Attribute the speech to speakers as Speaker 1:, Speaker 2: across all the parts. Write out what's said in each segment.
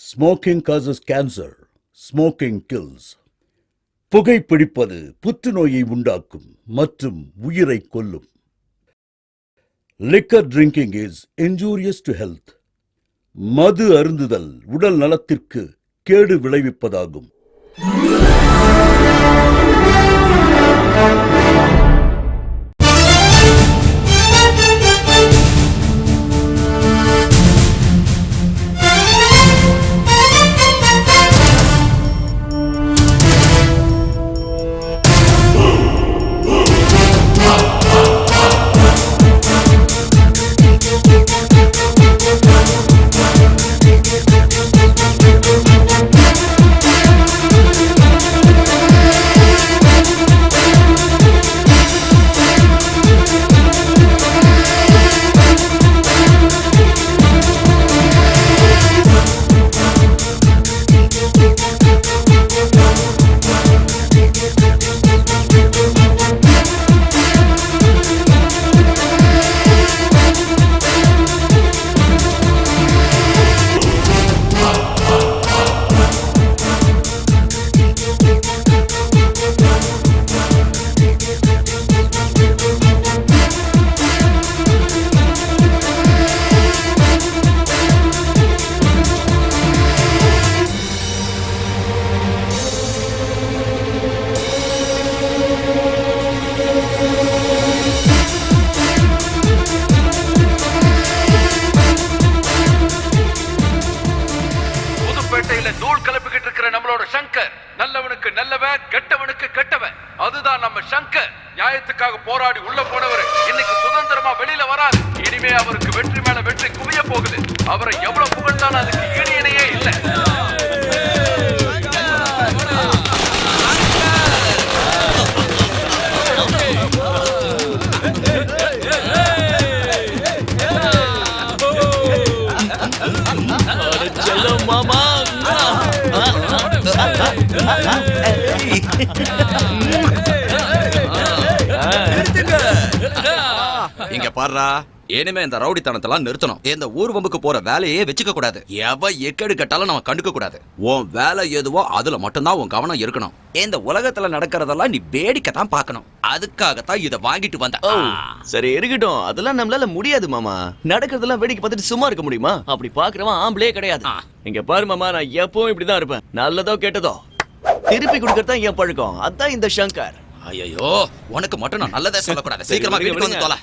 Speaker 1: Smoking causes cancer, smoking kills. புகைப்பிடிப்பது புற்றுநோயை உண்டாக்கும் மற்றும் உயிரை கொல்லும். Liquor drinking is injurious to health. மது அருந்துதல் உடல் நலத்திற்கு கேடு விளைவிப்பதாகும்.
Speaker 2: தூள் கலப்பிக்கிட்டு இருக்கிற நம்மளோட சங்கர் நல்லவனுக்கு நல்லவன், கெட்டவனுக்கு கெட்டவன். அதுதான் நம்ம சங்கர். நியாயத்துக்காக போராடி உள்ள போனவர் இன்னைக்கு சுதந்திரமா வெளியில வராது. இனிமே அவருக்கு வெற்றி மேல வெற்றி குவிய போகுது. அவரை எவ்வளவு புகழ்ந்தாலும் அதுக்கு ஈடு இணையே இல்லை.
Speaker 3: மாமா
Speaker 4: இங்க பாருடா, இனிமே இந்த ரவுடித்தனத்தெல்லாம் நிறுத்தணும். இந்த ஊர்வம்புக்கு போற வேலையே வச்சுக்க கூடாது. எவ எக்கடு கட்டாலும் நம்ம கண்டுக்க கூடாது. உன் வேலை எதுவோ அதுல மட்டும்தான் உன் கவனம் இருக்கணும். இந்த உலகத்துல நடக்கிறதெல்லாம் நீ வேடிக்கை தான் பார்க்கணும். அதுக்காகத்தான் இதை வாங்கிட்டு வந்த.
Speaker 3: சரி இருக்கட்டும், அதெல்லாம் நம்மளால முடியாது மாமா. நடக்கிறதெல்லாம் வேடிக்கை பார்த்துட்டு சும்மா இருக்க முடியுமா? அப்படி பாக்குறவன் ஆம்பளே கிடையாது. இங்க பாரு மாமா, நான் எப்பவும் இப்படிதான் இருப்பேன். நல்லதோ கெட்டதோ திருப்பி கொடுக்கறதா என் பழக்கம். அதான் இந்த சங்கர்.
Speaker 4: ஐயோ, உனக்கு மட்டும் நான் நல்லதே சொல்லக்கூடாது. சீக்கிரமா வீட்டுக்கு வந்து தொலை.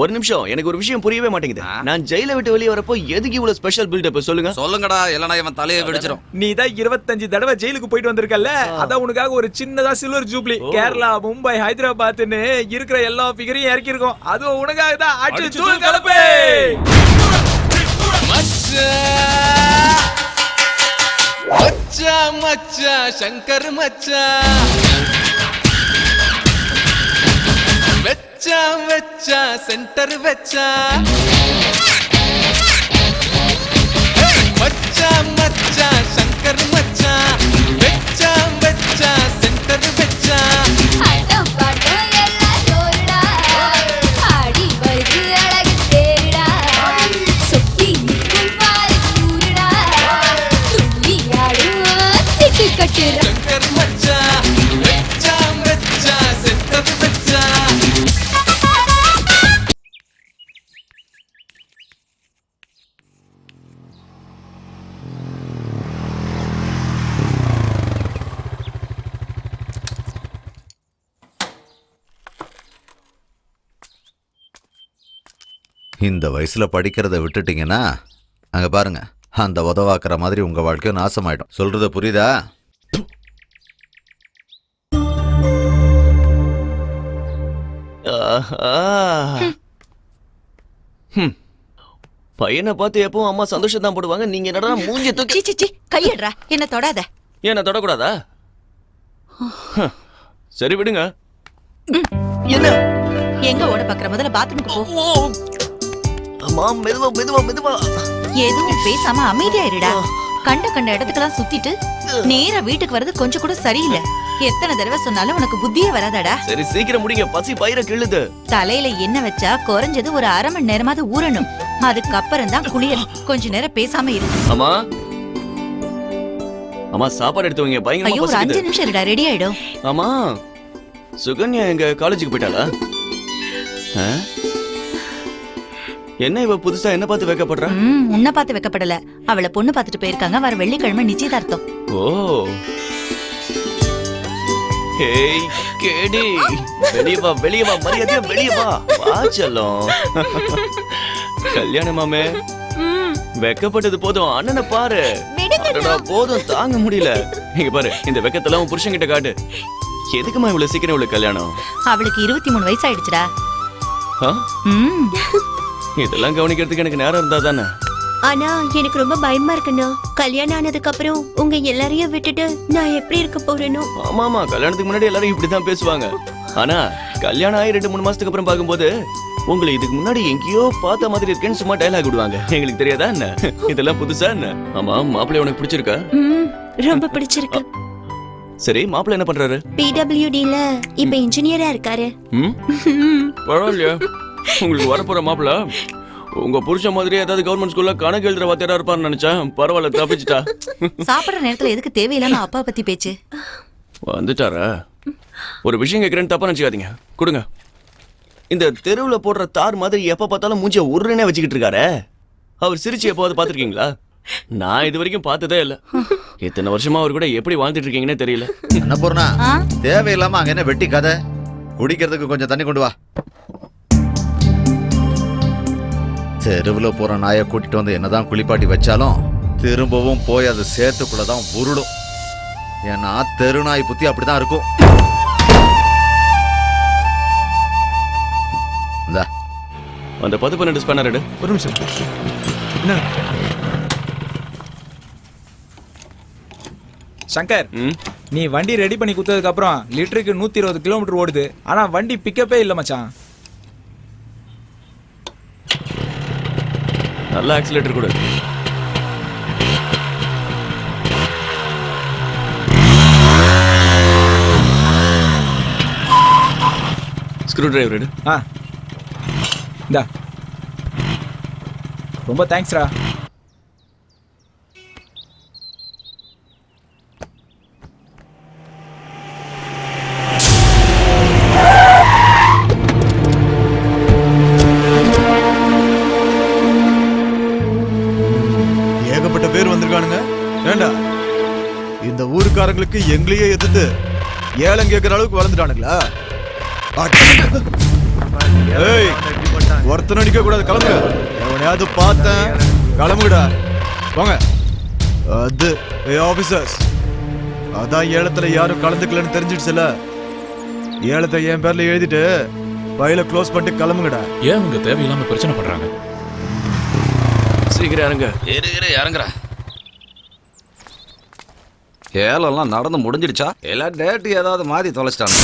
Speaker 3: ஒரு நிமிஷம், எனக்கு ஒரு விஷயம் புரியவே மாட்டேங்குது. நான் ஜெயில விட்டு வெளியே வரப்போ எதுக்கு இவ்வளவு ஸ்பெஷல் பில்டப்? சொல்லுங்கடா, இல்லனா இவன் தலையை வெடிச்சிரும்.
Speaker 5: நீ தான் 25 தடவை ஜெயிலுக்கு போயிட்டு வந்திருக்கல்ல, அதான் உனக்காக ஒரு சின்னதா சில்வர் ஜூப்ளி கேரளா, மும்பை, ஹைதராபாத்னு இருக்கிற எல்லா ஃபிகரையும் இறக்கி இருக்கோம். அதுவும் உனக்காக தான். அடிச்சு தூள் கலப்பு.
Speaker 6: மச்சா மச்சா சங்கர் மச்சா, வெச்சா வெச்சா சென்டர் வெச்சா, மச்சா மச்சா சங்கர் மச்சா, வெச்சா வெச்சா சென்டர் வெச்சா.
Speaker 7: அடம் படம் எல்லாம் ஜோருடா, ஆடி வருது அழகு தேருடா, சொக்கி நிற்கும் பாரு கூருடா, துள்ளி ஆடும் சிட்டு கட்டுடா.
Speaker 6: சங்கர் மச்சா, வெச்சா வெச்சா சென்டர் வெச்சா.
Speaker 8: இந்த வயசுல படிக்கிறத விட்டுட்டீங்கன்னா அங்க பாருங்க, அந்த உதவாக்குற மாதிரி உங்க வாழ்க்கையும் நாசமாயிடும். சொல்றது புரியுதா?
Speaker 3: பையனை பார்த்து எப்பவும் அம்மா சந்தோஷம் தான் போடுவாங்க. நீங்க என்னடா மூஞ்சி தூக்கி
Speaker 9: கையடுறா, என்ன தொடாத.
Speaker 3: என்ன தொடக்கூடாதா? சரி விடுங்க. என்ன
Speaker 9: எங்க ஓட பாக்குற? முதல்ல பாத்ரூமுக்கு போ.
Speaker 3: அம்மா மெதுவா மெதுவா மெதுவா.
Speaker 9: எதுவும் பேசாம அமைதியா இருடா. கண்ட இடத்துக்கெல்லாம் சுத்திட்டு நேரா வீட்டுக்கு வர்றது கொஞ்சம் கூட சரியில்லை. எத்தனை தடவை சொன்னாலும் உனக்கு புத்தியே வராதாடா?
Speaker 3: சரி சீக்கிரம் முடிங்க, பசி பயிர கிள்ளுது.
Speaker 9: தலையில என்ன வச்சா குறைஞ்சது ஒரு அரை மணி நேரமாவது ஊறணும். அதுக்கப்புறம் தான் குளியல். கொஞ்ச நேரம் பேசாம இரு.
Speaker 3: அம்மா அம்மா சாப்பாடு எடுத்து வைங்க, பயங்கரமா
Speaker 9: ஐயோ ஒரு 5
Speaker 3: பசிக்குது.
Speaker 9: நிமிஷம் இருடா, ரெடி ஆயிடும்.
Speaker 3: ஆமா சுகன்யா எங்க காலேஜுக்கு போயிட்டாளா? ஆ? என்ன இவ புதுசா என்ன பார்த்து வைக்கப்படுறா?
Speaker 9: உன்னை பார்த்து வைக்கப்படல, அவளை பொண்ணு பார்த்துட்டு போயிருக்காங்க. வர வெள்ளிக்கிழமை நிச்சயதார்த்தம்.
Speaker 3: ஓ ஹேய் கேடி, வெளிய வா மரியாதையா வெளிய வா. வா செல்லம். கல்யாணமாமே வெக்கப்பட்டது போதும், அண்ணனை பாரு. அடடா, போதும் தாங்க முடியல. இங்க பாரு, இந்த வெக்கத்தெல்லாம் உன் புருஷன் கிட்ட காட்டு. எதுக்குமா இவ்வளவு சீக்கிரம் இவ்வளவு கல்யாணம்?
Speaker 9: அவளுக்கு 23 வயசு ஆயிடுச்சுடா.
Speaker 3: ஆ?
Speaker 9: ம்.
Speaker 3: இதெல்லாம் கவனிக்கிறதுக்கு எனக்கு நேரம் இருந்தா தானே.
Speaker 10: ஆனா எனக்கு ரொம்ப பயமா இருக்குண்ணா. கல்யாணம் ஆனதுக்கு அப்புறம் உங்க எல்லாரையும் விட்டுட்டு நான் எப்படி இருக்க போறேனோ.
Speaker 3: ஆமா கல்யாணத்துக்கு முன்னாடி எல்லாரும் இப்படிதான் பேசுவாங்க. ஆனா கல்யாணம் ஆகி 2-3 மாசத்துக்கு அப்புறம் பார்க்கும்போது உங்களை இதுக்கு முன்னாடி எங்கேயோ பார்த்த மாதிரி இருக்கேன்னு சும்மா டைலாக் விடுவாங்க. எங்களுக்கு தெரியாதா என்ன? இதெல்லாம் புதுசா என்ன? ஆமா, மாப்பிள்ளை உனக்கு பிடிச்சிருக்கா?
Speaker 10: ரொம்ப பிடிச்சிருக்கு.
Speaker 3: சரி, மாப்பிள்ளை என்ன பண்றாரு?
Speaker 10: PWDல இப்ப இன்ஜினியரா இருக்காரு.
Speaker 3: பரவாயில்லையா? உங்களுக்கு வரப்போற மாப்பிள்ளை உங்க புருஷன் மாதிரி ஏதாவது கவர்மெண்ட் ஸ்கூல்ல கணக்கு எழுதுற வாத்தியாரா இருப்பான்னு நினைச்சேன். பரவாயில்ல, தப்பிச்சிட்டா.
Speaker 9: சாப்பிடுற நேரத்துல எதுக்கு தேவையில்லாம அப்பா பத்தி பேச்சு?
Speaker 3: வந்துட்டாரா? ஒரு விஷயம் கேட்கறேன்னு தப்பா நினைச்சுக்காதீங்க, கொடுங்க. இந்த தெருவுல போடுற தார் மாதிரி எப்ப பார்த்தாலும் மூஞ்சிய உருனே வச்சுக்கிட்டு இருக்காரு. அவர் சிரிச்சு எப்போது பாத்துருக்கீங்களா? நான் இது வரைக்கும் பார்த்ததே இல்ல. இத்தனை வருஷமா அவர் கூட எப்படி வாழ்ந்துட்டு இருக்கீங்கன்னே தெரியல.
Speaker 8: என்ன போறனா தேவையில்லாம அங்க என்ன வெட்டி கதை. குடிக்கிறதுக்கு கொஞ்சம் தண்ணி கொண்டு வா. தெருவுல போற நாயை கூட்டிட்டு வந்து என்னதான் குளிப்பாட்டி வச்சாலும் திரும்பவும் போய் அது சேத்துக்குள்ளதான் உருளும். ஏன்னா தெரு நாய் புத்தி அப்படிதான் இருக்கும்.
Speaker 3: அந்த 10-12 ஸ்பேனர் எடு.
Speaker 5: ஒரு நிமிஷம். என்ன சங்கர், நீ வண்டி ரெடி பண்ணி குத்ததுக்கு அப்புறம் லிட்டருக்கு 120 கிலோமீட்டர் ஓடுது. ஆனா வண்டி பிக்கப்பே இல்ல மச்சான்.
Speaker 3: நல்ல ஆக்சிலேட்டர் கொடு. ஸ்க்ரூ டிரைவர் எடு.
Speaker 5: இந்தா, ரொம்ப தேங்க்ஸ்ரா.
Speaker 11: ஏகப்பட்ட பேர் வந்திருக்கானுங்க. ஏண்டா இந்த ஊருக்காரங்களுக்கு எங்களையே எதிர்த்து ஏலம் கேட்கிற அளவுக்கு வளர்ந்துட்டானுங்களா? ஏய், ஒருத்தன் அடிக்க கூடாது, கிளம்புங்க. எவனையாவது பார்த்தேன் கிளம்புடா, போங்க. அது ஆபீசர்ஸ், அதான் ஏலத்துல யாரும் கலந்துக்கலன்னு தெரிஞ்சிடுச்சுல. ஏலத்தை என் பேர்ல எழுதிட்டு பையில க்ளோஸ் பண்ணிட்டு கிளம்புங்கடா.
Speaker 12: ஏன் உங்க தேவையில்லாம பிரச்சனை பண்றாங்க?
Speaker 3: சீக்கிரம் இறங்க.
Speaker 4: இறங்குற. ஏலம்லாம் நடந்து முடிஞ்சிடுச்சா? எல்லாம் டேட்டு ஏதாவது மாத்தி தொலைச்சிட்டாங்க.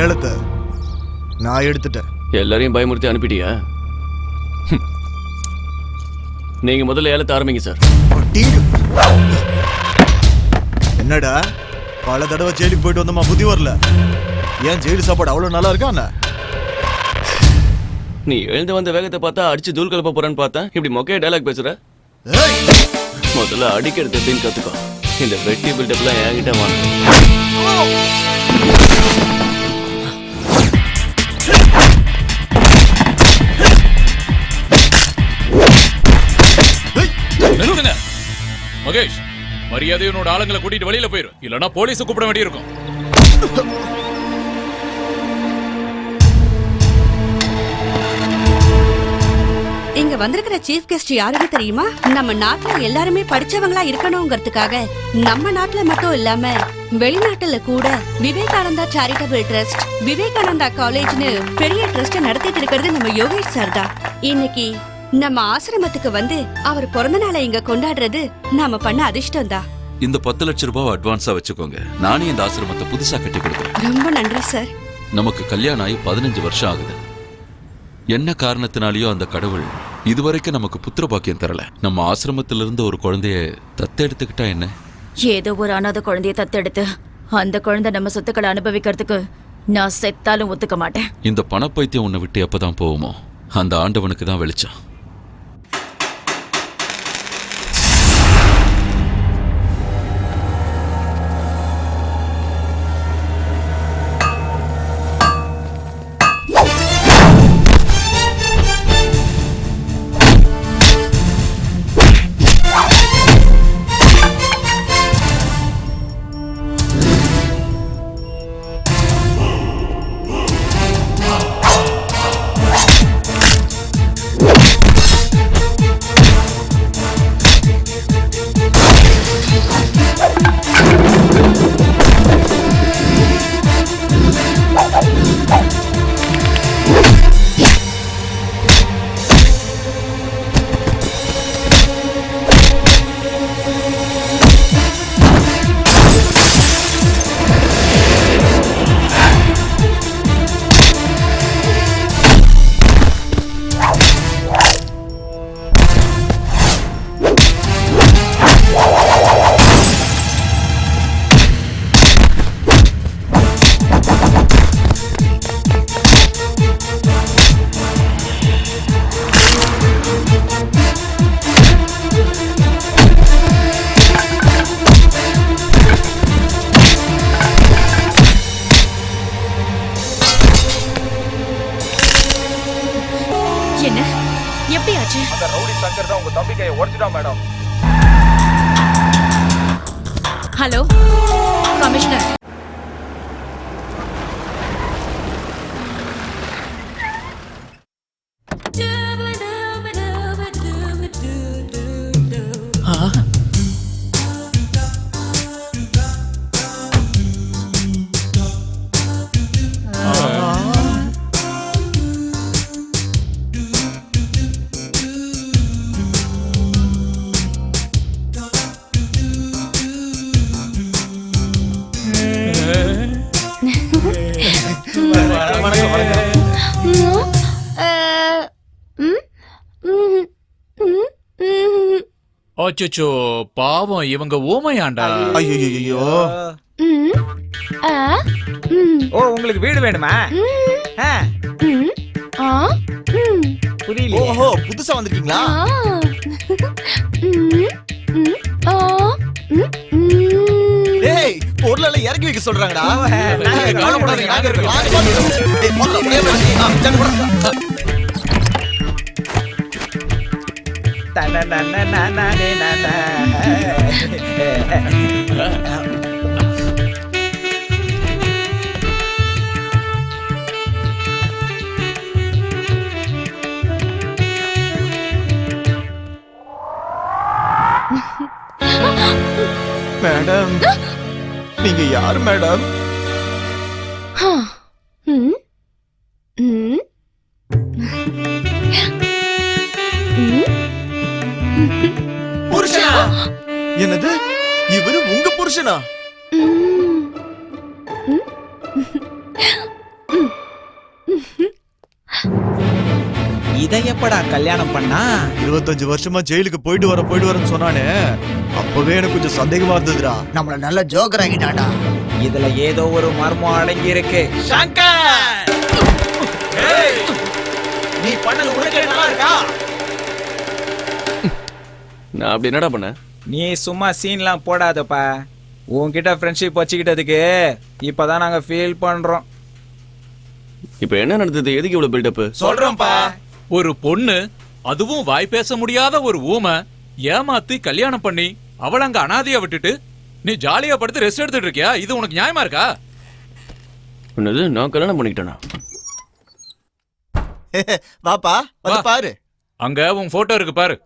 Speaker 11: ஏலத்தை நான் எடுத்துட்டேன்.
Speaker 3: எல்லாரையும் பயமுறுத்தி அனுப்பிட்டியா? நீங்க முதல்ல ஏலத்தை ஆரம்பிங்க சார்.
Speaker 11: என்னடா பல தடவை ஜெயிலுக்கு போயிட்டு வந்தோமா, புத்தி வரல? ஏன் ஜெயிலு சாப்பாடு அவ்வளவு நல்லா இருக்கா?
Speaker 3: நீ எழுந்து வந்த வேகத்தை பார்த்தா அடிச்சு தூள் கலப்ப போறேன்னு பார்த்தா இப்படி மொக்கைய டைலாக் பேசுற. முதல்ல அடிக்கிறது எப்படின்னு கத்துக்கோ. இந்த வெட்டி பில்டப்லாம் என்கிட்ட வாங்க.
Speaker 12: நிறுத்துங்க மகேஷ், மரியாதை உன்னோட ஆளுங்களை கூட்டிட்டு வெளியில போயிரு, இல்லனா போலீஸ் கூப்பிட வேண்டியிருக்கும்.
Speaker 13: இங்க வந்திருக்கிற சீஃப் கெஸ்ட் யாருன்னு தெரியுமா? நம்ம நாட்டுல எல்லாருமே படிச்சவங்களா இருக்கணும்ங்கிறதுக்காக நம்ம நாட்டுல மட்டும் இல்லாம வெளிநாட்டுல கூட விவேகானந்தா சேரிட்டபிள் ட்ரஸ்ட், விவேகானந்தா காலேஜ்னு பெரிய ட்ரஸ்ட் நடத்திட்டு இருக்கிறது நம்ம யோகேஷ் சார் தான். இன்னைக்கு நம்ம ஆசிரமத்துக்கு வந்து அவர் பிறந்த நாளை இங்க கொண்டாடுறது நாம பண்ண அதிர்ஷ்டம் தான்.
Speaker 2: இந்த 10 லட்சம் ரூபாய் அட்வான்ஸா வச்சுக்கோங்க. நானே இந்த ஆசிரமத்தை புதுசா கட்டி கொடுக்குறேன்.
Speaker 13: ரொம்ப நன்றி சார்.
Speaker 2: நமக்கு கல்யாணம் ஆகி 15 வருஷம் ஆகுது. என்ன காரணத்தினாலயோ அந்த கடவுள் இதுவரைக்கும் நமக்கு புத்திர பாக்கியம் தரல. நம்ம ஆசிரமத்திலிருந்து ஒரு குழந்தைய தத்தெடுத்துக்கிட்டா என்ன?
Speaker 14: ஏதோ ஒரு அனாதை குழந்தைய தத்தெடுத்து அந்த குழந்தை நம்ம சொத்துக்களை அனுபவிக்கிறதுக்கு நான் செத்தாலும் ஒத்துக்க மாட்டேன்.
Speaker 2: இந்த பணப்பைத்தியம் உன்னை விட்டு எப்பதான் போகுமோ அந்த ஆண்டவனுக்கு தான் வெளிச்சம்.
Speaker 5: தம்பி கையை உடைச்சிட்டான் மேடம்.
Speaker 14: Hello commissioner.
Speaker 12: அச்சோ பாவம் இவங்க ஊமையாண்டா.
Speaker 11: ஐயோ
Speaker 5: ஓ உங்களுக்கு வீடு வேணுமா? புரியல.
Speaker 11: ஓஹோ புதுசா வந்திருக்கீங்களா? டேய் பொருளை இறக்கி வைக்க சொல்றாங்கடா. கவலைப்படாதீங்க நாங்க இருக்கோம். மேடம் நீங்க யார் மேடம்? புருஷனா? என்னது இவரு உங்க புருஷனா?
Speaker 5: இதை எப்படா கல்யாணம் பண்ணா?
Speaker 11: 25 வருஷமா ஜெயிலுக்கு போயிட்டு வரேன்னு சொன்னானே, அப்பவே எனக்கு கொஞ்சம் சந்தேகமா இருந்ததுடா.
Speaker 6: நம்மள நல்ல ஜோக்கர் ஆகிட்டாடா.
Speaker 5: இதுல ஏதோ ஒரு மர்மம் அடங்கி இருக்கு. சங்கர் நீ பண்ணது உனக்கே நல்லா இருக்கா?
Speaker 3: நான் அப்படி என்னடா பண்ண?
Speaker 5: நீ சும்மா சீன்லாம் போடாதப்பா. உன்கிட்ட ஃப்ரெண்ட்ஷிப் வச்சுக்கிட்டதுக்கு இப்பதான் நாங்க ஃபீல் பண்றோம்.
Speaker 3: இப்ப என்ன நடந்தது? எதுக்கு இவ்வளவு பில்டப்?
Speaker 5: சொல்றோம்ப்பா.
Speaker 12: ஒரு பொண்ணு, அதுவும் வாய் பேச முடியாத ஒரு ஊமை, ஏமாத்தி கல்யாணம் பண்ணி அவள அங்க அனாதையா விட்டுட்டு நீ ஜாலியா படுத்து ரெஸ்ட் எடுத்துட்டு இருக்கியா? இது உனக்கு நியாயமா இருக்கா?
Speaker 3: என்னது நான் கல்யாணம் பண்ணிக்கிட்டேனா?
Speaker 11: வாப்பா வந்து பாரு.
Speaker 12: அங்க உன் போட்டோ இருக்கு பாரு.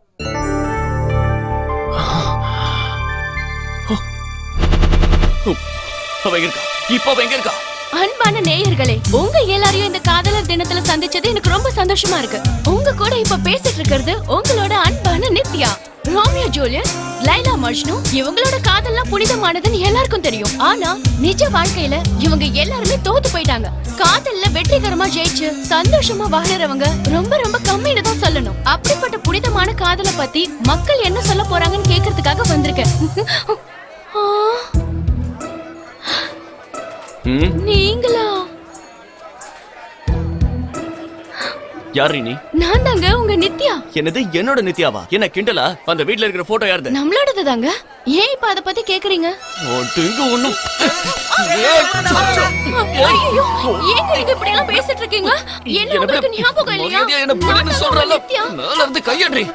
Speaker 3: இப்ப எங்க இருக்கா?
Speaker 7: அன்பான நேயர்களே, உங்க எல்லாரையும் இந்த காதலர் தினத்துல சந்திச்சது எனக்கு ரொம்ப சந்தோஷமா இருக்கு. உங்க கூட இப்ப பேசிட்டு இருக்கிறது உங்களோட அன்பான நித்யா. ரோமியோ ஜூலியட், லைலா மஜ்னு இவங்களோட காதல்லாம் புனிதமானதுன்னு எல்லாருக்கும் தெரியும். ஆனா நிஜ வாழ்க்கையில இவங்க எல்லாருமே தோத்து போயிட்டாங்க. காதல்ல வெற்றிகரமா ஜெயிச்சு சந்தோஷமா வாழறவங்க ரொம்ப ரொம்ப கம்மின்னு தான் சொல்லணும். அப்படிப்பட்ட புனிதமான காதலை பத்தி மக்கள் என்ன சொல்ல போறாங்கன்னு கேக்குறதுக்காக வந்திருக்கேன். நீங்களா?
Speaker 3: யாரு நீ?
Speaker 7: நான் தாங்க உங்க நித்யா.
Speaker 3: என்னது என்னோட நித்யாவா? என்ன கிண்டலா? அந்த வீட்ல இருக்கிற போட்டோ யாருது?
Speaker 7: நம்மளோடது தாங்க. ஏன் இப்ப அத பத்தி கேக்குறீங்க?
Speaker 3: ஒண்ணும்
Speaker 7: ஐயோ, ஏங்க நீங்க இப்படி எல்லாம் பேசிட்டு இருக்கீங்க? என்ன உங்களுக்கு ஞாபகம் இல்லையா?
Speaker 3: என்ன புடின்னு சொல்றல? மேல இருந்து கையடி.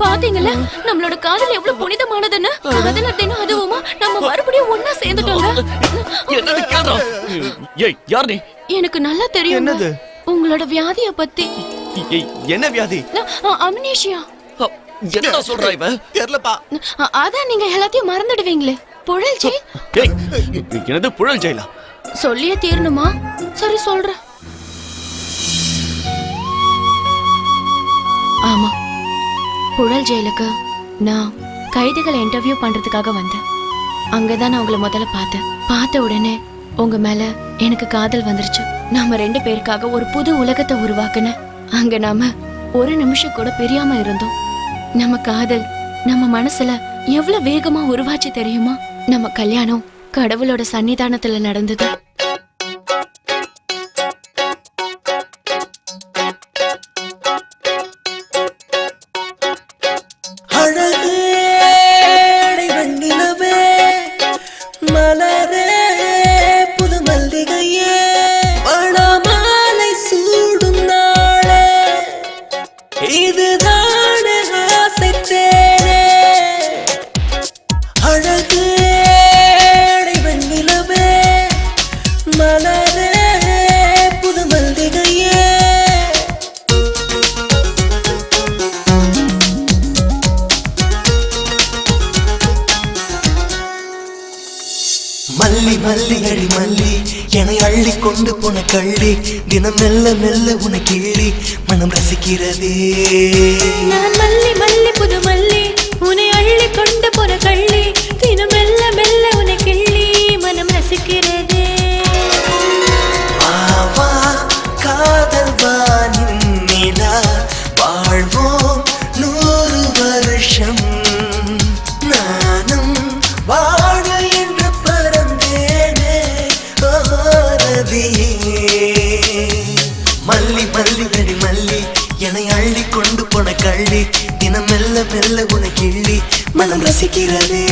Speaker 7: பாத்தீங்களா நம்மளோட காதல் எவ்வளவு புனிதமானதுன்னு? காதலர் தினம் அதுவுமா நம்ம மறுபடியும் ஒண்ணா சேர்ந்துட்டோங்க.
Speaker 3: என்னது கேக்குறா? ஏய் யார் நீ?
Speaker 7: எனக்கு நல்லா தெரியும்.
Speaker 3: என்னது?
Speaker 7: உங்களோட வியாதிய பத்தி.
Speaker 3: என்ன வியாதி?
Speaker 7: அம்னீஷியா.
Speaker 3: என்ன சொல்றா இவ?
Speaker 11: தெரியலப்பா.
Speaker 7: அதான் நீங்க எல்லாத்தையும் மறந்துடுவீங்களே. புழல் ஜெயில்.
Speaker 3: ஏய் என்னது புழல் ஜெயிலா?
Speaker 7: சொல்லியே தீரணுமா? சரி சொல்றேன். ஆமா, புழல் ஜெயிலுக்கு நான் கைதிகளை இன்டர்வியூ பண்றதுக்காக வந்தேன். அங்கதான் நான் உங்களை முதல்ல பார்த்தேன். பார்த்த உடனே உங்க மேல எனக்கு காதல் வந்துருச்சு. நாம 2 பேருக்காக ஒரு புது உலகத்தை உருவாக்குன. அங்க நாம ஒரு நிமிஷம் கூட பிரியாம இருந்தோம். நம்ம காதல் நம்ம மனசுல எவ்வளவு வேகமா உருவாச்சு தெரியுமா? நம்ம கல்யாணம் கடவுளோட சன்னிதானத்துல நடந்தது.
Speaker 6: இதுதான் ஆசை
Speaker 15: மல்லி மல்லி அடி மல்லி என்னை அள்ளி கொண்டு போன கள்ளி தினம் மெல்ல மெல்ல உன கிள்ளி மனம் ரசிக்கிறதே
Speaker 10: நான் மல்லி மல்லி புது மல்லி உன்னை அள்ளி கொண்டு போற கள்ளி தினம் மெல்ல மெல்ல உன்னை கிள்ளி மனம் ரசிக்கிறதே
Speaker 15: வா காதல் வானின் நிலா வாழ்வோம் 100 வருஷம் நானும் வாழ என்று பறந்தேனே ஓரதியே மல்லி மல்லி அடி மல்லி என்னை அள்ளி கொண்டு போன கள்ளி தினம் மெல்ல மெல்ல உன கிள்ளி மனம் ரசிக்கிறதே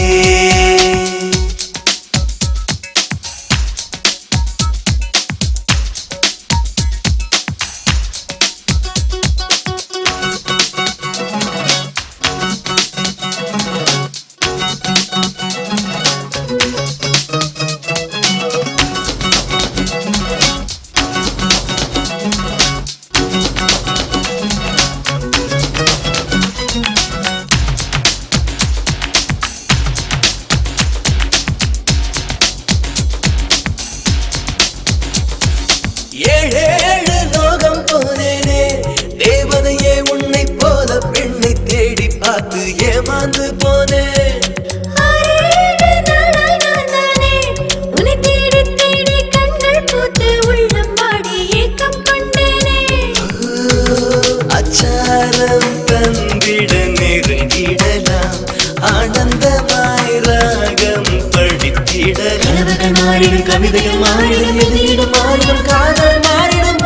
Speaker 15: ஏழேழு லோகம் போனேனே தேவதையே உன்னை போல பெண்ணை தேடி பார்த்து ஏமாந்து போனேன்
Speaker 10: உன்னை தேடி தேடி கண்கள் பூத்து உள்ளம் பாடி ஏக்கம் கொண்டேனே
Speaker 15: அச்சாரம் தந்திட நெருங்கிடலாம் ஆனந்தமாய் ராகம் படித்திடலாம் கனவுகள் மாறிடும் கவிதைகள் மாறிடும் எதிரிடம் மாறிடும் காதல் மாறிடும்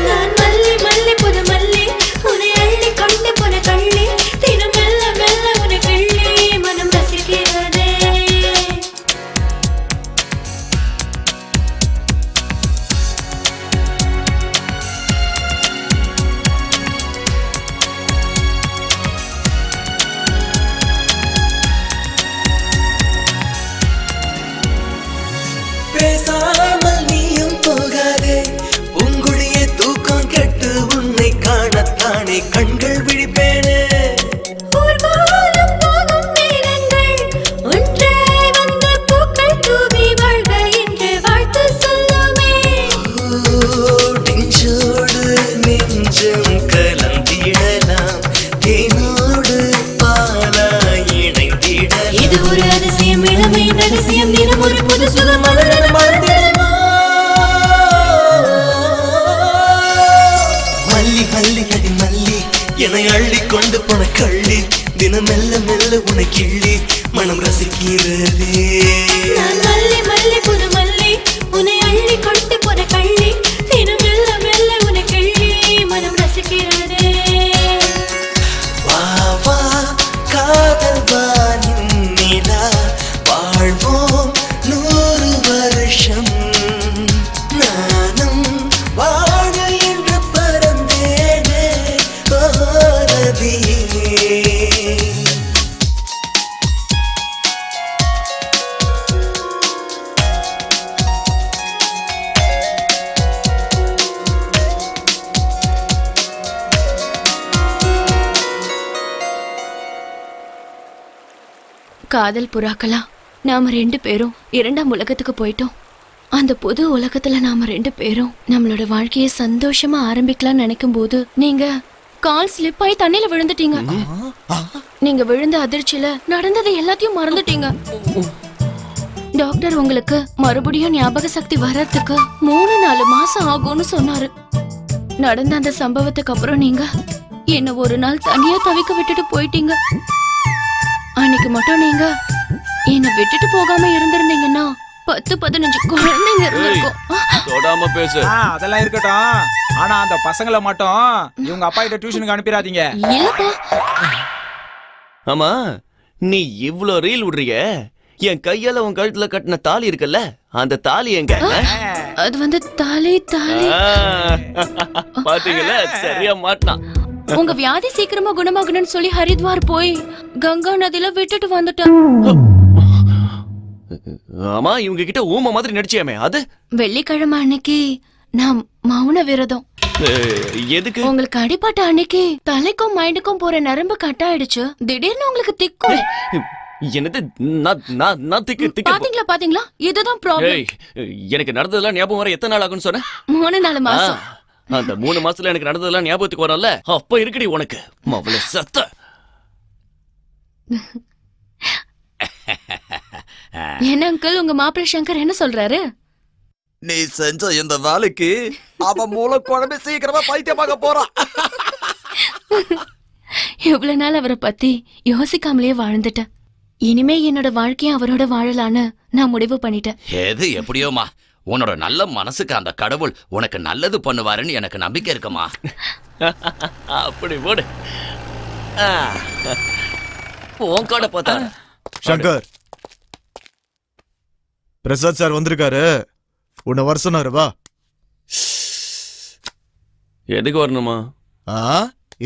Speaker 10: நான் மல்லி மல்லி புது மல்லி உன்னை அள்ளி கொண்டு போன கள்ளி தினம் மெல்ல மெல்ல உன்னை கிள்ளி மனம் ரசிக்கிறதே
Speaker 15: பேசாமல் நீயும் போகாதே உங்குழியே தூக்கம் கெட்டு உன்னை காணத்தானே கண்கள் விழிப்பேனே
Speaker 10: ஊர்வலம் போகும் நேரங்கள் ஒன்றாய் வந்த பூக்கள் தூவி வாழ்க என்று வாழ்த்து சொல்லுமே
Speaker 15: நெஞ்சோடு நெஞ்சம் கலந்திடலாம் தேனோடு பாலாய் இணைந்திடலாம்
Speaker 10: இது ஒரு அதிசயம் இளமை ரகசியம் தினம் ஒரு புது சுகம் மலர மறந்திடுமா
Speaker 15: மல்லி மல்லி அடி மல்லி என்னை அள்ளி கொண்டு போன கள்ளி தினம் மெல்ல மெல்ல உன கிள்ளி மனம் ரசிக்கிறதே
Speaker 10: நான் மல்லி மல்லி புது மல்லி உன்னை அள்ளி கொண்டு போன கள்ளி தினம் மெல்ல மெல்ல உன்னை கிள்ளி மனம் ரசிக்கிறதே
Speaker 15: வா வா காதல் வானின் நிலா வாழ்வோம் 100 வருஷம் நானும் வாழ என்று பறந்தேனே ஓரதியே
Speaker 7: காதல் புறாக்களா நாம 2 பேரும் 2ஆம் உலகத்துக்கு போயிட்டோம். அந்த புது உலகத்துல நாம 2 பேரும் நம்மளோட வாழ்க்கையை சந்தோஷமா ஆரம்பிக்கலாம்னு நினைக்கும் போது நீங்க கால் ஸ்லிப் ஆகி தண்ணியில விழுந்துட்டீங்க. நீங்க விழுந்த அதிர்ச்சியில நடந்ததை எல்லாத்தையும் மறந்துட்டீங்க. டாக்டர் உங்களுக்கு மறுபடியும் ஞாபக சக்தி வர்றதுக்கு 3-4 மாசம் ஆகும்னு சொன்னாரு. நடந்த அந்த சம்பவத்துக்கு அப்புறம் நீங்க என்ன ஒரு நாள் தனியா தவிக்க விட்டுட்டு போயிட்டீங்க. அன்னைக்கு மட்டும் நீங்க என்ன விட்டுட்டு போகாம இருந்திருந்தீங்கன்னா 10-15 குழந்தைங்க இருந்திருக்கும்.
Speaker 3: தொடாம பேசு.
Speaker 5: அதெல்லாம் இருக்கட்டும். ஆனா அந்த பசங்களை மட்டும் இவங்க அப்பா கிட்ட டியூஷனுக்கு அனுப்பிடாதீங்க.
Speaker 3: ஆமா, நீ இவ்ளோ ரீல் விடுறிய, என் கையால உன் கழுத்துல கட்டின தாலி இருக்குல்ல, அந்த தாலி எங்க?
Speaker 7: அது வந்து தாலி.
Speaker 3: பாத்தீங்களா, சரியா மாட்டான்.
Speaker 7: உங்க வியாதி சீக்கிரமா குணமாகணும்னு சொல்லி ஹரித்வார் போய் கங்கா நதியில விட்டுட்டு வந்துட்டேன்.
Speaker 3: ஆமா, இவங்க கிட்ட ஊம மாதிரி நடிச்சியாமே, அது
Speaker 7: வெள்ளிக்கிழமை அன்னைக்கு நான் மௌன விரதம்.
Speaker 3: எதுக்கு?
Speaker 7: உங்களுக்கு அடிபட்ட அன்னைக்கு தலைக்கும் மைண்டுக்கும் போற நரம்பு கட் ஆயிடுச்சு. திடீர்னு உங்களுக்கு திக்கும்.
Speaker 3: என்னது நான் திக்கு
Speaker 7: பாத்தீங்களா இதுதான் ப்ராப்ளம்.
Speaker 3: ஏய், எனக்கு நடந்ததெல்லாம் ஞாபகம் வர எத்தனை நாள் ஆகும்னு சொன்ன?
Speaker 7: 3-4 மாசம்.
Speaker 3: அந்த 3 மாசத்துல எனக்கு நடந்ததெல்லாம் ஞாபகத்துக்கு வரல. அப்ப இருக்குடி உனக்கு மவள சத்த.
Speaker 7: என்ன அங்கிள், உங்க மாப்பிள்ளை சங்கர் என்ன சொல்றாரு?
Speaker 4: நீ செஞ்ச இந்த வேலைக்கு அவன் மூளை குழம்பு சீக்கிரமா பைத்தியமாக போறான்.
Speaker 7: இவ்வளவு நாள் அவரை பத்தி யோசிக்காமலே வாழ்ந்துட்டேன். இனிமே என்னோட வாழ்க்கையை அவரோட வாழலான்னு நான் முடிவு பண்ணிட்டேன்.
Speaker 4: எது எப்படியோமா, உன்னோட நல்ல மனசுக்கு அந்த கடவுள் உனக்கு நல்லது பண்ணுவாருன்னு எனக்கு நம்பிக்கை இருக்குமா.
Speaker 3: அப்படி போடு. உன் கடை பார்த்தா
Speaker 11: சங்கர், பிரசாத் சார் வந்திருக்காரு, உன்னை வர சொன்னாரு. வா.
Speaker 3: எதுக்கு வரணுமா?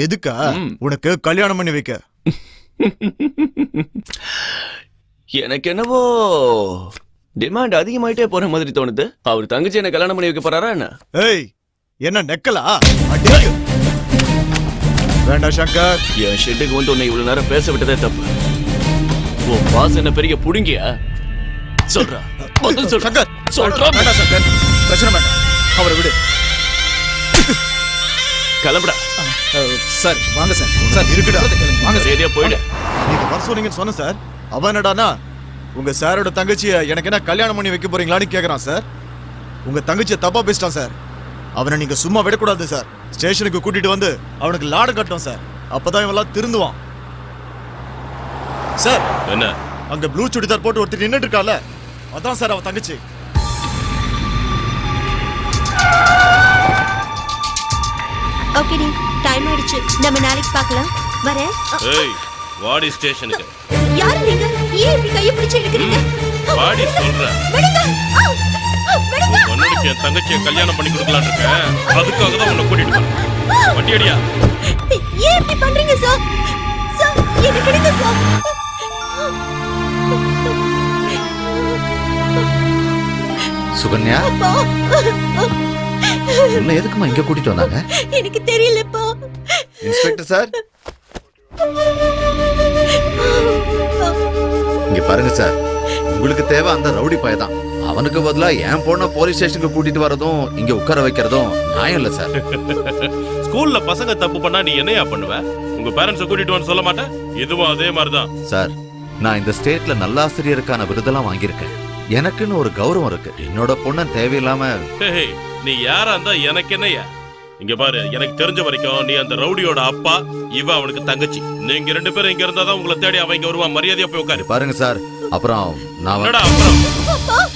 Speaker 11: எதுக்கா? உனக்கு கல்யாணம் பண்ணி வைக்க.
Speaker 3: எனக்கு என்னவோ டிமாண்ட் அதிகமாயிட்டே போற மாதிரி தோணுது. அவர் தங்கச்சி என்ன கல்யாணம் பண்ணி வைக்க போறாரா என்ன?
Speaker 11: ஏய், என்ன நெக்கலா? வேண்டாம் சங்கர்.
Speaker 3: என் ஷெட்டுக்கு வந்து உன்னை இவ்வளவு நேரம் பேச விட்டதே தப்பு. உன் பாஸ் என்ன பெரிய புடுங்கியா? சொல்றா, பதில் சொல்.
Speaker 11: சங்கர்
Speaker 3: சொல்றா.
Speaker 11: வேண்டாம் சங்கர், பிரச்சனை வேண்டாம், அவரை விடு.
Speaker 3: கிளம்புடா.
Speaker 5: சார் வாங்க சார். சார்
Speaker 11: இருக்குடா, வாங்க சார்.
Speaker 3: சரியா போயிடு.
Speaker 11: நீங்க வர சொன்னீங்கன்னு சொன்ன சார். அவன் என்னடானா உங்க சாரோட தங்கச்சியை எனக்கு என்ன கல்யாணம் பண்ணி வைக்க போறீங்களான்னு கேக்குறான் சார். உங்க தங்கச்சியை தப்பா பேசிட்டான் சார். அவனை நீங்க சும்மா விடக்கூடாது சார். ஸ்டேஷனுக்கு கூட்டிட்டு வந்து அவனுக்கு லாடம் கட்டணும் சார். அப்பதான் இவெல்லாம் திருந்துவான் சார்.
Speaker 16: என்ன
Speaker 11: அங்க ப்ளூ சுடிதார் போட்டு ஒருத்தர் நின்னுட்டு இருக்கால, அதான் சார் அவன் தங்கச்சி.
Speaker 13: ஓகேடி, டைம் ஆயிடுச்சு. நம்ம நாளைக்கு பார்க்கலாம். வரேன்.
Speaker 16: ஏய், வாடி ஸ்டேஷனுக்கு.
Speaker 13: யாரு நீங்க? ஏன் இப்படி கையை பிடிச்சு இழுக்கிறீங்க?
Speaker 16: வாடி சொல்றேன். உன்னுக்கு என் தங்கச்சியை கல்யாணம் பண்ணி கொடுக்கலான்னு இருக்கேன். அதுக்காக தான் உன்னை கூட்டிட்டு வரேன். வண்டி அடியா.
Speaker 13: ஏன் இப்படி பண்றீங்க சார்? சார், என்ன விடுங்க சார்.
Speaker 8: சுகன்யா, உன்னை எதுக்குமா இங்க கூட்டிட்டு வந்தாங்க?
Speaker 13: எனக்கு தெரியலப்பா.
Speaker 8: இன்ஸ்பெக்டர் சார், இங்க பாருங்க சார், உங்களுக்கு தேவை அந்த ரவுடி பையதான். அவனுக்கு பதிலா என் பொண்ண போலீஸ் ஸ்டேஷனுக்கு கூட்டிட்டு வரதும் இங்க உட்கார வைக்கிறதும் நியாயம் இல்ல சார்.
Speaker 16: ஸ்கூல்ல பசங்க தப்பு பண்ணா நீ என்னையா பண்ணுவ? உங்க பேரண்ட்ஸை கூட்டிட்டு வந்து சொல்ல மாட்டேன்? இதுவும் அதே மாதிரிதான்
Speaker 8: சார். நான் இந்த ஸ்டேட்ல நல்லாசிரியருக்கான விருதெல்லாம் வாங்கியிருக்கேன். எனக்குன்னு ஒரு கௌரவம் இருக்கு. என்னோட பொண்ண தேவையில்லாம.
Speaker 16: நீ யாரா இருந்தா எனக்கு என்னையா? இங்க பாரு, எனக்கு தெரிஞ்ச வரைக்கும் நீ அந்த ரவுடியோட அப்பா, இவ அவனுக்கு தங்கச்சி. நீங்க 2 பேரும் இங்க இருந்தாதான் உங்களை தேடி அவன் இங்க வருவான். மரியாதையா போய் உட்காரு.
Speaker 8: பாருங்க சார், அப்புறம் நான்
Speaker 16: அப்புறம்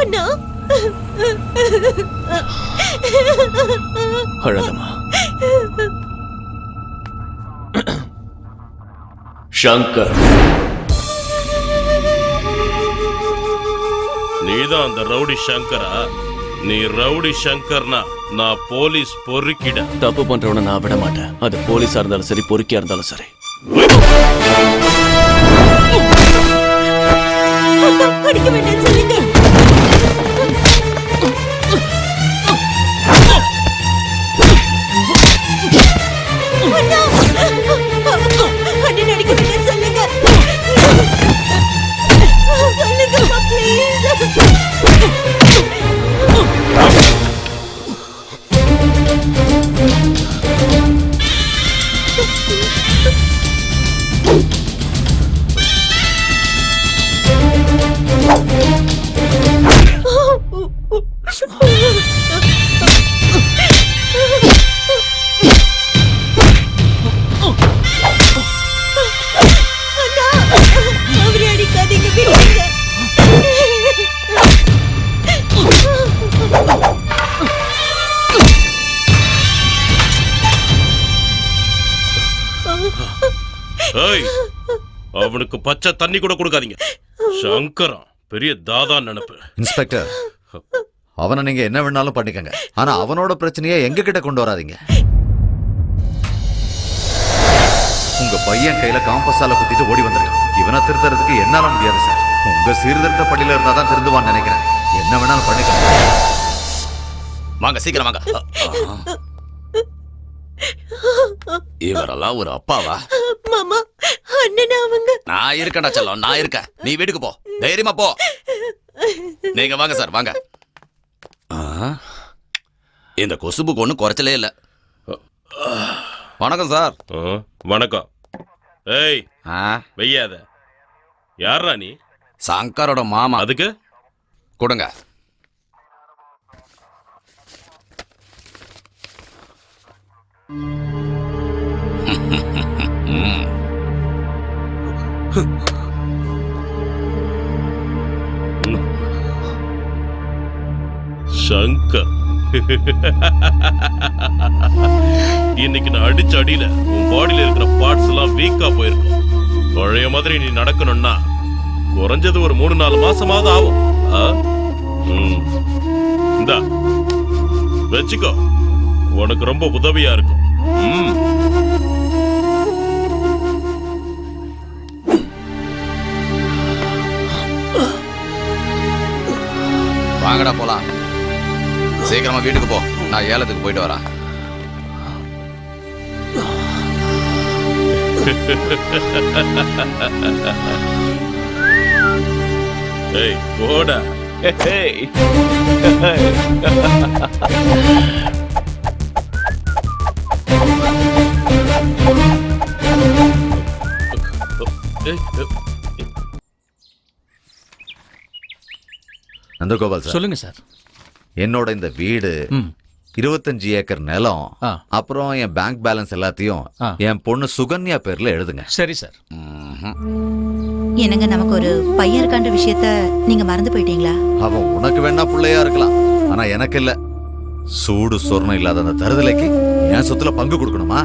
Speaker 13: அண்ணா,
Speaker 3: அழகமா. சங்கர்,
Speaker 16: நீதான் அந்த ரவுடி சங்கரா? நீ ரவுடி சங்கர்னா நான் போலீஸ் பொறுக்கிட.
Speaker 3: தப்பு பண்றவன நான் விட மாட்டேன். அது போலீஸா இருந்தாலும் சரி, பொறுக்கியா இருந்தாலும் சரி.
Speaker 13: அடிக்க வேண்டாம் சொல்லுங்க. அண்ணா, அண்ணன் அடிக்க வேண்டாம் சொல்லுங்க. சொல்லுங்கப்பா ப்ளீஸ். அவரை அடிக்காதீங்க, விடுங்க.
Speaker 16: ஏய், அவனுக்கு பச்சை தண்ணி கூட கொடுக்காதீங்க. சங்கரா பெரிய தாதா நினைப்பு.
Speaker 8: இன்ஸ்பெக்டர், அவனை நீங்க என்ன வேணாலும் பண்ணிக்கங்க. ஆனா அவனோட பிரச்சனையை எங்க கிட்ட கொண்டு வராதீங்க. உங்க பையன் கையில காம்பஸால குத்திட்டு ஓடி வந்திருக்கான். இவனை திருத்துறதுக்கு என்னால முடியாது சார். உங்க சீர்திருத்த பள்ளியில இருந்தா தான் திருந்துவான்னு நினைக்கிறேன். என்ன வேணாலும் பண்ணிக்கலாம்.
Speaker 4: வாங்க சீக்கிரம் வாங்க. இவரெல்லாம் ஒரு அப்பாவா?
Speaker 10: மாமா அண்ணனா அவங்க.
Speaker 4: நான் இருக்கேன்டா செல்லம், நான் இருக்கேன். நீ வீட்டுக்கு போ, தைரியமா போ. நீங்க வாங்க சார் வாங்க. இந்த கொசுபுக்கு ஒன்றும் குறைச்சலே இல்லை. வணக்கம் சார்.
Speaker 16: வணக்கம். ஏய் வெய்யாத. யாரா நீ?
Speaker 4: சங்கரோட மாமா.
Speaker 16: அதுக்கு
Speaker 4: கொடுங்க.
Speaker 16: சங்கர், இன்னைக்கு நான் அடிச்ச அடியில உன் பாடியில இருக்கிற பார்ட்ஸ் எல்லாம் வீக்கா போயிருக்கும். பழைய மாதிரி நீ நடக்கணும்னா குறைஞ்சது ஒரு 3-4 மாசமாவது ஆகும். இந்தா வச்சுக்கோ, உனக்கு ரொம்ப உதவியா இருக்கும்.
Speaker 4: வாங்கடா போலாம். சீக்கிரமா வீட்டுக்கு போ, நான் ஏலத்துக்கு போயிட்டு வரேன்.
Speaker 16: ஏய் போடா.
Speaker 8: நந்தகோபால் சார்.
Speaker 12: சொல்லுங்க சார்.
Speaker 8: என்னோட இந்த வீடு 25 ஏக்கர் நிலம், அப்புறம் என் பேங்க் பேலன்ஸ் எல்லாத்தையும் என் பொண்ணு சுகன்யா பேர்ல எழுதுங்க.
Speaker 12: சரி சார்.
Speaker 9: என்னங்க, நமக்கு ஒரு பையன் இருக்கான்ற விஷயத்த நீங்க மறந்து போயிட்டீங்களா?
Speaker 8: அவன் உனக்கு வேணா பிள்ளையா இருக்கலாம், ஆனா எனக்கு இல்ல. சூடு சொர்ணம் இல்லாத அந்த தருதலைக்கு என் சொத்துல பங்கு கொடுக்கணுமா?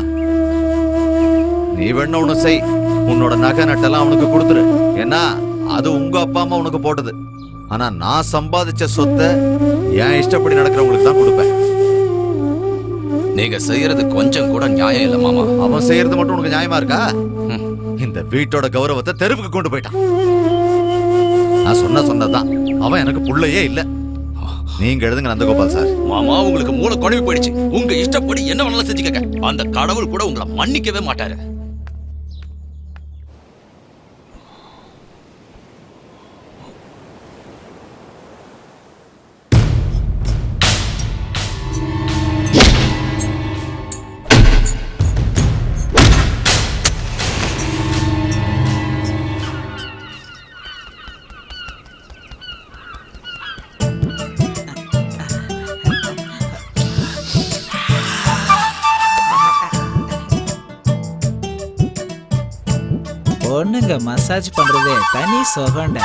Speaker 8: நீ வேணா ஒண்ணு செய், உன்னோட நகை நட்டெல்லாம் அவனுக்கு கொடுத்துரு. ஏன்னா அது உங்க அப்பா அம்மா உனக்கு போட்டது. ஆனா நான் சம்பாதிச்ச சொத்தை என் இஷ்டப்படி நடக்கிறவங்களுக்கு தான் கொடுப்பேன்.
Speaker 4: நீங்க செய்யறது கொஞ்சம் கூட நியாயம் இல்ல மாமா.
Speaker 8: அவன் செய்யறது மட்டும் உனக்கு நியாயமா இருக்கா? இந்த வீட்டோட கௌரவத்தை தெருவுக்கு கொண்டு போயிட்டான். நான் சொன்னதான், அவன் எனக்கு புள்ளையே இல்ல. நீங்க எழுதுங்க நந்தகோபால் சார்.
Speaker 4: மாமா உங்களுக்கு மூளை குழம்பி போயிடுச்சு. உங்க இஷ்டப்படி என்ன வேணாலும் செஞ்சுக்கங்க. அந்த கடவுள் கூட உங்களை மன்னிக்கவே மாட்டாரு.
Speaker 5: பொண்ணுங்க மசாஜ் பண்றது தனி சுகண்ட.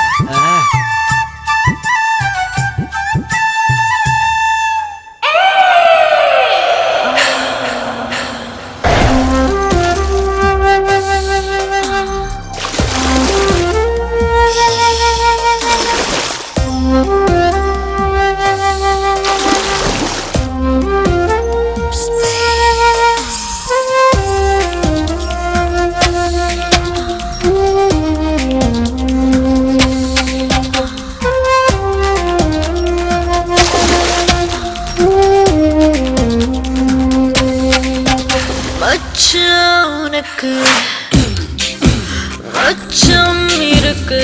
Speaker 10: உனக்கு அச்சம் இருக்கு,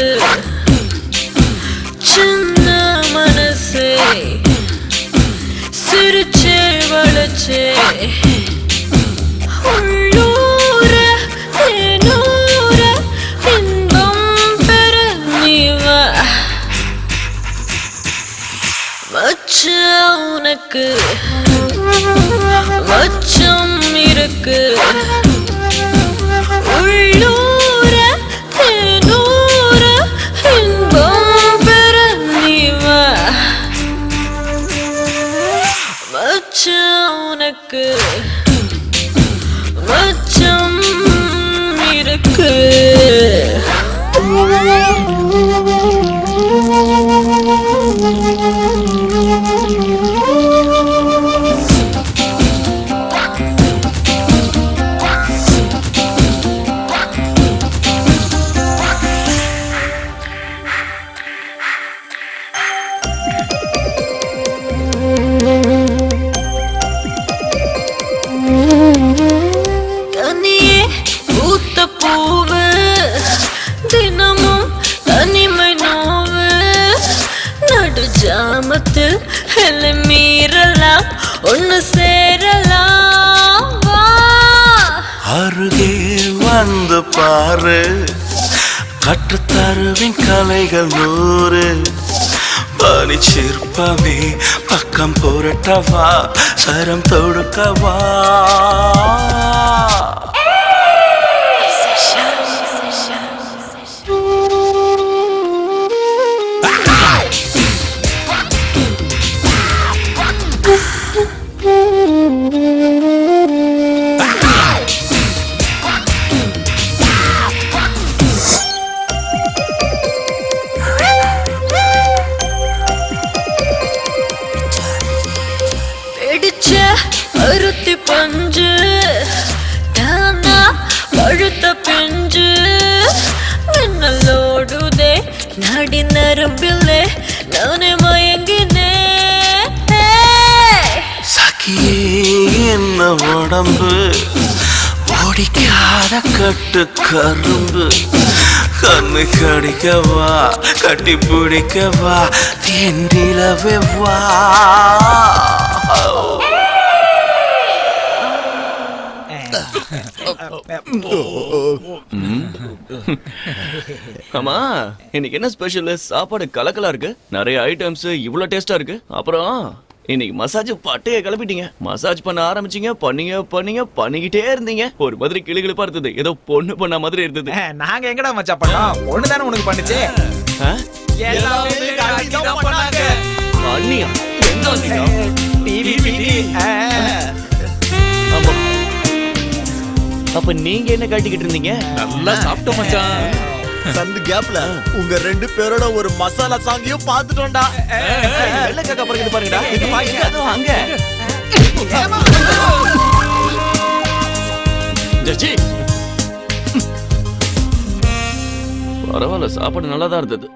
Speaker 10: சின்ன மனசே சிரிச்சே வளச்சே உள்ளூர தேனூர இன்பம் பெற நீவா வச்ச உனக்கு வச்சம் இருக்கு, உள்ளூர தேனூர இன்பம் பெற நீவா வச்ச உனக்கு வச்சம் இருக்கு. எல்லை மீறலாம் ஒன்னு சேரலாம் வா
Speaker 15: அருகே வந்து பாரு கற்றுத்தருவின் கலைகள் 100 பனிச்சிற்பமே பக்கம் புரட்டவா சரம் தொடுக்கவா
Speaker 10: அருத்தி பஞ்சு தானா பழுத்த பிஞ்சு மின்னலோடுதே நாடி நரம்பிலே நானே மயங்கினே
Speaker 15: சகியே என்ன உடம்பு ஓடிக்காத கட்டு கரும்பு கண்ணு கடிக்கவா கட்டி பிடிக்கவா தென்னிலவே வா
Speaker 3: ஆமா இன்னைக்கு என்ன ஸ்பெஷல்? சாப்பாடு கலக்கலா இருக்கு, நிறைய ஐட்டம்ஸ் இவ்வளவு டேஸ்டா இருக்கு. அப்புறம் இன்னைக்கு மசாஜ் பட்டைய கிளப்பிட்டீங்க. மசாஜ் பண்ண ஆரம்பிச்சீங்க, பண்ணிக்கிட்டே இருந்தீங்க. ஒரு மாதிரி கிளுகிளுப்பா இருந்தது, ஏதோ பொண்ணு பண்ண மாதிரி இருந்தது.
Speaker 5: நாங்க எங்கடா மச்சான் பண்ணோம்? பொண்ணு தானே உனக்கு பண்ணுச்சு. எல்லாமே காட்டி தான் பண்ணாங்க.
Speaker 3: பண்ணியா? எங்க வந்தீங்க?
Speaker 5: டிவி.
Speaker 3: ஆமா. அப்ப நீங்க என்ன காட்டிக்கிட்டு இருந்தீங்க?
Speaker 12: நல்லா சாப்பிட்ட மச்சான்.
Speaker 11: சந்து கேப்ல உங்க 2 பேரோட ஒரு மசாலா சாங்கியும் பாத்துட்டோம்டா.
Speaker 3: வெள்ளை காக்கா பறக்குது பாருங்கடா. இது பாருங்க, அதுவும் அங்க. ஜர்ஜி. பரவாயில்ல, சாப்பாடு நல்லா தான் இருந்தது.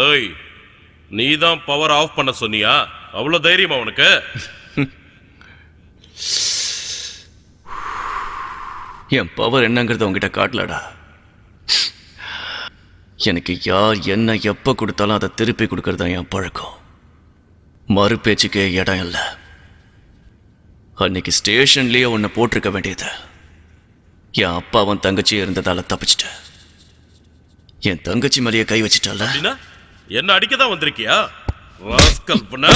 Speaker 16: ஏய், நீதான் பவர் ஆஃப் பண்ண சொன்னியா? அவ்வளவு தைரியமா உனக்கு?
Speaker 3: என் பவர் என்னங்கிறத உங்ககிட்ட காட்டலடா. எனக்கு யார் என்ன எப்ப கொடுத்தாலும் அதை திருப்பி கொடுக்கறதா என் பழக்கம். மறு பேச்சுக்கே இடம் இல்லை. அன்னைக்கு ஸ்டேஷன்லயே உன்னை போட்டிருக்க வேண்டியது. என் அப்பாவும் தங்கச்சி இருந்ததால தப்பிச்சிட்டேன். என் தங்கச்சி மேலேயே கை வச்சிட்டால.
Speaker 16: என்ன அடிக்கதான் வந்திருக்கியா? ராஸ்கல் பண்ண.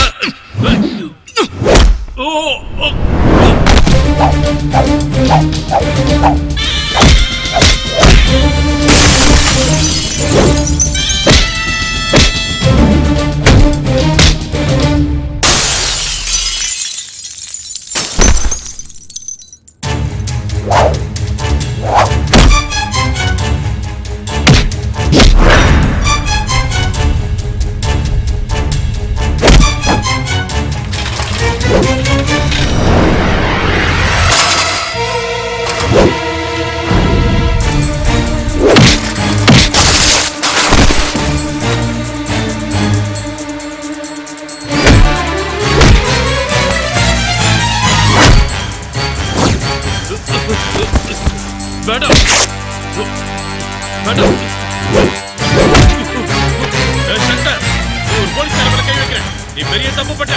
Speaker 16: நீ பெரிய தப்பு பண்ண.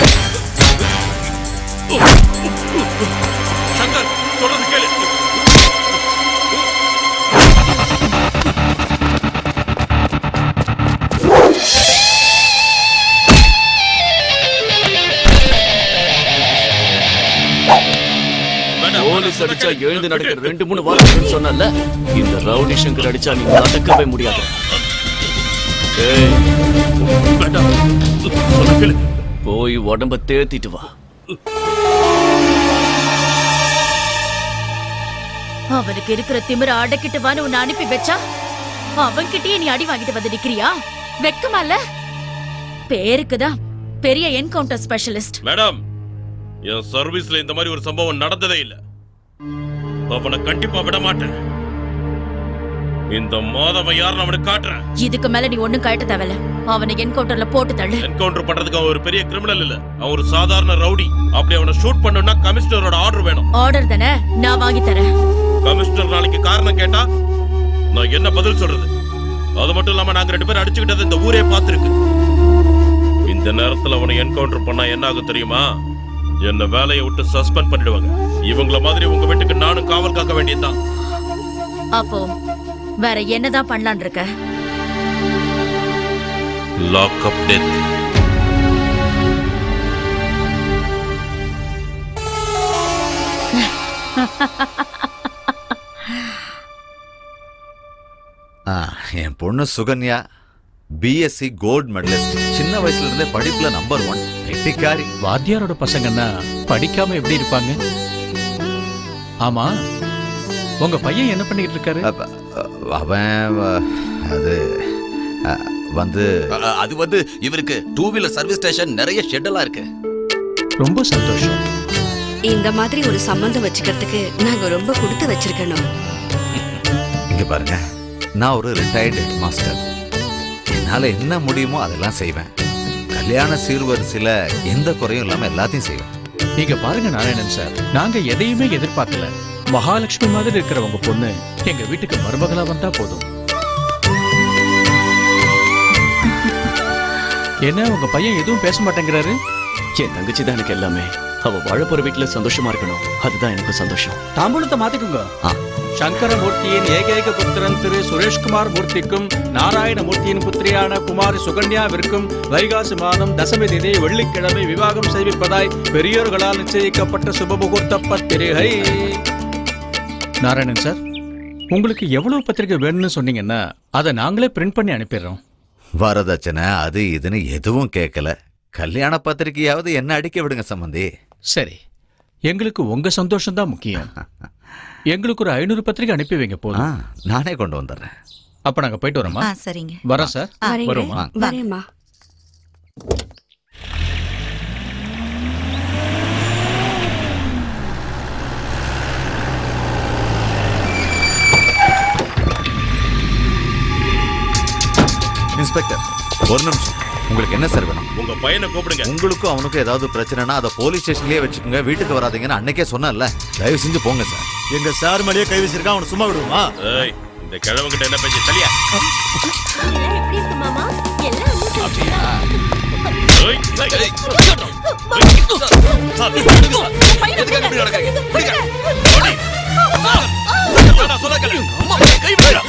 Speaker 16: சங்கர் சொல்றது கேளு.
Speaker 3: போலீஸ் அடிச்சா எழுந்து நடக்கிற 2-3 வாரங்கள் சொன்னல, இந்த ரவுடி சங்கர் அடிச்சா நீ நடக்கவே முடியாது.
Speaker 16: வேண்டாம், சொல்ல கேளு.
Speaker 3: போய் உடம்ப தேத்திட்டு வா.
Speaker 14: அவனுக்கு இருக்கிற திமிர அடக்கிட்டு வான்னு உன்னை அனுப்பி வச்சா அவன்கிட்டயே நீ அடி வாங்கிட்டு வந்து நிக்கிறியா? வெக்கமா இல்ல? பேருக்குதான் பெரிய என்கவுண்டர் ஸ்பெஷலிஸ்ட்.
Speaker 16: மேடம், என் சர்வீஸ்ல இந்த மாதிரி ஒரு சம்பவம் நடந்ததே இல்ல. அவனை கண்டிப்பா விட மாட்டேன். இந்த மாதவன் யாருன்னு அவனுக்கு காட்டுறேன்.
Speaker 14: இதுக்கு மேல நீ ஒண்ணும் கட்ட தேவையில்ல. அவனை என்கவுண்டர்ல போட்டு தள்ளு.
Speaker 16: என்கவுண்டர் பண்றதுக்கு அவன் ஒரு பெரிய கிரிமினல் இல்ல. அவன் ஒரு சாதாரண ரவுடி. அப்படி அவனை ஷூட் பண்ணனும்னா கமிஷனரோட ஆர்டர் வேணும்.
Speaker 14: ஆர்டர் தானே, நான் வாங்கி தரேன்.
Speaker 16: கமிஷனர் நாளைக்கு காரணம் கேட்டா நான் என்ன பதில் சொல்றது? அது மட்டும் இல்லாம நாங்க 2 பேரும் அடிச்சுக்கிட்டது இந்த ஊரே பார்த்திருக்கு. இந்த நேரத்துல அவனை என்கவுண்டர் பண்ணா என்ன ஆகும் தெரியுமா? என்ன வேலையை விட்டு சஸ்பெண்ட் பண்ணிடுவாங்க. இவங்கள மாதிரி உங்க வீட்டுக்கு நானும் காவல் காக்க வேண்டியதுதான்.
Speaker 14: அப்போ வேற என்னதான் பண்ணலான் இருக்க?
Speaker 16: லாக் அப் டெத்.
Speaker 8: என் பொண்ணு சுகன்யா பிஎஸ்சி கோல்ட் மெடலிஸ்ட். சின்ன வயசுல இருந்தே படிப்புல நம்பர் 1. வெட்டிக்காரி.
Speaker 12: வாத்தியாரோட பசங்கன்னா படிக்காம எப்படி இருப்பாங்க? ஆமா, உங்க பையன் என்ன பண்ணிட்டு இருக்காரு?
Speaker 8: அவன் அது
Speaker 4: வந்து இவருக்கு 2 வீலர் சர்வீஸ் ஸ்டேஷன் நிறைய ஷெட்டெல்லாம் இருக்கு.
Speaker 12: ரொம்ப சந்தோஷம்.
Speaker 13: இந்த மாதிரி ஒரு சம்பந்தம் வச்சுக்கிறதுக்கு நாங்க ரொம்ப கொடுத்து வச்சிருக்கணும்.
Speaker 8: இங்க பாருங்க, நான் ஒரு ரிட்டையர்டு மாஸ்டர். என்னால என்ன முடியுமோ அதெல்லாம் செய்வேன். கல்யாண சீர்வரிசையில எந்த குறையும் இல்லாம எல்லாத்தையும் செய்வேன்.
Speaker 12: நீங்க பாருங்க நாராயணன் சார், நாங்க எதையுமே எதிர்பார்க்கல. மகாலட்சுமி மாதிரி இருக்கிற உங்க பொண்ணு எங்க வீட்டுக்கு மருமகளா வந்தா போதும். என்ன உங்க பையன் எதுவும் பேச மாட்டேங்கிறாரு?
Speaker 3: என் தங்கச்சி தான் எனக்கு எல்லாமே. அவ வாழப்போற வீட்டுல சந்தோஷமா இருக்கணும், அதுதான் எனக்கு சந்தோஷம்.
Speaker 5: தாம்பூலத்தை மாத்திக்குங்க. சங்கரமூர்த்தியின் ஏகைக புத்திரன் திரு சுரேஷ்குமார் மூர்த்திக்கும் நாராயணமூர்த்தியின் புத்திரியான குமாரி சுகன்யாவிற்கும் வைகாசி மாதம் தசமி தேதி வெள்ளிக்கிழமை விவாகம் செய்விப்பதாய் பெரியோர்களால் நிச்சயிக்கப்பட்ட சுப முகூர்த்த பத்திரிகை.
Speaker 12: நாராயணன் சார், உங்களுக்கு எவ்வளவு பத்திரிகை வேணும்னு சொன்னீங்கன்னா அதை நாங்களே பிரிண்ட் பண்ணி அனுப்பிடுறோம்.
Speaker 8: வரதட்சணை அது இதுன்னு எதுவும் கேட்கல. கல்யாண பத்திரிகையாவது என்ன அடிக்க விடுங்க சம்பந்தி.
Speaker 12: சரி, எங்களுக்கு உங்க சந்தோஷம் தான் முக்கியம். எங்களுக்கு ஒரு 500 பத்திரிகை அனுப்பி வைங்க போதும்.
Speaker 8: நானே கொண்டு வந்துடுறேன்.
Speaker 12: அப்ப நாங்க போயிட்டு வரோமா?
Speaker 9: சரிங்க.
Speaker 12: வரோம் சார். வருவோமா?
Speaker 13: வரேம்மா.
Speaker 8: இன்ஸ்பெக்டர், ஒரு நிமிஷம். உங்களுக்கு என்ன சார் வேணும்?
Speaker 16: உங்க பையனை கூப்பிடுங்க.
Speaker 8: உங்களுக்கும் அவனுக்கும் ஏதாவது பிரச்சனைனா அதை போலீஸ் ஸ்டேஷன்லயே வச்சுக்கோங்க. வீட்டுக்கு வராதீங்கன்னு அன்னைக்கே சொன்னேன்ல. தயவு செஞ்சு போங்க சார்.
Speaker 11: எங்க சார் மேலேயே கை வச்சிருக்கா, அவனை சும்மா விடுவோமா?
Speaker 16: ஏய், இந்த கிழவங்கிட்ட என்ன பேச்சு? தலியா.
Speaker 10: எப்படி இருக்கு மாமா? எல்லாம்
Speaker 16: அப்படியா? ஏய், ஏய். சார், எதுக்கு இப்படி நடக்கறீங்க? பிடிங்க. ஓடி. நான் சொல்ல கேளு. அம்மா கை விடுடா.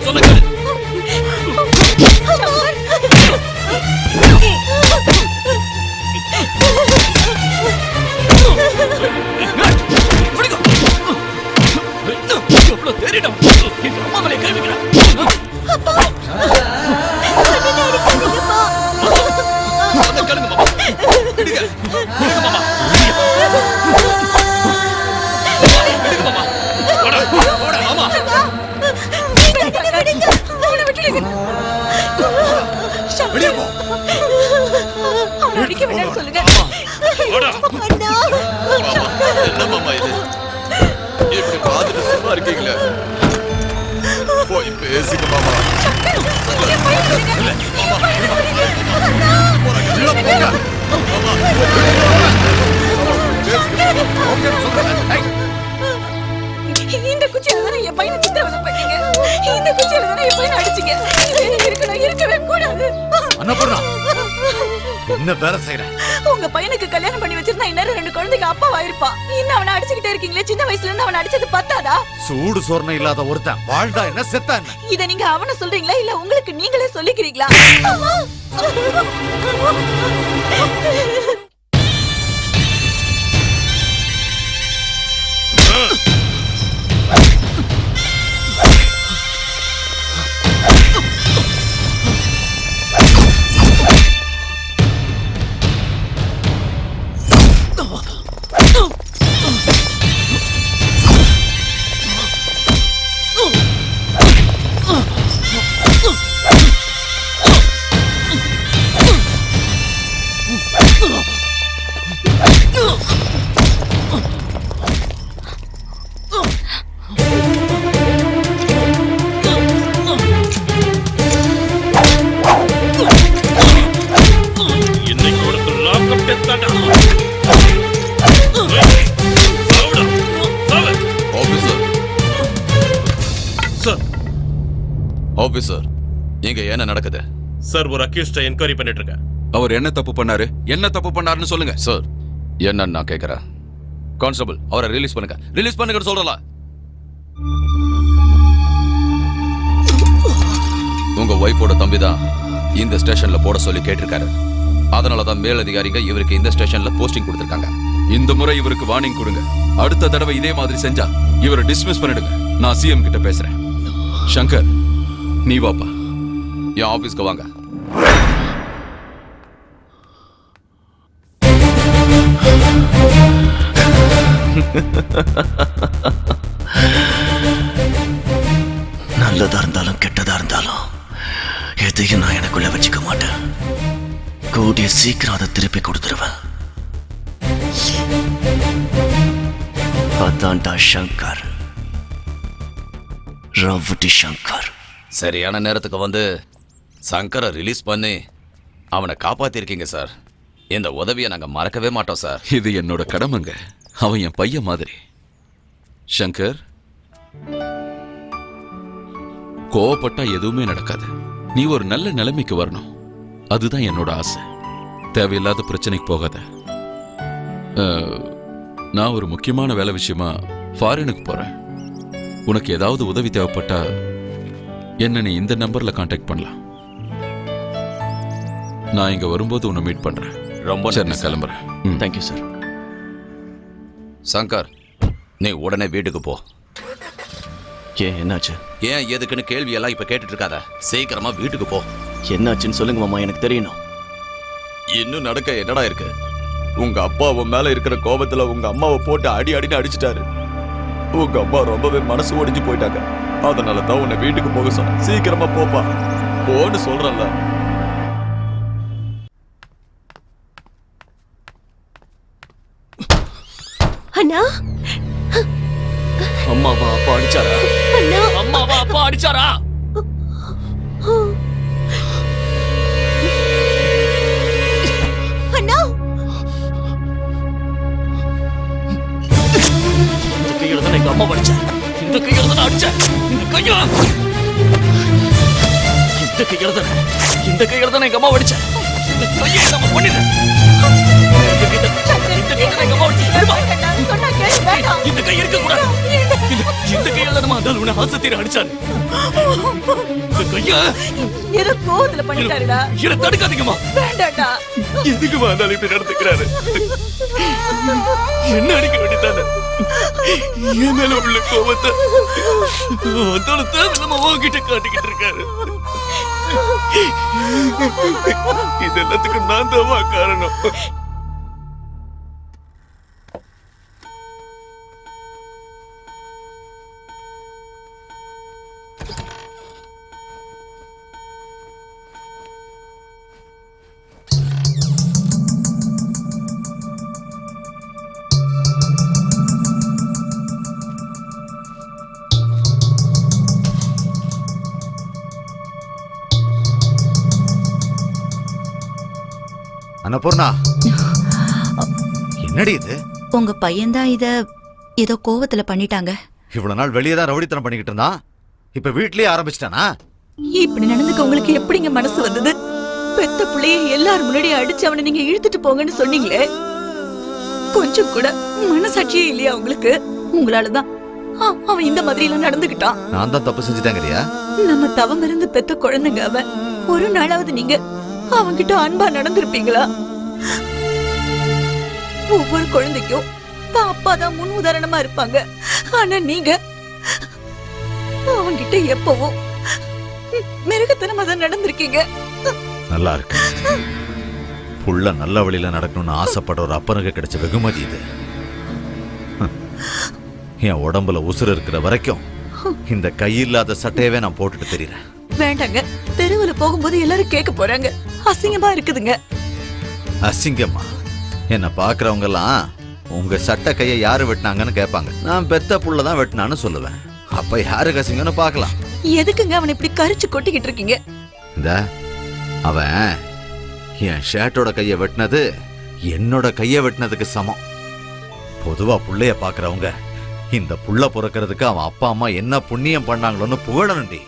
Speaker 16: சொல்ல கேளு. என்னம்மா இது? இப்படி பார்த்துட்டு சும்மா இருக்கீங்களே, போய் பேசுங்க மாமா.
Speaker 10: இந்த குச்சியில தானே என் பையனை சித்திரவதை பண்ணீங்க. இந்த குச்சியில தானே என் பையனை அடிச்சீங்க. இருக்கவே கூடாது.
Speaker 8: அன்னபூர்ணா, என்ன வேலை செய்யற?
Speaker 10: உங்க பையனுக்கு கல்யாணம் பண்ணி வச்சிருந்தா இன்னும் 2 குழந்தைக்கு அப்பாவா இருப்பான். இன்னும் அவனை அடிச்சுக்கிட்டே இருக்கீங்களே. சின்ன வயசுல இருந்து அவனை அடிச்சது பத்தாதா?
Speaker 8: சூடு சொர்ணம் இல்லாத ஒருத்தன் வாழ்ந்தா என்ன செத்தா என்ன?
Speaker 10: இத நீங்க அவனை சொல்றீங்களா இல்ல உங்களுக்கு நீங்களே சொல்லிக்கிறீங்களா?
Speaker 16: இன்னைக்கு உனக்கு லாக்அப் டெத் தான்டா.
Speaker 4: ஆபீசர்
Speaker 16: சார்
Speaker 4: ஆபீசர் இங்க என்ன நடக்குது?
Speaker 16: சார் ஒரு அக்யூஸ்ட என்கொயரி பண்ணிட்டு இருக்கேன்.
Speaker 4: அவர் என்ன தப்பு பண்ணாரு? என்ன தப்பு பண்ணாருன்னு சொல்லுங்க. சார் என்னன்னு நான் கேக்குறேன். கான்ஸ்டபிள் அவரை ரிலீஸ் பண்ணுங்க. ரிலீஸ் பண்ணுங்கன்னு சொல்றல. உங்க ஒய்ஃபோட தம்பி தான் இந்த ஸ்டேஷன்ல போட சொல்லி கேட்டிருக்காரு. அதனாலதான் மேலதிகாரிங்க இவருக்கு இந்த ஸ்டேஷன்ல போஸ்டிங் கொடுத்திருக்காங்க. இந்த முறை இவருக்கு வார்னிங் கொடுங்க. அடுத்த தடவை இதே மாதிரி செஞ்சா இவரை டிஸ்மிஸ் பண்ணிடுங்க. நான் சிஎம் கிட்ட பேசுறேன். சங்கர் நீ வாப்பா, என் ஆபீஸ்க்கு வாங்க.
Speaker 3: நல்லதா இருந்தாலும் கெட்டதா இருந்தாலும் எதையும் நான் எனக்குள்ள வச்சுக்க மாட்டேன். கூடிய சீக்கிரம் அதை திருப்பி கொடுத்துருவேன். அதான்டா சங்கர், ரவுடி சங்கர்.
Speaker 4: சரியான நேரத்துக்கு வந்து சங்கரை ரிலீஸ் பண்ணி அவனை காப்பாத்திருக்கீங்க சார். இந்த உதவியை நாங்க மறக்கவே மாட்டோம் சார்.
Speaker 17: இது என்னோட கடமைங்க. அவன் என் பையன் மாதிரி. சங்கர், கோவப்பட்டா எதுவுமே நடக்காது. நீ ஒரு நல்ல நிலைமைக்கு வரணும். அதுதான் என்னோட ஆசை. தேவையில்லாத பிரச்சனைக்கு போகாத. நான் ஒரு முக்கியமான வேலை விஷயமா ஃபாரினுக்கு போறேன். உனக்கு ஏதாவது உதவி தேவைப்பட்டா என்ன நீ இந்த நம்பர்ல கான்டாக்ட் பண்ணலாம். நான் இங்க வரும்போது உன்னை மீட் பண்றேன்.
Speaker 4: ரொம்ப
Speaker 17: சரி, நான் கிளம்புறேன்.
Speaker 3: Thank you sir.
Speaker 4: சங்கர் நீ உடனே வீட்டுக்கு போ.
Speaker 3: ஏன் என்னாச்சு?
Speaker 4: ஏன் எதுக்குன்னு கேள்வி எல்லாம் இப்ப கேட்டுட்டு இருக்காத. சீக்கிரமா வீட்டுக்கு போ.
Speaker 3: என்னாச்சுன்னு சொல்லுங்க மாமா, எனக்கு தெரியணும்.
Speaker 4: இன்னும் நடக்க என்னடா இருக்கு? உங்க அப்பா உன் மேல இருக்கிற கோபத்துல உங்க அம்மாவை போட்டு அடின்னு அடிச்சிட்டாரு. உங்க அம்மா ரொம்பவே மனசு ஒடிஞ்சு போயிட்டாங்க. அதனால தான் உன்னை வீட்டுக்கு போக சொன்ன. சீக்கிரமா போப்பா, போன்னு சொல்றேன்ல.
Speaker 10: அண்ணா,
Speaker 3: அம்மாவா அப்பா அடிச்சாரா?
Speaker 10: அண்ணா,
Speaker 3: அம்மாவா அப்பா அடிச்சாரா?
Speaker 10: அண்ணா,
Speaker 3: இந்த கையில தான் எங்க அம்மா அடிச்சேன். இந்த கையில தான் அடிச்சேன். இந்த கையில எங்க அம்மா அடிச்சேன். இந்த கையை நம்ம பண்ணிடுறேன். இந்த கை இருக்க கூடாது. இந்த கையில நம்ம அதால் உன்னை ஆசத்தீர அடிச்சாரு. இந்த கையா
Speaker 10: ஏதோ கோவத்துல பண்ணிட்டாருடா.
Speaker 3: இதை தடுக்காதீங்கம்மா.
Speaker 10: வேண்டாடா.
Speaker 3: எதுக்குமா அதால் இப்படி நடந்துக்கிறாரு? என்ன அடிக்க வேண்டியதானே? என் மேல உள்ள கோவத்தை அதோட தேவையில்லாம உன்கிட்ட காட்டிக்கிட்டு இருக்காரு. இது எல்லாத்துக்கும் நான் தான் காரணம்.
Speaker 8: அன்னபூர்ணா, என்னடி இது?
Speaker 9: உங்க பையன்தான் இத ஏதோ கோவத்துல பண்ணிட்டாங்க.
Speaker 8: இவ்வளவு நாள் வெளியே தான் ரவுடித்தனம் பண்ணிக்கிட்டு இருந்தான். இப்ப வீட்லயே ஆரம்பிச்சிட்டானா?
Speaker 10: இப்படி நடந்துக்க உங்களுக்கு எப்படிங்க மனசு வந்தது? பெத்த பிள்ளைய எல்லாரும் முன்னாடி அடிச்சு அவனை நீங்க இழுத்துட்டு போங்கன்னு சொன்னீங்களே, கொஞ்சம் கூட மனசாட்சியே இல்லையா உங்களுக்கு? உங்களாலதான் அவன் இந்த மாதிரி எல்லாம் நடந்துகிட்டான்.
Speaker 8: நான் தான் தப்பு செஞ்சுட்டாங்கறியா?
Speaker 10: நம்ம தவம் இருந்து பெத்த குழந்தைங்க அவன். ஒரு நாளாவது நீங்க அவன்கிட்ட அன்பா நடந்திருப்பீங்களா? ஒவ்வொரு குழந்தைக்கும் தான் அப்பா தான் முன் உதாரணமா இருப்பாங்க. ஆனா நீங்க அவன்கிட்ட எப்பவும் மிருகத்தனமா தான் நடந்திருக்கீங்க.
Speaker 8: நல்லா இருக்கு. புள்ள நல்ல வழியில நடக்கணும்னு ஆசைப்படுற ஒரு அப்பனுக்கு கிடைச்ச வெகுமதி இது. என் உடம்புல உசுறு இருக்கிற வரைக்கும் இந்த கையில்லாத சட்டையவே நான் போட்டுட்டு தெரியுறேன்.
Speaker 10: வேண்டாங்க. தெருவுல போகும்போது எல்லாரும் கேட்க போறாங்க. அசிங்கமா இருக்குதுங்க.
Speaker 8: அசிங்கம்மா? என்ன பாக்குறவங்க எல்லாம் உங்க சட்ட கையை யாரு வெட்டினாங்கன்னு கேட்பாங்க. நான் பெத்த புள்ள தான் வெட்டினான்னு சொல்லுவேன். அப்ப யாரு கசிங்கன்னு பார்க்கலாம்.
Speaker 10: எதுக்குங்க அவனை இப்படி கரிச்சு கொட்டிக்கிட்டு இருக்கீங்க?
Speaker 8: இந்த அவன் என் ஷர்ட்டோட கையை வெட்டினது என்னோட கையை வெட்டினதுக்கு சமம். பொதுவா புள்ளைய பாக்குறவங்க இந்த புள்ள பிறக்கிறதுக்கு அவன் அப்பா அம்மா என்ன புண்ணியம் பண்ணாங்களோன்னு புகழணும்டி.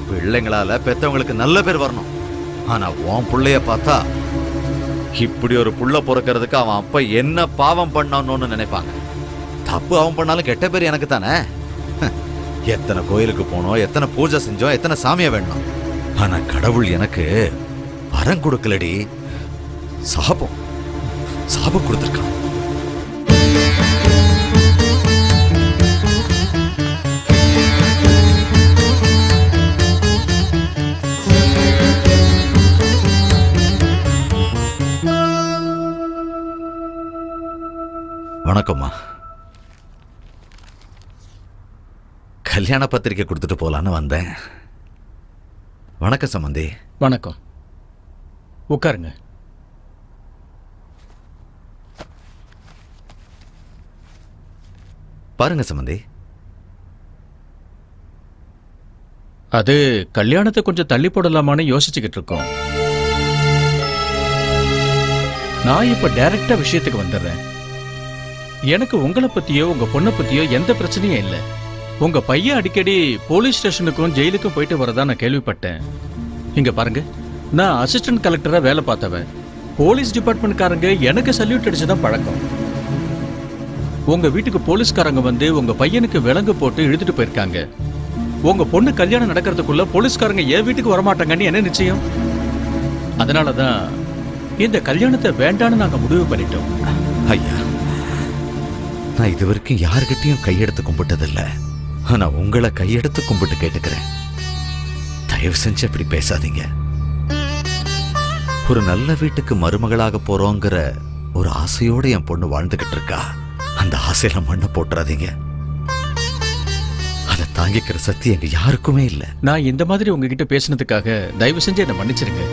Speaker 8: பிள்ளைங்களால பெத்தவங்களுக்கு நல்ல பேர் வரணும். ஆனா உன் புள்ளைய பார்த்தா இப்படி ஒரு புள்ள பிறக்கிறதுக்கு அவன் அப்பா என்ன பாவம் பண்ணான்னு நினைப்பாங்க. தப்பு அவன் பண்ணாலும் கெட்ட பேர் எனக்கு தானே. எத்தனை கோயிலுக்கு போனோம், எத்தனை பூஜை செஞ்சோம், எத்தனை சாமியை வேணும். ஆனா கடவுள் எனக்கு வரம் கொடுக்கலடி, சாபம் சாபம் கொடுத்துருக்கான். வணக்கம்மா. கல்யாண பத்திரிக்கை கொடுத்துட்டு போலான்னு வந்தேன். வணக்கம் சம்பந்தி.
Speaker 5: வணக்கம், உட்காருங்க.
Speaker 8: பாருங்க சம்பந்தி.
Speaker 5: அது கல்யாணத்தை கொஞ்சம் தள்ளி போடலாமான்னு யோசிச்சுக்கிட்டு இருக்கோம். நான் இப்ப டைரக்டா விஷயத்துக்கு வந்துடுறேன். எனக்கு உங்களை பத்தியோ உங்க பொண்ணை பத்தியோ எந்த பிரச்சனையும் இல்லை. உங்க பையன் அடிக்கடி போலீஸ் ஸ்டேஷனுக்கும் ஜெயிலுக்கும் போயிட்டு வரதா நான் கேள்விப்பட்டேன். இங்க பாருங்க, நான் அசிஸ்டன்ட் கலெக்டரா வேலை பார்த்தவன். போலீஸ் டிபார்ட்மெண்ட்காரங்க எனக்கு சல்யூட் அடிச்சுதான் பழக்கம். உங்க வீட்டுக்கு போலீஸ்காரங்க வந்து உங்க பையனுக்கு விலங்கு போட்டு இழுத்துட்டு போயிருக்காங்க. உங்க பொண்ணு கல்யாணம் நடக்கிறதுக்குள்ள போலீஸ்காரங்க என் வீட்டுக்கு வரமாட்டாங்கன்னு என்ன நிச்சயம்? அதனாலதான் இந்த கல்யாணத்தை வேண்டான்னு நாங்க முடிவு பண்ணிட்டோம்.
Speaker 8: ஐயா, நான் இது வரைக்கும் யாருக்கிட்டையும் கையெடுத்து கும்பிட்டதில்ல. ஆனா உங்களை கையெடுத்து கும்பிட்டு கேட்டுக்கிறேன். தயவு செஞ்சு அப்படி பேசாதீங்க. ஒரு நல்ல வீட்டுக்கு மருமகளாக போறோங்கிற ஒரு ஆசையோட என் பொண்ணு வாழ்ந்துகிட்டு இருக்கா. அந்த ஆசையில மண்ணை போட்டுறாதீங்க. அதை தாங்கிக்கிற சக்தி எங்க யாருக்குமே இல்லை.
Speaker 5: நான் இந்த மாதிரி உங்ககிட்ட பேசினதுக்காக தயவு செஞ்சு என்னை மன்னிச்சிருங்க.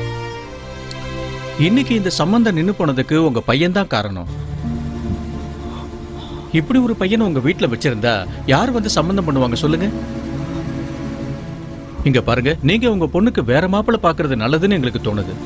Speaker 5: இன்னைக்கு இந்த சம்பந்தம் நின்னு போனதுக்கு உங்க பையன் தான் காரணம். இப்படி ஒரு பையனை உங்க வீட்டுல வச்சிருந்தா யார் வந்து சம்பந்தம் பண்ணுவாங்க சொல்லுங்க? இங்க பாருங்க, நீங்க உங்க பொண்ணுக்கு வேற மாப்பிள்ளை பாக்குறது நல்லதுன்னு எங்களுக்கு தோணுது.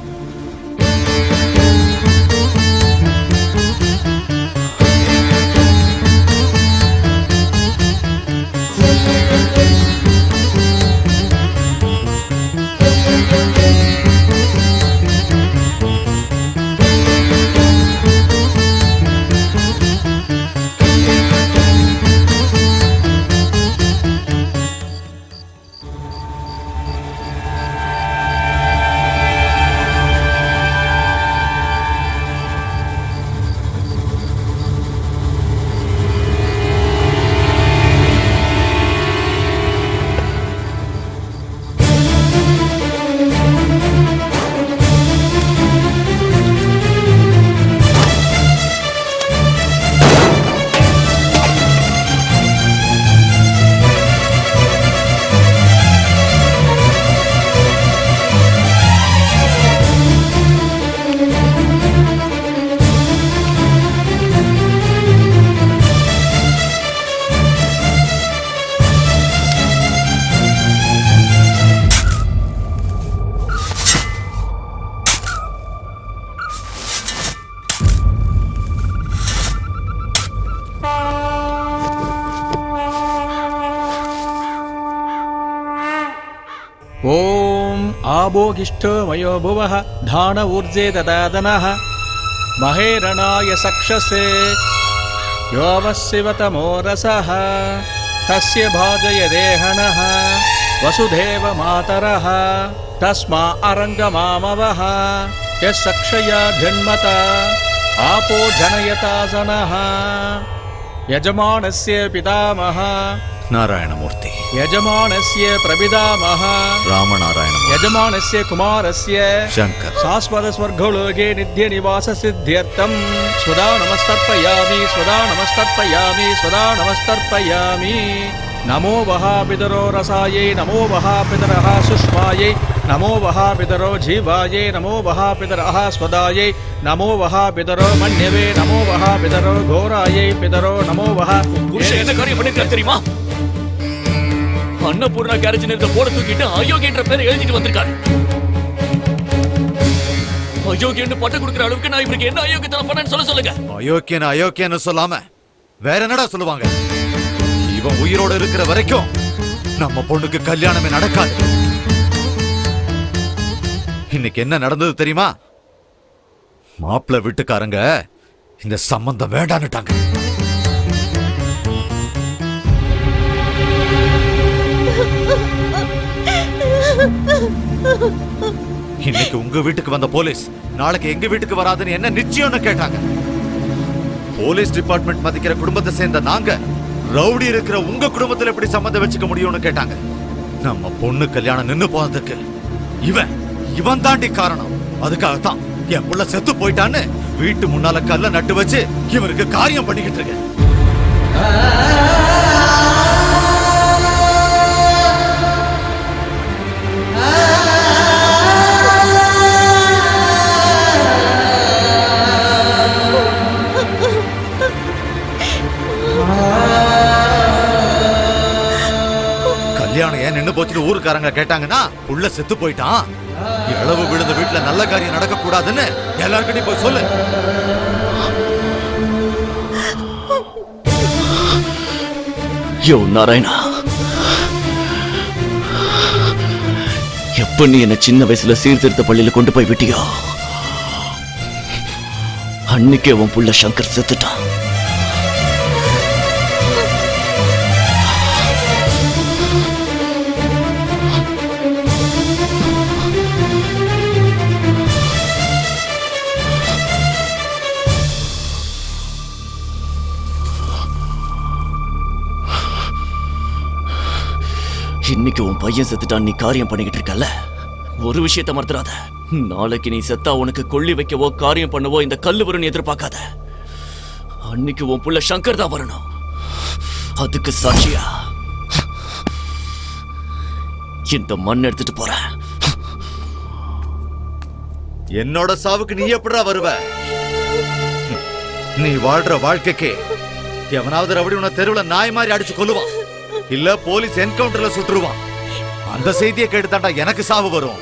Speaker 5: ओम आभोगिष्ठो मयो भुवः धान ऊर्जे ददादनः महेरणाय सक्षसे योवस्सिवतमो रसः तस्य भाजयदेहनः वसुधेव मातरः तस्मा अरङ्गमामवः यस्सक्षया धन्मता आपो जनयतासनः यजमानस्य पितामहः
Speaker 8: नारायणमूर्ति
Speaker 5: यजमानस्य प्रपितामहः
Speaker 8: रामनारायण
Speaker 5: यजमानस्य कुमारस्य
Speaker 8: शंकर
Speaker 5: शाश्वत स्वर्गलोके नित्य निवास सिद्ध्यर्थं स्वदा नमस्तर्पयामि स्वदा नमस्तर्पयामि स्वदा नमस्तर्पयामि நமோ வஹாபிதரோ ரசாயை நமோ வஹாபிதரஹ சுஷ்மாயை நமோ வஹாபிதரோ ஜீவாயை நமோ வஹாபிதரஹ ஸ்வதாயை நமோ வஹாபிதரோ மன்யவே நமோ வஹாபிதரோ கோராயை பிதரோ நமோ வஹா.
Speaker 3: புருஷன் என்ன காரியம் பண்ணிருக்காரு தெரியுமா? அன்னபூர்ணா கேரேஜ் நிறுத்த போட தூக்கிட்டு அயோக்கியன்ற பேரை எழுதிட்டு வந்திருக்காரு. அயோக்கியன்னு பட்டம் கொடுக்குற அளவுக்கு நான் இவருக்கு என்ன அயோக்கியத்தனம் பண்ணேன்னு சொல்லுங்க.
Speaker 8: அயோக்கியன்னு சொல்லாம வேற என்னடா சொல்லுவாங்க? இவன் உயிரோட இருக்கிற வரைக்கும் நம்ம பொண்ணுக்கு கல்யாணமே நடக்காது. இன்னைக்கு என்ன நடந்தது தெரியுமா? மாப்பிள்ளை வீட்டுக்காரங்க இந்த சம்பந்தம் வேண்டான்னுட்டாங்க. இன்னைக்கு உங்க வீட்டுக்கு வந்த போலீஸ் நாளைக்கு எங்க வீட்டுக்கு வராதுன்னு என்ன நிச்சயம்னு கேட்டாங்க. போலீஸ் டிபார்ட்மெண்ட் மதிக்கிற குடும்பத்தை சேர்ந்த நாங்க ரவுடி இருக்கிற உங்க குடும்பத்துல எப்படி சம்மந்தம் வச்சுக்க முடியும்னு கேட்டாங்க. நம்ம பொண்ணு கல்யாணம் நின்னு போனதுக்கு இவன் தாண்டி காரணம். அதுக்காகத்தான் என் புள்ள செத்து போயிட்டான்னு வீட்டு முன்னால கல்ல நட்டு வச்சு இவருக்கு காரியம் பண்ணிக்கிட்டு இருக்கேன். கல்யாணம் ஏன் நின்னு போச்சுன்னு ஊருக்காரங்க கேட்டாங்கன்னா புள்ள செத்து போயிட்டான், இளவு விழுந்த வீட்டுல நல்ல காரியம் நடக்க கூடாதுன்னு எல்லாருக்கிட்டையும் போய் சொல்லு.
Speaker 3: யோ நாராயணா, எப்ப நீ என்ன சின்ன வயசுல சீர்திருத்த பள்ளியில கொண்டு போய் விட்டியோ அன்னைக்கே உன் புள்ள சங்கர் செத்துட்டான். இன்னைக்கு உன் பையன் செத்துட்டான், நீ காரியம் பண்ணிக்கிட்டு இருக்கல. ஒரு விஷயத்த மறந்துடாத, நாளைக்கு நீ செத்தா உனக்கு கொள்ளி வைக்கவோ காரியம் பண்ணவோ இந்த கல்லு வரும்னு எதிர்பார்க்காத. அன்னைக்கு உன் புள்ள சங்கர் தான் வரணும். அதுக்கு சாட்சியா இந்த மண் எடுத்துட்டு போறேன்.
Speaker 8: என்னோட சாவுக்கு நீ எப்படா வருவ? நீ வாழ்ற வாழ்க்கைக்கு எவனாவது ரவுடி உன தெருவுல நாய் மாதிரி அடிச்சு கொல்லுவான், இல்ல போலீஸ் என்கவுண்டர்ல சுட்டுருவான். அந்த செய்தியை கேட்டுதாண்டா எனக்கு சாவு வரும்.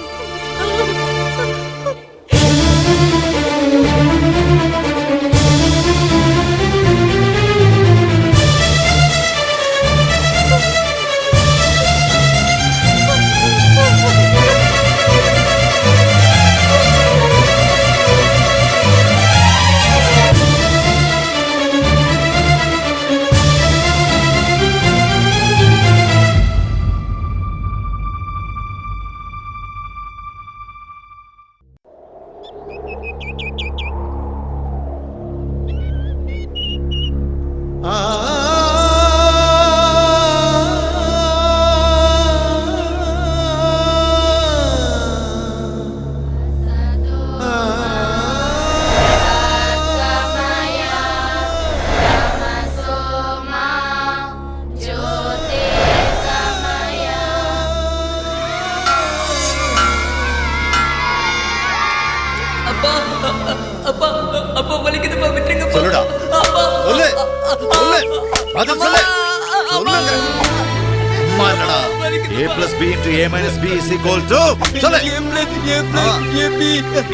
Speaker 8: A plus B into A minus B is equal to சொல்லு. A plus AB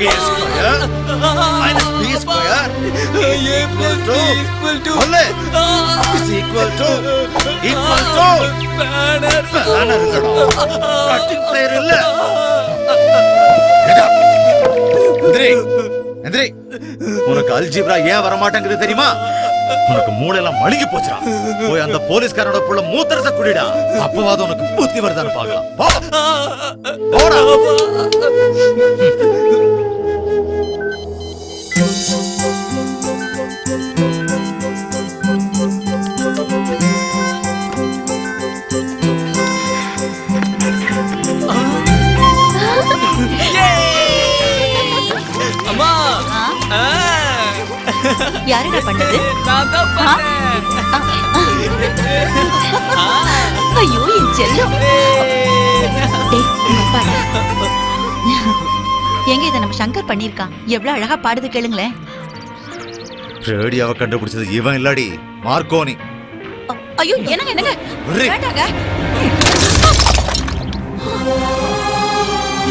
Speaker 8: A square minus B square A plus B equal to சொல்லு is equal to banner cutting player இல்ல. எந்திரி. உனக்கு அல்ஜிப்ரா ஏன் வர மாட்டேங்குது தெரியுமா? உனக்கு மூளையெல்லாம் மழுங்கி போச்சுடா. போய் அந்த போலீஸ்காரனோட புள்ள மூத்திரத்தை குடிடா, அப்பவாது உனக்கு புத்தி வருதான்னு பார்க்கலாம். போடா.
Speaker 3: அம்மா,
Speaker 9: யாருடா பண்ணது?
Speaker 3: நான் தான் பண்ணேன்.
Speaker 10: ஐயோ என் செல்லம்.
Speaker 9: டேய், உங்க அப்பாடா. எங்க இதை நம்ம சங்கர் பண்ணிருக்கான், எவ்வளவு அழகா பாடுது கேளுங்களேன்.
Speaker 8: ரேடியோவை கண்டுபிடிச்சது இவன் இல்லடி, மார்க்கோனி.
Speaker 10: ஐயோ என்னங்க என்னங்க வேண்டாங்க.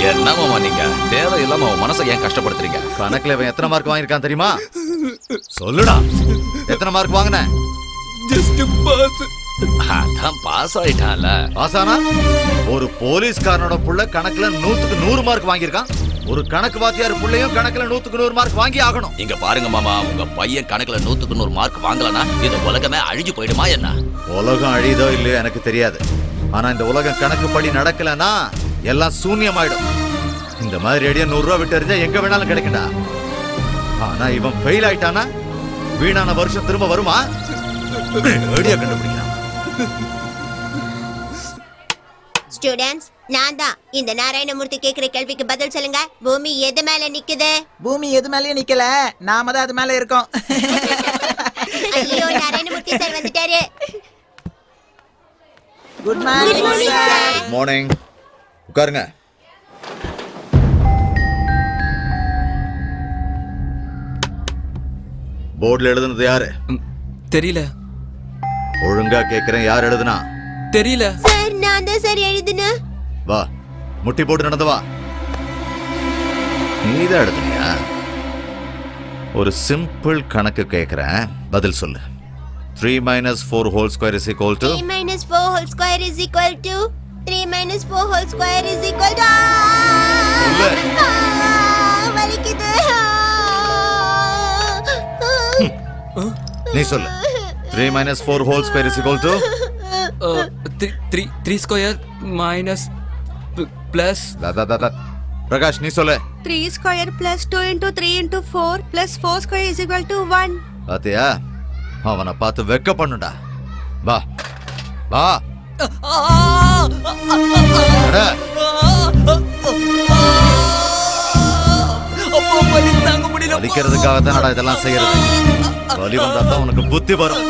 Speaker 4: என்ன மாமா நீங்க தேவையில்லாம அவன் மனசை ஏன் கஷ்டப்படுத்துறீங்க?
Speaker 8: கணக்குல இவன் எத்தனை மார்க் வாங்கியிருக்கான் தெரியுமா? சொல்லுடா, எத்தனை மார்க் வாங்கின?
Speaker 4: Just pass. அதான் பாஸ் ஆயிட்டான்ல.
Speaker 8: பாஸ் ஆனா ஒரு போலீஸ்காரனோட புள்ள கணக்குல 100க்கு 100 மார்க் வாங்கியிருக்கான். ஒரு கணக்கு வாத்தியார் புள்ளையும் கணக்குல 100க்கு 100 மார்க் வாங்கி ஆகணும்.
Speaker 4: இங்க பாருங்க மாமா, உங்க பையன் கணக்குல 100க்கு 100 மார்க் வாங்கலனா இந்த உலகமே அழிஞ்சு போயிடுமா என்ன?
Speaker 8: உலகம் அழியுதோ இல்லையோ எனக்கு தெரியாது, ஆனா இந்த உலகம் கணக்கு படி நடக்கலன்னா எல்லாம் சூன்யமாயிடும். இந்த மாதிரி ரேடியோ 100 ரூபா விட்டு எறிஞ்சா எங்க வேணாலும் கிடைக்கடா. ஆனா இவன் ஃபெயில் ஆயிட்டானா வீணான வருஷம் திரும்ப வருமா? ரேடியோ கண்டுபிடிக்கிறான்.
Speaker 18: ஸ்டூடெண்ட்ஸ், நான் தான். இந்த நாராயணமூர்த்தி கேக்குற கேள்விக்கு பதில் சொல்லுங்க. பூமி எது மேல நிக்குது?
Speaker 6: பூமி எது மேலயும் நிக்கல, நாம தான் அது மேல இருக்கோம்.
Speaker 18: ஐயோ, நாராயணமூர்த்தி சார் வந்துட்டாரு.
Speaker 6: Good morning sir.
Speaker 8: மார்னிங். உட்காருங்க. போர்டுல எழுதுனது யாரு?
Speaker 19: தெரியல.
Speaker 8: ஒழுங்கா கேக்குறேன், யார் எழுதுனா?
Speaker 19: தெரியல
Speaker 18: சார். நான் தான் சார் எழுதுனேன்.
Speaker 8: வா, முட்டி போட்டு நடந்து வா. நீதான் எழுதுனியா? ஒரு சிம்பிள் கணக்கு கேக்குறேன், பதில் சொல்லு. 3 - 4 whole square is equal to
Speaker 18: 3 - 4 whole square is equal to 3 - 4 whole square is equal to வலிக்குது.
Speaker 8: நீ சொல்லு. 3 - 4 whole square is equal to
Speaker 19: 3 square minus plus.
Speaker 8: Prakash நீ சொல்லு.
Speaker 13: 3 square plus 2 into 3 into 4 plus 4 square is equal to 1.
Speaker 8: பாத்தியா, அவனை பார்த்து வெக்க பண்ணுடா. வா வா. வலிக்கிறதுக்காக தானடா இதெல்லாம் செய்யறது. வலி வந்தா தான் உனக்கு புத்தி வரும்.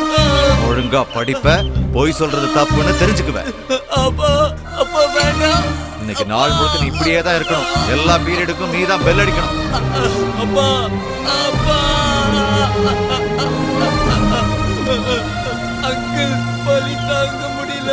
Speaker 8: ஒழுங்கா படிப்ப, பொய் சொல்றது தப்புன்னு தெரிஞ்சுக்குவ. இன்னைக்கு நாள் முழுக்க நீ இப்படியே தான் இருக்கணும். எல்லா பீரியடுக்கும் நீ தான் பெல் அடிக்கணும்.
Speaker 19: அங்கிள், வலி தாங்க முடியல.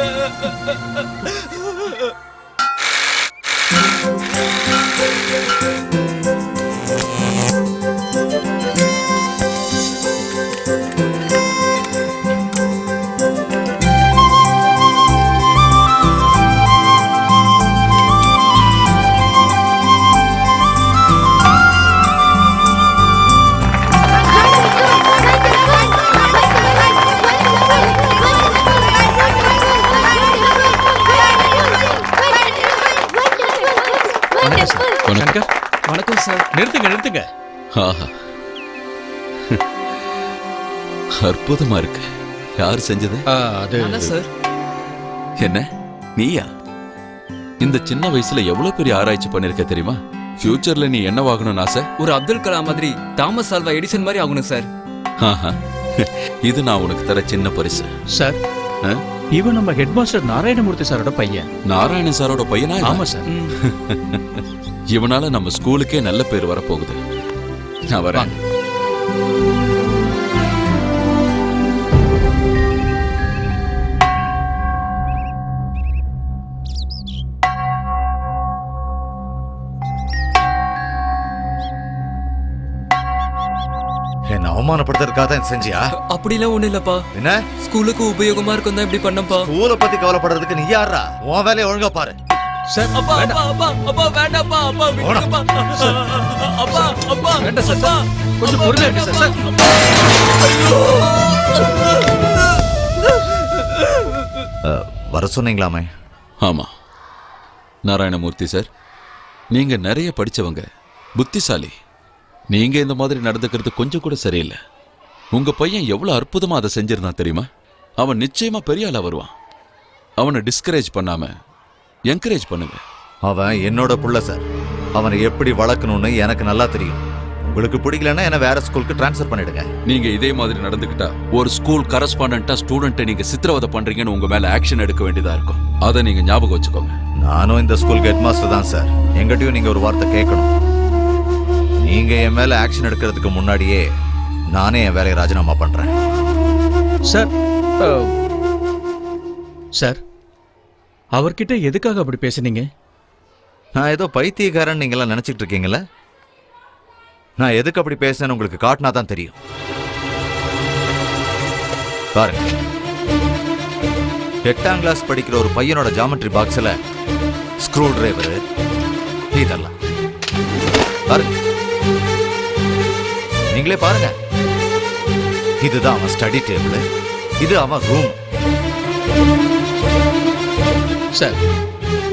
Speaker 19: வணக்கம் சார்.
Speaker 12: நிறுத்துங்க நிறுத்துங்க.
Speaker 17: ஆஹா, அற்புதமா இருக்கு. யார் செஞ்சது?
Speaker 12: அது
Speaker 19: சார்.
Speaker 17: என்ன நீயா? இந்த சின்ன வயசுல எவ்வளவு பெரிய ஆராய்ச்சி பண்ணிருக்க தெரியுமா? ஃபியூச்சர்ல நீ என்னவாகணும்னு ஆசை?
Speaker 19: ஒரு அப்துல் கலாம் மாதிரி, தாமஸ் ஆல்வா எடிசன் மாதிரி ஆகணும் சார்.
Speaker 17: ஆஹா, இது நான் உனக்கு தர சின்ன பரிசு.
Speaker 5: சார், இவன் நம்ம ஹெட்மாஸ்டர் நாராயணமூர்த்தி சாரோட பையன்.
Speaker 17: நாராயண சாரோட பையனா?
Speaker 5: ஆமா சார்.
Speaker 17: இவனால நம்ம ஸ்கூலுக்கே நல்ல பேர் வரப்போகுது. நான் வரேன்.
Speaker 8: என்ன அவமானப்படுத்துறதுக்காக தான் செஞ்சியா?
Speaker 19: அப்படிலாம் ஒண்ணு இல்லப்பா.
Speaker 8: என்ன?
Speaker 19: ஸ்கூலுக்கு உபயோகமா இருக்கும் தான் இப்படி பண்ணப்பா.
Speaker 8: ஸ்கூலை பத்தி கவலைப்படுறதுக்கு நீ யாரா? உன் வேலையை ஒழுங்கா பாரு.
Speaker 19: சார், அப்பா அப்பா அப்பா அப்பா வேண்டாப்பா. அப்பா விடுங்கப்பா. அப்பா அப்பா
Speaker 5: வேண்டாம் சார். கொஞ்சம் பொறுமையா இருங்க சார்.
Speaker 8: வர சொன்னீங்களாமே?
Speaker 17: ஆமா நாராயணமூர்த்தி சார், நீங்க நிறைய படிச்சவங்க, புத்திசாலி. நீங்க இந்த மாதிரி நடந்துக்கிறது கொஞ்சம் கூட சரியில்லை. உங்க பையன் எவ்வளவு அற்புதமா அதை செஞ்சிருந்தான் தெரியுமா? அவன் நிச்சயமா பெரிய ஆளா வருவான். அவனை டிஸ்கரேஜ் பண்ணாம என்கரேஜ் பண்ணுங்க.
Speaker 8: அவன் என்னோட புள்ள சார். அவனை எப்படி வளர்க்கணும்னு எனக்கு நல்லா தெரியும். உங்களுக்கு பிடிக்கலன்னா என்ன வேற ஸ்கூலுக்கு ட்ரான்ஸ்ஃபர் பண்ணிடுங்க.
Speaker 17: நீங்க இதே மாதிரி நடந்துக்கிட்டா ஒரு ஸ்கூல் கரஸ்பாண்டன்ட்டா ஸ்டூடெண்ட்டை நீங்க சித்திரவதை பண்றீங்கன்னு உங்க மேல ஆக்ஷன் எடுக்க வேண்டியதா இருக்கும். அதை நீங்க ஞாபகம் வச்சுக்கோங்க.
Speaker 8: நானும் இந்த ஸ்கூலுக்கு ஹெட் மாஸ்டர் தான் சார். எங்கிட்டயும் நீங்க ஒரு வார்த்தை கேட்கணும். நீங்க என் மேல ஆக்ஷன் எடுக்கிறதுக்கு முன்னாடியே நானே என் வேலையை ராஜினாமா பண்றேன்.
Speaker 5: சார் சார் அவர்கிட்ட எதுக்காக அப்படி பேசுனீங்க?
Speaker 8: நான் ஏதோ பைத்தியக்காரன் நீங்களாம் நினைச்சிட்டு இருக்கீங்களா? நான் எதுக்கு அப்படி பேசுனேன்னு உங்களுக்கு காட்டினா தான் தெரியும். பாருங்க, 8ஆம் கிளாஸ் படிக்கிற ஒரு பையனோட ஜாமெட்ரி பாக்ஸ்ல ஸ்க்ரூ டிரைவர் இதெல்லாம் பாருங்க, நீங்களே பாருங்க. இதுதான் அவன் ஸ்டடி டேபிள், இது அவன் ரூம்.
Speaker 5: சார்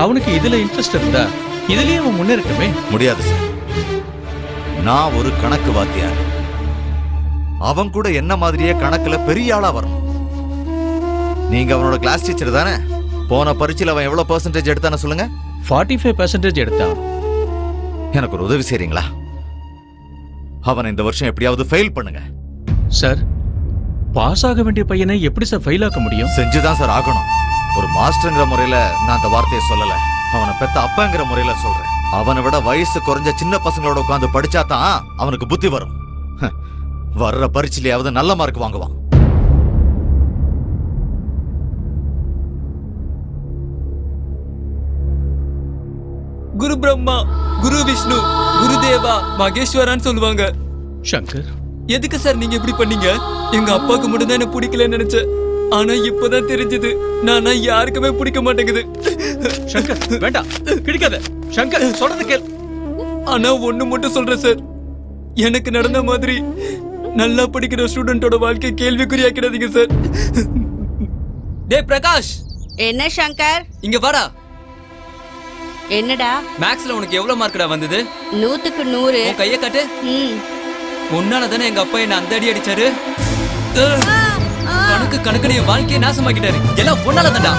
Speaker 5: அவனுக்கு இதுல இன்ட்ரெஸ்ட் இருந்தா இதுலயே அவன் முன்னேறட்டுமே.
Speaker 8: முடியாது சார். நான் ஒரு கணக்கு வாத்தியார். அவன் கூட என்ன மாதிரியே கணக்குல பெரிய ஆளா வரணும். நீங்க அவனோட கிளாஸ் டீச்சர் தானே? போன பரீட்சையில் அவன் எவ்வளவு பெர்சன்டேஜ் எடுத்தானே சொல்லுங்க?
Speaker 5: 45% எடுத்தான்.
Speaker 8: எனக்கு ஒரு உதவி செய்றீங்களா? அவனை இந்த வருஷம் எப்படியாவது ஃபெயில் பண்ணுங்க.
Speaker 5: சார் பாஸ் ஆக வேண்டிய பையனை எப்படி சார் ஃபெயில் ஆக்க முடியும்?
Speaker 8: செஞ்சுதான் சார் ஆகணும். ஒரு மாஸ்டர்ங்கிற முறையில நான் அந்த வார்த்தையை சொல்லல, அவனை பெத்த அப்பாங்கிற முறையில சொல்றேன். அவனை விட வயசு குறைஞ்ச சின்ன பசங்களோட உட்காந்து படிச்சா தான் அவனுக்கு புத்தி வரும். வர்ற பரீட்சையிலாவது நல்ல மார்க் வாங்குவான்.
Speaker 19: குரு பிரம்மா, குரு விஷ்ணு, குரு தேவா, மகேஸ்வரான்னு சொல்லுவாங்க.
Speaker 5: சங்கர்,
Speaker 19: எதுக்கு சார் நீங்க இப்படி பண்ணீங்க? எங்க அப்பாவுக்கு மட்டும்தான் என்ன பிடிக்கலன்னு நினைச்சேன். ஆனா இப்பதான் தெரிஞ்சது நானா யாருக்குமே பிடிக்க மாட்டேங்குது.
Speaker 5: சங்கர் வேண்டாம், பிடிக்காத. சங்கர் சொல்றது கேள்.
Speaker 19: ஆனா ஒண்ணு மட்டும் சொல்றேன் சார், எனக்கு நடந்த மாதிரி நல்லா படிக்கிற ஸ்டூடெண்டோட வாழ்க்கை கேள்விக்குறியாக்கிடாதீங்க சார். டேய் பிரகாஷ்.
Speaker 13: என்ன சங்கர்?
Speaker 19: இங்க வாடா.
Speaker 13: என்னடா?
Speaker 19: மேக்ஸ்ல உனக்கு எவ்வளவு மார்க்டா வந்தது?
Speaker 13: 100க்கு 100.
Speaker 19: உன் கைய காட்டு. உன்னால தானே எங்க அப்பா என்ன அந்த அடி அடிச்சாரு. கணக்கு என் வாழ்க்கையை நாசமாக்கிட்டாரு. எல்லாம் பொண்ணால தான்டா.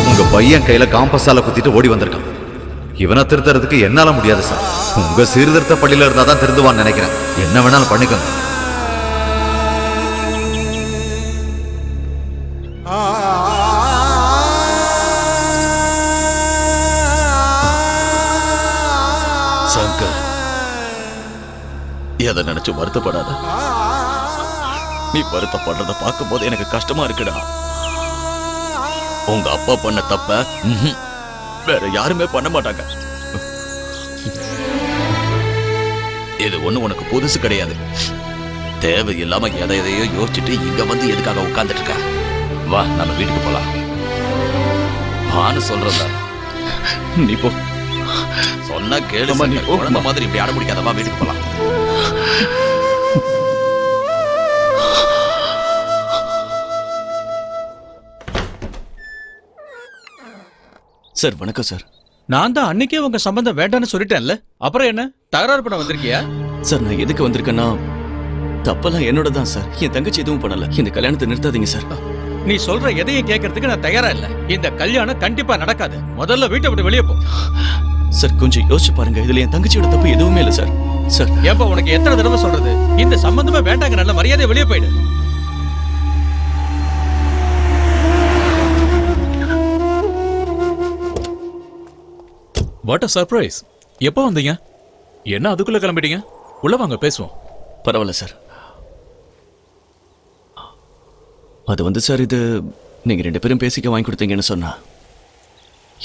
Speaker 8: உங்க பையன் கையில காம்பஸால குத்திட்டு ஓடி வந்திருக்கான். இவனை திருத்துறதுக்கு என்னால முடியாது சார். உங்க சீர்திருத்த பள்ளியில இருந்தா தான் திருந்துவான்னு நினைக்கிறேன். என்ன வேணாலும் பண்ணிக்கோங்க.
Speaker 3: சங்கர், எதை நினைச்சு வருத்தப்படாத. நீ வருத்தப்படுறத பார்க்கும் போது எனக்கு கஷ்டமா இருக்குடா. உங்க அப்பா பண்ண தப்ப வேற யாருமே பண்ண மாட்டாங்க. இது ஒண்ணு உனக்கு புதுசு கிடையாது. தேவையில்லாம எதையோ யோசிச்சுட்டு இங்க வந்து எதுக்காக உட்கார்ந்துட்டு இருக்க? வா, நம்ம வீட்டுக்கு போலாம். ஆனு சொல்றத நீ போ. சொன்னா கேளு. குழந்தை மாதிரி இப்படி அட முடிக்காத. வா, வீட்டுக்கு போலாம். சார் வணக்கம் சார்.
Speaker 5: நான் தான் அன்னைக்கே உங்க சம்பந்தம் வேண்டான்னு சொல்லிட்டேன்ல, அப்புறம் என்ன தகராறு பண்ண வந்திருக்கியா?
Speaker 3: சார் நான் எதுக்கு வந்திருக்கேன்னா, தப்பெல்லாம் என்னோட தான் சார். என் தங்கச்சி எதுவும் பண்ணல. இந்த கல்யாணத்தை நிறுத்தாதீங்க சார்.
Speaker 5: நீ சொல்ற எதையும் கேட்கறதுக்கு நான் தயாரா இல்ல. இந்த கல்யாணம் கண்டிப்பா நடக்காது. முதல்ல வீட்டை விட்டு வெளியே போ.
Speaker 3: சார் கொஞ்சம் யோசிச்சு பாருங்க. இதுல என் தங்கச்சியோட தப்பு எதுவுமே இல்லை சார். சார்
Speaker 5: ஏப்பா உனக்கு எத்தனை தடவை சொல்றது? இந்த சம்பந்தமே வேண்டாங்க. நல்ல மரியாதை வெளியே போயிடு.
Speaker 12: What a surprise. எப்போ வந்தீங்க? என்ன அதுக்குள்ள கிளம்பிட்டீங்க? உள்ள வாங்க பேசுவோம்.
Speaker 3: பரவாயில்ல சார். அது வந்து சார், இது நீங்க 2 பேரும் பேசிக்க வாங்கி கொடுத்தீங்கன்னு சொன்னா,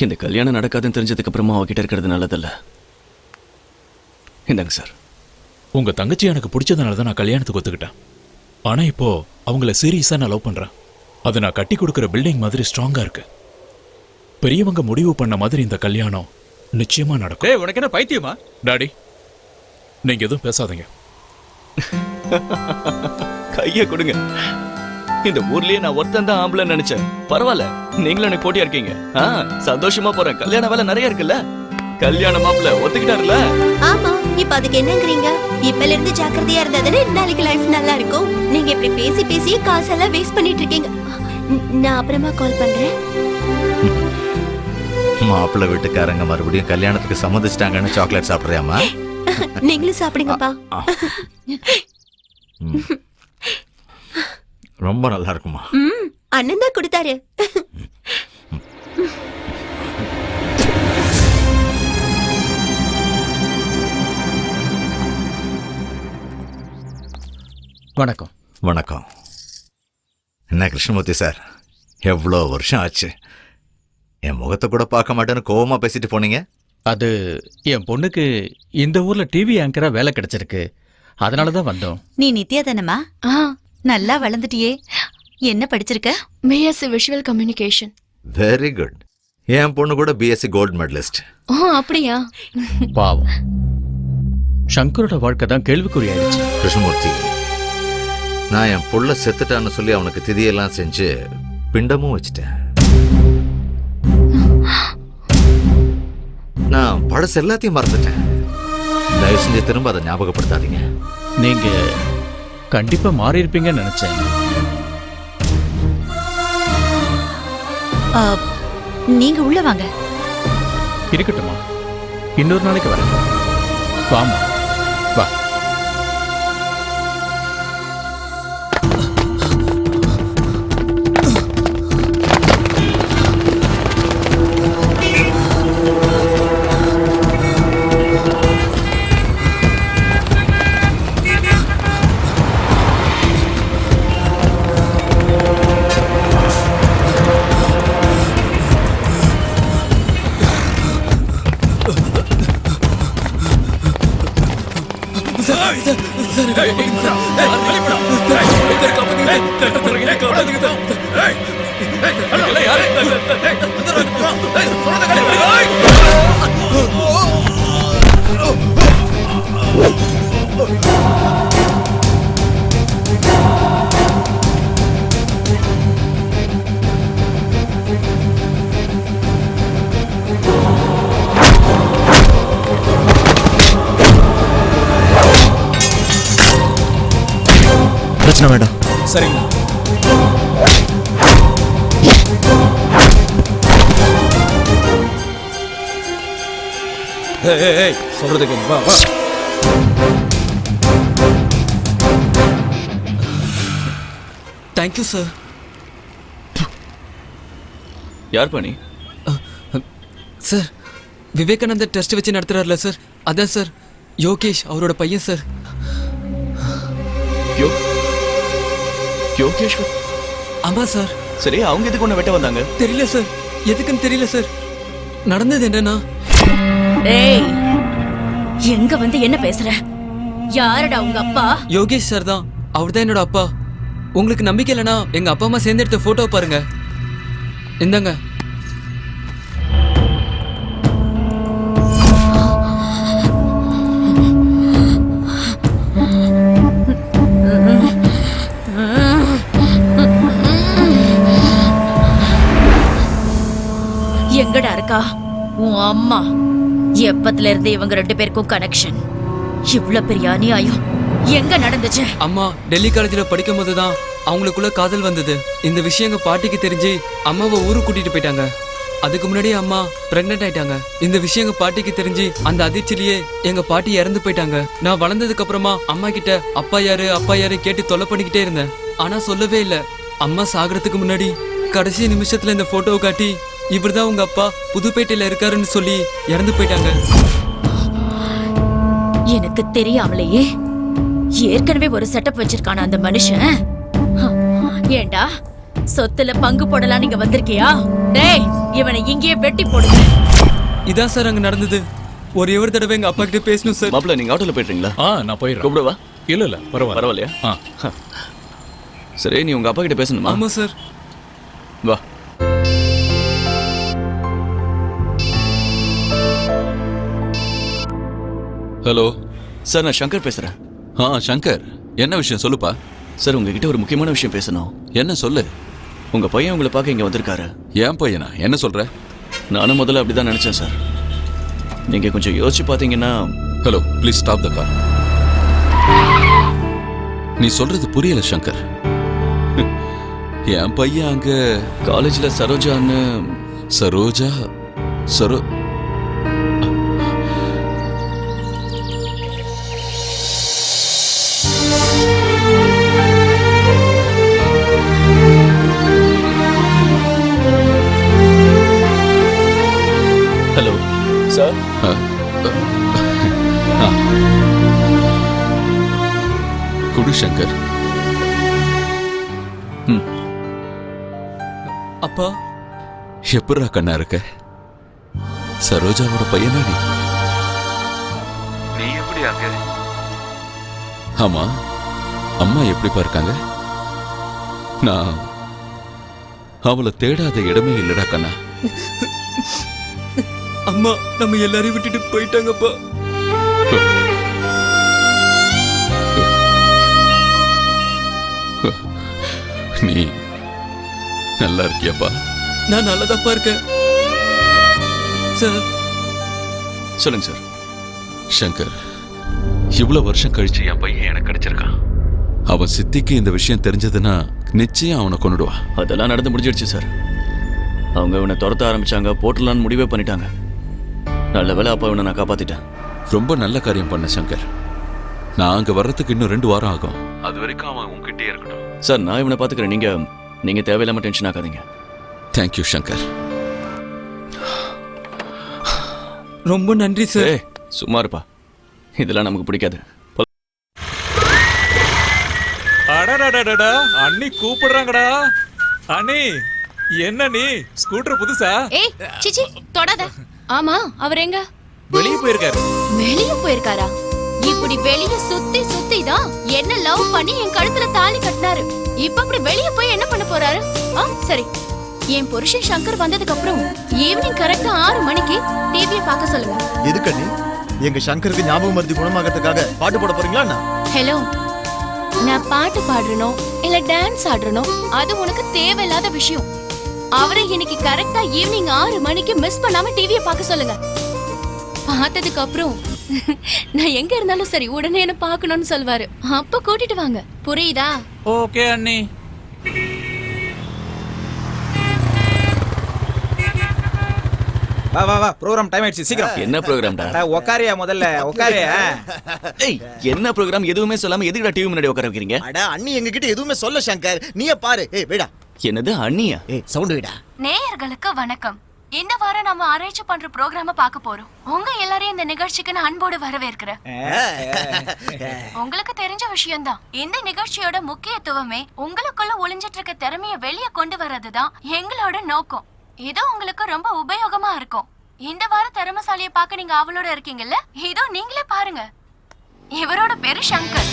Speaker 3: இந்த கல்யாணம் நடக்காதுன்னு தெரிஞ்சதுக்கு அப்புறமா அவகிட்ட இருக்கிறது நல்லதில்ல. இந்தாங்க சார்.
Speaker 12: உங்க தங்கச்சி எனக்கு பிடிச்சதுனால தான் நான் கல்யாணத்துக்கு ஒத்துக்கிட்டேன். ஆனா இப்போ அவங்கள சீரியஸா நான் லவ் பண்றேன். அது நான் கட்டி கொடுக்குற பில்டிங் மாதிரி ஸ்ட்ராங்கா இருக்கு. பெரியவங்க முடிவு பண்ண மாதிரி இந்த கல்யாணம் நிச்சயமா நடக்கும்.
Speaker 5: ஏய், உனக்கு என்ன பைத்தியமா?
Speaker 12: டாடி, நீங்க எதுவும் பேசாதீங்க.
Speaker 3: கைய கொடுங்க. இந்த ஊர்லயே நான் ஒருத்தன் தான் ஆம்பளை நினைச்சேன். பரவாயில்ல, நீங்களும் எனக்கு போட்டியா இருக்கீங்க. சந்தோஷமா போறேன். கல்யாண வேலை நிறைய இருக்குல்ல. கல்யாண மாப்பிள்ள ஒத்துக்கிட்டாருல.
Speaker 18: ஆமா, இப்ப அதுக்கு என்னங்கறீங்க? இப்பல இருந்து ஜாக்கிரதையா இருந்தாதானே நாளைக்கு லைஃப் நல்லா இருக்கும். நீங்க இப்படி பேசி பேசி காசெல்லாம் வேஸ்ட் பண்ணிட்டு இருக்கீங்க. நான் அப்புறமா கால் பண்றேன்.
Speaker 8: மாப்பிள்ளை வீட்டுக்காரங்க மறுபடியும் கல்யாணத்துக்கு சம்மதிச்சிட்டாங்கன்னு சாக்லேட் சாப்பிடுறியாமா?
Speaker 18: நீங்களும் சாப்பிடுங்கப்பா.
Speaker 8: ரொம்ப நல்லா இருக்குமா?
Speaker 18: அண்ணன் தான் கொடுத்தாரு.
Speaker 5: வணக்கம்.
Speaker 8: வணக்கம். என்ன கிருஷ்ணமூர்த்தி சார், எவ்வளோ வருஷம் ஆச்சு. என் முகத்தை கூட பார்க்க மாட்டேன்னு கோவமா பேசிட்டு போனீங்க.
Speaker 5: அது என் பொண்ணுக்கு இந்த ஊர்ல டிவி ஆங்கரா வேலை கிடைச்சிருக்கு, அதனாலதான் வந்தோம்.
Speaker 9: நீ நித்யா தானம்மா? நல்லா வளர்ந்துட்டியே. என்ன படிச்சிருக்க?
Speaker 7: BSc visual communication.
Speaker 8: Very good. என் பொண்ணு கூட பிஎஸ்சி கோல்டு மெடலிஸ்ட்.
Speaker 7: அப்படியா?
Speaker 5: பாவம், சங்கரோட வாழ்க்கை தான் கேள்விக்குறியாயிடுச்சு.
Speaker 8: கிருஷ்ணமூர்த்தி, நான் என் புள்ள செத்துட்டான்னு சொல்லி அவனுக்கு திதியெல்லாம் செஞ்சு பிண்டமும் வச்சுட்டேன். நான் பழசு எல்லாத்தையும் மறந்துட்டேன். தயவு செஞ்சு திரும்ப அதை ஞாபகப்படுத்தாதீங்க.
Speaker 5: நீங்க கண்டிப்பா மாறி இருப்பீங்கன்னு நினைச்சேன்.
Speaker 9: நீங்க உள்ள வாங்க.
Speaker 5: இருக்கட்டுமா, இன்னொரு நாளைக்கு வரேன். வாமா, வா.
Speaker 11: பிரச்சனை வேண்டாம்.
Speaker 5: சரிங்க.
Speaker 11: சொல்றது வா வா.
Speaker 19: Thank you sir.
Speaker 3: யார் பண்ணி?
Speaker 19: சார், விவேகானந்தர் டெஸ்ட் வச்சு நடத்துறாருல சார், அதான் சார் யோகேஷ் அவரோட பையன் சார்.
Speaker 3: யோகேஷ்வர்?
Speaker 19: ஆமா சார்.
Speaker 3: சரி, அவங்க எதுக்கு ஒண்ணு வெட்ட வந்தாங்க?
Speaker 19: தெரியல சார், எதுக்குன்னு தெரியல சார். நடந்தது என்னன்னா,
Speaker 14: ஏய், எங்க வந்து என்ன பேசுற? யாரடா உங்க அப்பா?
Speaker 19: யோகேஷ் சார் தான். அவர்தான் என்னோட அப்பா. உங்களுக்கு நம்பிக்கை இல்லைனா எங்க அப்பா அம்மா சேர்ந்து எடுத்த போட்டோ பாருங்க. இந்தாங்க.
Speaker 14: எங்கடா இருக்கா உன் அம்மா? எப்பத்துல இருந்து இவங்க ரெண்டு பேருக்கும் கனெக்ஷன்? இவ்வளவு பெரிய அநியாயம் எங்க நடந்துச்சு?
Speaker 19: அம்மா டெல்லி காலேஜ்ல படிக்கும் போதுதான் அவங்களுக்குள்ள காதல் வந்தது. இந்த விஷயம் எங்க பாட்டிக்கு தெரிஞ்சு அம்மாவை ஊருக்கு கூட்டிட்டு போயிட்டாங்க. அதுக்கு முன்னாடியே அம்மா பிரெக்னென்ட் ஆயிட்டாங்க. இந்த விஷயம் எங்க பாட்டிக்கு தெரிஞ்சு அந்த அதிர்ச்சிலேயே எங்க பாட்டி இறந்து போயிட்டாங்க. நான் வளர்ந்ததுக்கு அப்புறமா அம்மா கிட்ட அப்பா யாரு கேட்டு தொல்லை பண்ணிக்கிட்டே இருந்தேன். ஆனா சொல்லவே இல்லை. அம்மா சாகிறதுக்கு முன்னாடி கடைசி நிமிஷத்துல இந்த போட்டோவை காட்டி இவர்தான் உங்க அப்பா, புதுப்பேட்டையில இருக்காருன்னு சொல்லி இறந்து போயிட்டாங்க.
Speaker 14: எனக்கு தெரியாமலேயே ஏற்கனவே ஒரு செட்டப் வச்சிருக்கான அந்த மனுஷன். ஏண்டா சொத்துல பங்கு போடலாம் நீங்க வந்திருக்கியா? டேய், இவனை இங்கேயே வெட்டி போடுங்க.
Speaker 19: இதான் சார் அங்க நடந்தது. ஒரே ஒரு தடவை எங்க அப்பா கிட்ட பேசணும் சார்.
Speaker 3: மாப்பிள்ள, நீங்க ஆட்டோல போயிட்டீங்களா?
Speaker 12: நான் போயிடுறேன்.
Speaker 3: கூப்பிடவா?
Speaker 12: இல்ல
Speaker 3: பரவாயில்லையா? சரி, நீ உங்க அப்பா கிட்ட பேசணுமா?
Speaker 19: ஆமா சார்.
Speaker 3: வா.
Speaker 17: ஹலோ
Speaker 3: சார், நான் சங்கர் பேசுறேன்.
Speaker 17: சங்கர், என்ன விஷயம் சொல்லுப்பா.
Speaker 3: சார் உங்ககிட்ட ஒரு முக்கியமான விஷயம் பேசணும்.
Speaker 17: என்ன சொல்லு?
Speaker 3: உங்க பையன் உங்களை பார்க்க இங்க வந்திருக்காரு.
Speaker 17: ஏன் பையனா? என்ன சொல்ற?
Speaker 3: நானும் முதல்ல அப்படிதான் நினைச்சேன் சார். நீங்க கொஞ்சம் யோசிச்சு பாத்தீங்கன்னா.
Speaker 17: Hello, please stop the car. நீ சொல்றது புரியல சங்கர். என் பையன் அங்க
Speaker 3: காலேஜ்ல சரோஜான்னு.
Speaker 17: Saroja Saro
Speaker 3: hello sir.
Speaker 17: குடு சங்கர்.
Speaker 19: அப்பா
Speaker 17: எப்படா கண்ணா இருக்க? சரோஜாவோட பையனா நீ எப்படி அங்க? ஆமா, அம்மா எப்படி பார்க்காங்க? நான் அவளை தேடாத இடமே இல்லடா கண்ணா.
Speaker 19: அம்மா நம்ம எல்லாரையும் விட்டுட்டு போயிட்டாங்கப்பா.
Speaker 17: நீ நல்லா இருக்கியாப்பா?
Speaker 19: நான் நல்லதாப்பா இருக்கேன் சார்.
Speaker 3: சொல்லுங்க சார்.
Speaker 17: சங்கர், இவ்வளவு வருஷம் கழிச்சு என் பையன் எனக்கு கிடைச்சிருக்கான். அவன் சித்திக்கு இந்த விஷயம் தெரிஞ்சதுன்னா நிச்சயம் அவனை கொன்னுடுவான்.
Speaker 3: அதெல்லாம் நடந்து முடிஞ்சிடுச்சு சார். அவங்க இவனை துரத்த ஆரம்பிச்சாங்க, போட்டலான்னு முடிவே பண்ணிட்டாங்க. நல்ல வேளை அப்பா இவனை நான் காப்பாத்திட்டேன்.
Speaker 17: ரொம்ப நல்ல காரியம் பண்ண சங்கர். நான் அங்க வர்றதுக்கு இன்னும் 2 வாரம் ஆகும். அது வரைக்கும் அவன் உன்கிட்டே இருக்கட்டும்.
Speaker 3: சார் நான் இவனை பாத்துக்கிறேன். நீங்க தேவையில்லாம டென்ஷன் ஆகாதீங்க.
Speaker 17: தேங்க்யூ சங்கர்.
Speaker 19: ரொம்ப நன்றி சார்.
Speaker 3: சும்மா இருப்பா, இதெல்லாம் நமக்கு பிடிக்காது.
Speaker 12: அடடடடடா, அண்ணி கூப்பிடுறாங்கடா. அண்ணி, என்ன நீ ஸ்கூட்டர் புதுசா?
Speaker 7: ஏய் சிச்சி தொடாத. ஆமா, அவர் எங்க?
Speaker 12: வெளியே போயிருக்காரு.
Speaker 7: வெளிய போயிருக்காரா? இப்படி வெளிய சுத்தி சுத்தி தான் என்ன லவ் பண்ணி என் கழுத்துல தாலி கட்டினாரு. இப்ப அப்படி வெளிய போய் என்ன பண்ண போறாரு? சரி, என் புருஷன் சங்கர் வந்ததுக்கு அப்புறம் ஈவினிங் கரெக்டா 6 மணிக்கு டிவியை பார்க்க சொல்லுங்க.
Speaker 11: எதுக்கு அண்ணி? எங்க சங்கருக்கு ஞாபகம் மருதி குணமாகறதுக்காக பாட்டு போட போறீங்களா?
Speaker 7: ஹலோ, நான் பாட்டு பாடுறனோ இல்ல டான்ஸ் ஆடுறனோ அது உனக்கு தேவையில்லாத விஷயம். அவரை இன்னைக்கு கரெக்டா ஈவினிங் 6 மணிக்கு மிஸ் பண்ணாம டிவியை பார்க்க சொல்லுங்க. பார்த்ததுக்கு அப்புறம் நான் எங்க இருந்தாலும் சரி உடனே என்ன பார்க்கணும்னு சொல்வாரு. அப்ப கூட்டிட்டு வாங்க, புரியுதா?
Speaker 12: ஓகே அண்ணி.
Speaker 6: வா வா வா, ப்ரோகிராம் டைம் ஆயிடுச்சு, சீக்கிரம்.
Speaker 3: என்ன ப்ரோகிராம்டா?
Speaker 6: உட்காரியா முதல்ல, உட்காரியா.
Speaker 3: ஏய், என்ன ப்ரோகிராம்? எதுவுமே சொல்லாம எதுக்குடா டிவி முன்னாடி உட்கார வைக்கிறீங்க?
Speaker 11: அட அண்ணி எங்க கிட்ட எதுவுமே சொல்ல சங்கர், நீயே பாரு. ஏய் விடா.
Speaker 3: என்னது அண்ணியா?
Speaker 11: ஏய் சவுண்ட் விடா.
Speaker 7: நேயர்களுக்கு வணக்கம். இந்த வாரம் நம்ம அரேஞ்ச் பண்ற ப்ரோகிராம பார்க்க போறோம். உங்க எல்லாரையும் இந்த நிகழ்ச்சிக்கு நான் அன்போடு வரவேற்கிறேன். உங்களுக்கு தெரிஞ்ச விஷயம் தான், இந்த நிகழ்ச்சியோட முக்கியத்துவமே உங்களுக்குள்ள ஒளிஞ்சிட்டு இருக்க திறமைய வெளியே கொண்டு வர்றதுதான் எங்களோட நோக்கம். இதோ உங்களுக்கு ரொம்ப உபயோகமா இருக்கும். இந்த வார திறமைசாலியை பார்க்க நீங்க அவளோட இருக்கீங்கல்ல, இதோ நீங்களே பாருங்க. இவரோட பேரு சங்கர்.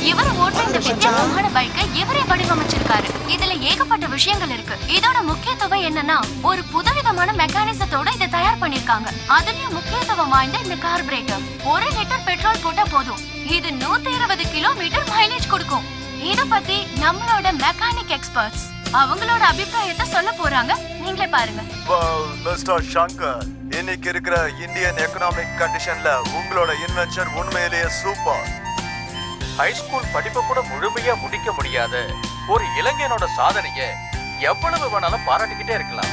Speaker 7: இவர் ஓட்டுற இந்த வித்தியாசமான பைக்கை இவரே வடிவமைச்சிருக்காரு. இதுல ஏகப்பட்ட விஷயங்கள் இருக்கு. இதோட முக்கியத்துவம் என்னன்னா, ஒரு புதுவிதமான மெக்கானிசத்தோட இதை தயார் பண்ணிருக்காங்க. அதுலயும் முக்கியத்துவம் வாய்ந்த இந்த கார்பரேட்டர். 1 லிட்டர் பெட்ரோல் போட்டா போதும், இது 120 கிலோமீட்டர் மைலேஜ் கொடுக்கும். இத பத்தி நம்மளோட மெக்கானிக் எக்ஸ்பர்ட்ஸ் அவங்களோட அபிப்பிராயத்தை சொல்ல போறாங்க. நீங்களே பாருங்க.
Speaker 11: மிஸ்டர் சங்கர், இன்னைக்கு இருக்கிற இந்தியன் எக்கனாமிக் கண்டிஷன்ல உங்களோட இன்வென்ஷன் உண்மையிலேயே சூப்பர்.
Speaker 20: ஹைஸ்கூல் படிப்பை கூட முழுமையா முடிக்க முடியாத ஒரு இளைஞனோட சாதனைய எவ்வளவு வேணாலும் பாராட்டிக்கிட்டே இருக்கலாம்.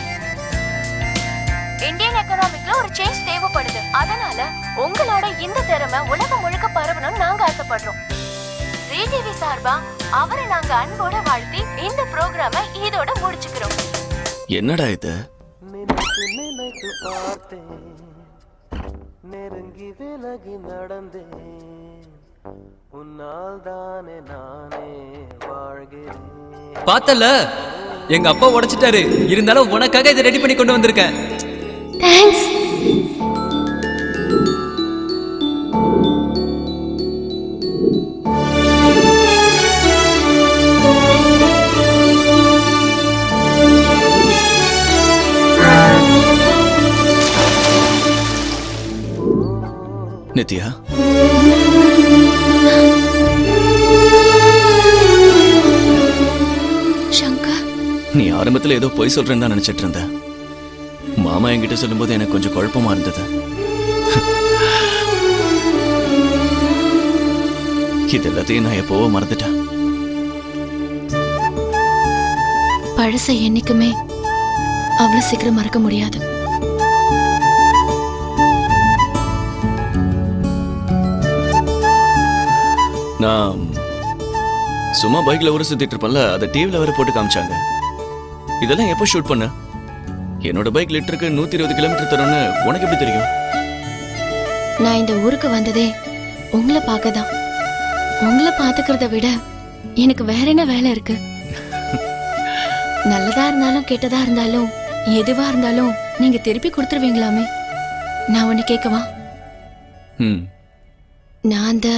Speaker 7: இந்தியன் எக்கனாமிக்ல ஒரு சேஞ்ச் தேவைப்படுது. அதனால உங்களோட இந்த திறமை உலகம் முழுக்க பரவணும்னு நாங்க ஆசைப்படுறோம். ஜிடிவி சார்பா அவரை நாங்க அன்போட வாழ்த்தி இந்த ப்ரோகிராமை இதோட முடிச்சுக்கிறோம்.
Speaker 3: என்னடா இது?
Speaker 15: நினைத்து பார்த்தேன், நெருங்கி விலகி நடந்தேன், உன்னால் தானே நானே வாழ்கிறேன்.
Speaker 19: பார்த்தல, எங்க அப்பா உடைச்சிட்டாரு. இருந்தாலும் உனக்காக இதை ரெடி பண்ணி கொண்டு வந்திருக்கேன்.
Speaker 7: தேங்க்ஸ்.
Speaker 3: நித்யா, நீ ஆரம்பத்துல ஏதோ பொய் சொல்றேன்னு தான் நினைச்சிட்டு இருந்த. மாமா என்கிட்ட சொல்லும்போது எனக்கு கொஞ்சம் குழப்பமா இருந்தது. இது எல்லாத்தையும் நான் எப்போவோ மறந்துட்டேன்.
Speaker 7: பழச என்னைக்குமே அவ்வளவு சீக்கிரம் மறக்க முடியாது.
Speaker 3: நான் சும்மா பைக்ல ஊரை சுத்திட்டு இருப்பேன்ல, அதை டிவில வேற போட்டு காமிச்சாங்க. இதெல்லாம் எப்போ ஷூட் பண்ண? என்னோட பைக் லிட்டருக்கு 120 கிலோமீட்டர் தரும்னு உனக்கு எப்படி தெரியும்?
Speaker 7: நான் இந்த ஊருக்கு வந்ததே உங்களை பார்க்க தான். உங்களை பார்த்துக்கிறத விட எனக்கு வேற என்ன வேலை இருக்கு? நல்லதா இருந்தாலும் கெட்டதா இருந்தாலும் எதுவா இருந்தாலும் நீங்க திருப்பி கொடுத்துருவீங்களாமே. நான் ஒண்ணு கேட்கவா? நான் அந்த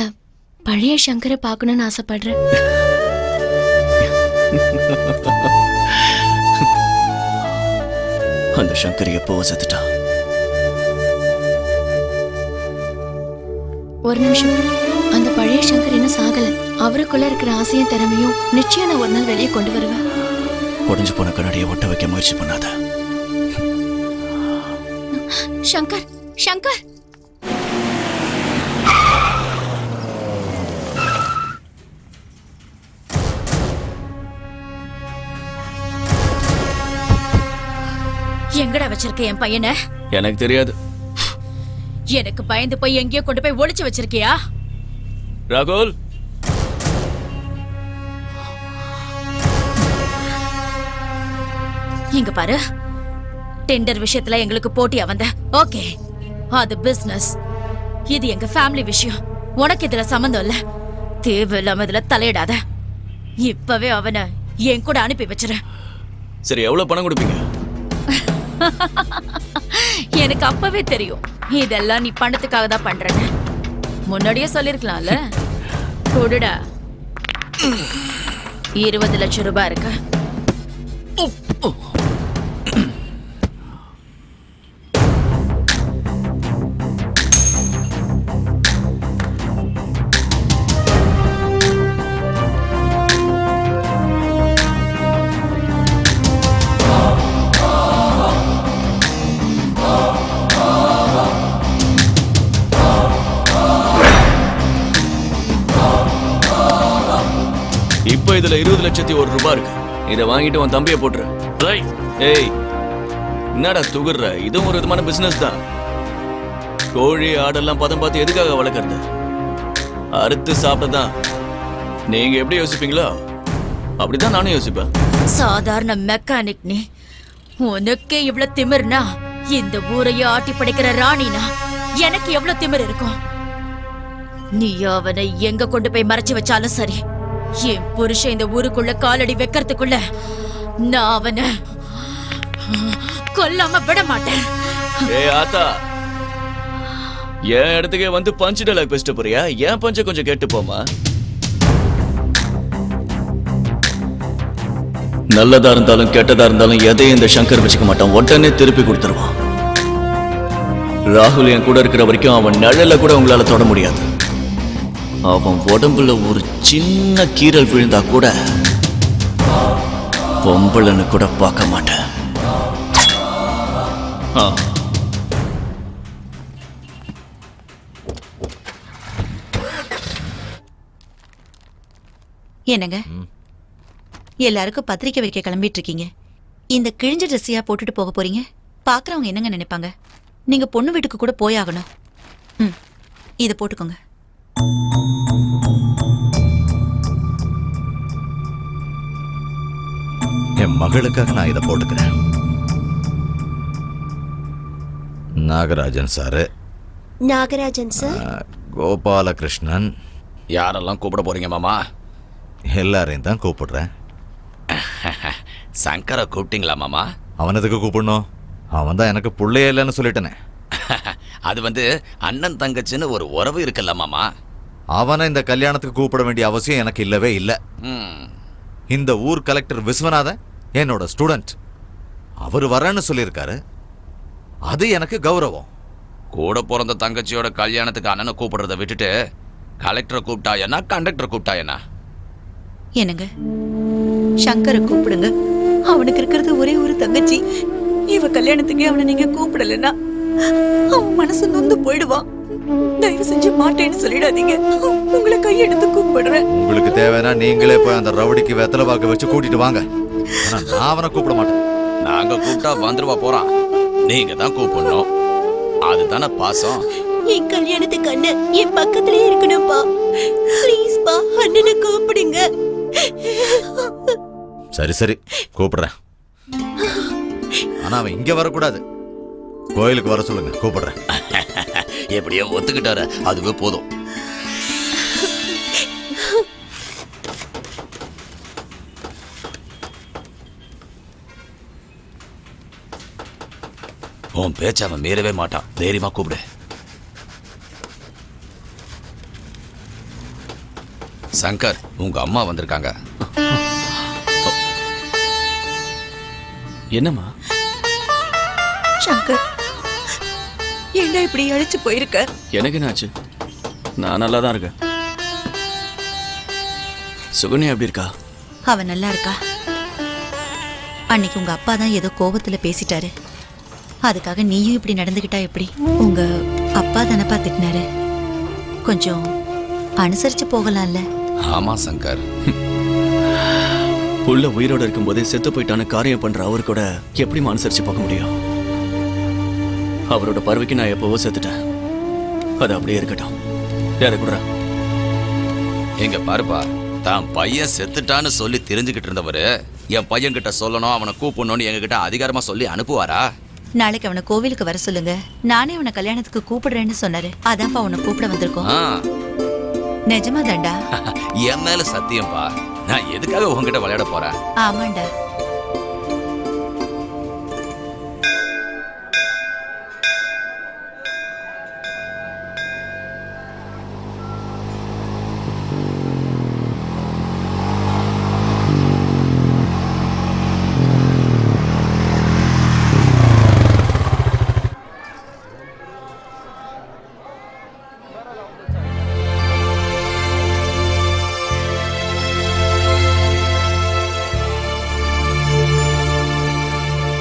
Speaker 7: பழைய சங்கரை பார்க்கணும்னு ஆசைப்படுறேன்.
Speaker 3: அந்த சங்கர் எப்போ செத்துட்டா?
Speaker 7: ஒரு நிமிஷம். அந்த பழைய சங்கர் இன்னும் சாகல. அவருக்குள்ள இருக்கிற ஆசையும் திறமையும் நிச்சயம் நான் ஒரு நாள் வெளியே கொண்டு வருவேன்.
Speaker 3: உடைஞ்சு போன கண்ணாடியை ஒட்ட வைக்க முயற்சி பண்ணாத.
Speaker 7: சங்கர், சங்கர்!
Speaker 14: எங்கடா வச்சிருக்க என் பையனை?
Speaker 3: எனக்கு தெரியாது.
Speaker 14: எனக்கு பயந்து போய் எங்கேயோ கொண்டு போய் ஒளிச்சு வச்சிருக்கியா?
Speaker 3: ராகுல்,
Speaker 14: இங்க பாரு, டெண்டர் விஷயத்துல எங்களுக்கு போட்டியா வந்த. ஓகே, அது பிசினஸ். இது எங்க ஃபேமிலி விஷயம். உனக்கு இதுல சம்பந்தம் இல்ல. தேவையில்லாம இதுல தலையிடாத. இப்பவே அவனை என் கூட அனுப்பி வச்சிரு.
Speaker 3: சரி, எவ்வளவு பணம் கொடுப்பீங்க?
Speaker 14: எனக்கு அப்பவே தெரியும் இதெல்லாம் நீ பணத்துக்காக தான் பண்றேன்னு. முன்னாடியே சொல்லிருக்கலாம்ல. கொடுடா. 20 லட்சம் ரூபாய் இருக்கு.
Speaker 3: இப்போ இதுல 20,01,000 ரூபாய் இருக்கு. இதை வாங்கிட்டு உன் தம்பியை போட்டுரு. ஏய், என்னடா துகுற? இதுவும் ஒரு விதமான பிசினஸ் தான். கோழி ஆடெல்லாம் பதம் பார்த்து எதுக்காக வளர்க்கறது? அறுத்து சாப்பிட்டதான். நீங்க எப்படி யோசிப்பீங்களோ அப்படிதான் நானும் யோசிப்பேன்.
Speaker 14: சாதாரண மெக்கானிக் நீ. உனக்கே இவ்வளவு திமிர்னா இந்த ஊரையே ஆட்டி படைக்கிற ராணினா எனக்கு எவ்வளவு திமிர் இருக்கும்? நீ அவனை எங்க கொண்டு போய் மறைச்சு வச்சாலும் சரி, என் புருஷன் இந்த ஊருக்குள்ள காலடி வைக்கிறதுக்குள்ள நான் அவனை கொல்லாம விட மாட்டேன்.
Speaker 3: ஏய் ஆத்தா, என் இடத்துக்கே வந்து பஞ்சு டயலாக் பேசிட்டு போறியா? ஏன் பஞ்ச கொஞ்சம் கேட்டு போமா. நல்லதா இருந்தாலும் கெட்டதா இருந்தாலும் எதையும் இந்த சங்கர் வச்சுக்க மாட்டான். உடனே திருப்பி கொடுத்துருவான். ராகுல் என் கூட இருக்கிற வரைக்கும் அவன் நிழல கூட உங்களால தொட முடியாது. அவன் உடம்புல ஒரு சின்ன கீறல் விழுந்தா கூட பொம்பளன்னு கூட பார்க்க மாட்டேன்.
Speaker 9: என்னங்க, எல்லாருக்கும் பத்திரிக்கை வைக்க கிளம்பிட்டு இருக்கீங்க. இந்த கிழிஞ்ச ட்ரெஸ்ஸையா போட்டுட்டு போக போறீங்க? பாக்குறவங்க என்னங்க நினைப்பாங்க? நீங்க பொண்ணு வீட்டுக்கு கூட போயாகணும். இத போட்டுக்கோங்க.
Speaker 8: என் மகளுக்காக நான் இதை போட்டுக்கிறேன். Nagarajan sir,
Speaker 18: Nagarajan sir,
Speaker 8: Gopalakrishnan.
Speaker 4: யாரெல்லாம் கூப்பிட போறீங்க மாமா?
Speaker 8: எல்லாரையும் தான் கூப்பிடுறேன்.
Speaker 4: சங்கரை கூப்பிட்டீங்களா மாமா?
Speaker 8: அவன் எதுக்கு கூப்பிடணும்? அவன் தான் எனக்கு புள்ளையே இல்லைன்னு சொல்லிட்டேனே.
Speaker 4: அது வந்து அண்ணன் தங்கச்சின்னு ஒரு உறவு இருக்குல்ல மாமா.
Speaker 8: அவனை இந்த கல்யாணத்துக்கு கூப்பிட வேண்டிய அவசியம் எனக்கு இல்லவே இல்லை. இந்த ஊர் கலெக்டர் விஸ்வநாதன் என்னோட ஸ்டூடெண்ட். அவர் வரேன்னு சொல்லியிருக்காரு. அது எனக்கு கௌரவம்.
Speaker 4: கூட பிறந்த தங்கச்சியோட கல்யாணத்துக்கு அண்ணனை கூப்பிடுறத விட்டுட்டு கலெக்டரை கூப்பிட்டா என்ன, கண்டக்டரை கூப்பிட்டா என்ன?
Speaker 9: என்னங்க, சங்கரை கூப்பிடுங்க.
Speaker 10: அவனுக்கு இருக்கிறது ஒரே ஒரு தங்கச்சி. இவ கல்யாணத்துக்கு அவனை நீங்க கூப்பிடலன்னா அவன் மனசு நொந்து போயிடுவான். தயவு செஞ்சு மாட்டேன்னு சொல்லிடாதீங்க. உங்களை கையெடுத்து கூப்பிடுறேன்.
Speaker 8: உங்களுக்கு தேவைன்னா நீங்களே போய் அந்த ரவுடிக்கு வெத்தலை பாக்க வச்சு கூட்டிட்டு வாங்க. ஆனா நான் அவனை கூப்பிட மாட்டேன்.
Speaker 4: நாங்க கூப்பிட்டா வந்துருவா போறான். நீங்க தான் கூப்பிடணும். அதுதானே பாசம்.
Speaker 18: என் கல்யாணத்துக்கு அண்ணன் என் பக்கத்திலே இருக்கணும்பா. ப்ளீஸ் பா, அண்ணனை கூப்பிடுங்க.
Speaker 8: சரி சரி கூப்பிடுறேன். ஆனா அவன் இங்க வரக்கூடாது. கோயிலுக்கு வர சொல்லுங்க, கூப்பிடுறேன்.
Speaker 4: எப்படியோ ஒத்துக்கிட்டாரு, அதுவே போதும். உன் பேச்ச அவன் மீறவே மாட்டான். தைரியமா கூப்பிடு. சங்கர், உங்க அம்மா வந்திருக்காங்க.
Speaker 3: என்னம்மா?
Speaker 10: சங்கர், ஏண்டா இப்படி அழைச்சு போயிருக்க?
Speaker 3: எனக்கு என்னாச்சு? நான் நல்லா தான் இருக்கேன். சுகன்யா எப்படி இருக்கா?
Speaker 9: அவ நல்லா இருக்கா. அன்னைக்கு உங்க அப்பா தான் ஏதோ கோபத்துல பேசிட்டாரு. அதுக்காக நீயும் இப்படி நடந்துகிட்டா எப்படி? உங்க அப்பா தானப்பா திட்டினாரு. கொஞ்சம் அனுசரிச்சு போகலாம்ல.
Speaker 4: ஆமா சங்கர்.
Speaker 3: உள்ள உயிரோட இருக்கும் போதே செத்து போயிட்டான காரியம் பண்ற அவரு கூட எப்படி அனுசரிச்சு போக முடியும்? அவரோட பறவைக்கு நான் எப்பவோ செத்துட்டேன். அது அப்படியே இருக்கட்டும். யார கூட
Speaker 4: எங்க பாருப்பா, தான் பையன் செத்துட்டான்னு சொல்லி தெரிஞ்சுக்கிட்டு இருந்தவரு என் பையன் கிட்ட சொல்லணும், அவனை கூப்பிடணும்னு எங்ககிட்ட அதிகாரமா சொல்லி அனுப்புவாரா?
Speaker 9: நாளைக்கு அவனை கோவிலுக்கு வர சொல்லுங்க. நானே அவனை கல்யாணத்துக்கு கூப்பிடுறேன்னு சொன்னாரு. அதான்ப்பா அவனை கூப்பிட வந்திருக்கோம். நிஜமா தாண்டா?
Speaker 4: என் மேல சத்தியம்பா. நான் எதுக்காக உங்ககிட்ட விளையாட போறேன்?
Speaker 9: ஆமாண்டா.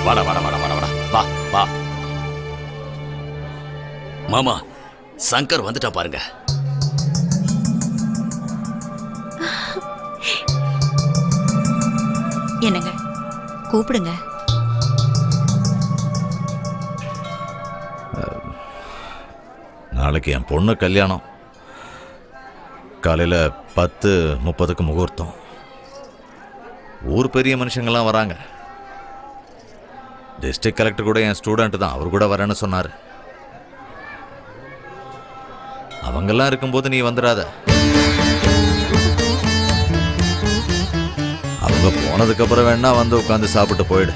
Speaker 4: வாடா வாடா வாடா வாடா வாடா, வா வா. மாமா, சங்கர் வந்துட்டா பாருங்க.
Speaker 9: என்னங்க கூப்பிடுங்க.
Speaker 8: நாளைக்கு என் பொண்ணு கல்யாணம். காலையில் 10:30க்கு முகூர்த்தம். ஊர் பெரிய மனுஷங்கள்லாம் வராங்க. டிஸ்ட்ரிக்ட் கலெக்டர் கூட என் ஸ்டூடெண்ட் தான், அவர் கூட வரேன்னு சொன்னார். அவங்கெல்லாம் இருக்கும்போது நீ வந்துடாத. அவங்க போனதுக்கப்புறம் வேணா வந்து உட்காந்து சாப்பிட்டு போயிடு.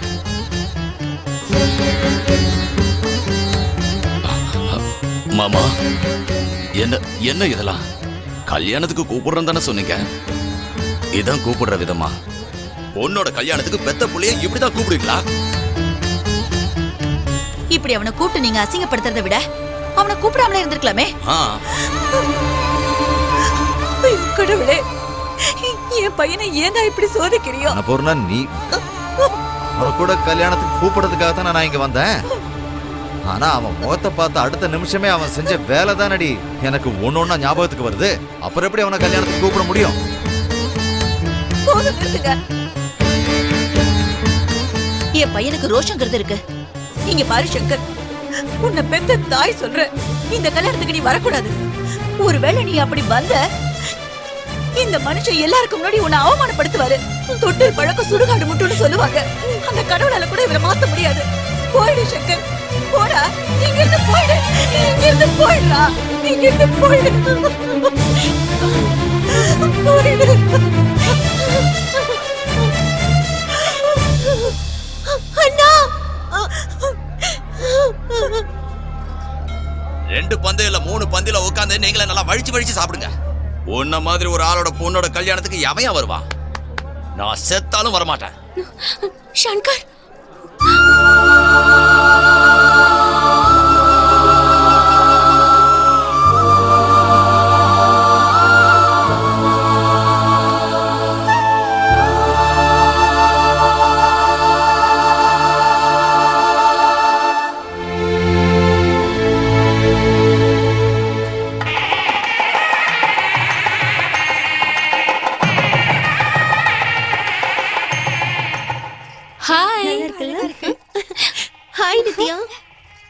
Speaker 4: மாமா, என்ன என்ன இதெல்லாம்? கல்யாணத்துக்கு கூப்பிடுறேன் தானே சொன்னீங்க. இதான் கூப்பிடுற விதமா? பொண்ணோட கல்யாணத்துக்கு பெத்த புள்ளைய இப்படிதான் கூப்பிடுவீங்களா?
Speaker 9: இப்படி அவனை கூப்பிட்டு நீங்க அசிங்கப்படுத்துறதை விட அவனை கூப்பிடாமலே இருந்திருக்கலாமே.
Speaker 10: கடவுளே, என் பையனை ஏன்டா இப்படி சோதிக்கிறியோ?
Speaker 8: பூர்ணா, நீ அவனை கூட கல்யாணத்துக்கு கூப்பிடுறதுக்காக தான் நான் இங்க வந்தேன். ஆனா அவன் முகத்தை பார்த்த அடுத்த நிமிஷமே அவன் செஞ்ச வேலை தானடி எனக்கு ஒன்னொன்னா ஞாபகத்துக்கு வருது. அப்புறம் எப்படி அவனை கல்யாணத்துக்கு கூப்பிட முடியும்?
Speaker 9: என் பையனுக்கு ரோஷங்கிறது இருக்கு.
Speaker 10: இங்க பாரு சங்கர், உன்னை பெத்த தாய் சொல்ற, இந்த கல்யாணத்துக்கு நீ வரக்கூடாது. ஒருவேளை நீ அப்படி வந்த, இந்த மனுஷன் எல்லாருக்கும் முன்னாடி உன்னை அவமானப்படுத்துவாரு. தொட்டு பழக்கம் சுடுகாடு முட்டுன்னு சொல்லுவாங்க. அந்த கடவுளால கூட இவரை மாத்த முடியாது. போயிடு சங்கர், போடா. இங்க இருந்து போயிடு, இங்க இருந்து போயிடுறா, இங்க இருந்து போயிடு, போயிடு.
Speaker 18: அண்ணா,
Speaker 4: 2 பந்தையில 3 பந்தில உட்காந்து நீங்களே நல்லா வழிச்சு வழிச்சு சாப்பிடுங்க. உன்ன மாதிரி ஒரு ஆளோட பொண்ணோட கல்யாணத்துக்கு எவன் வருவான்? நான் செத்தாலும் வரமாட்டேன்.
Speaker 18: சங்கர்,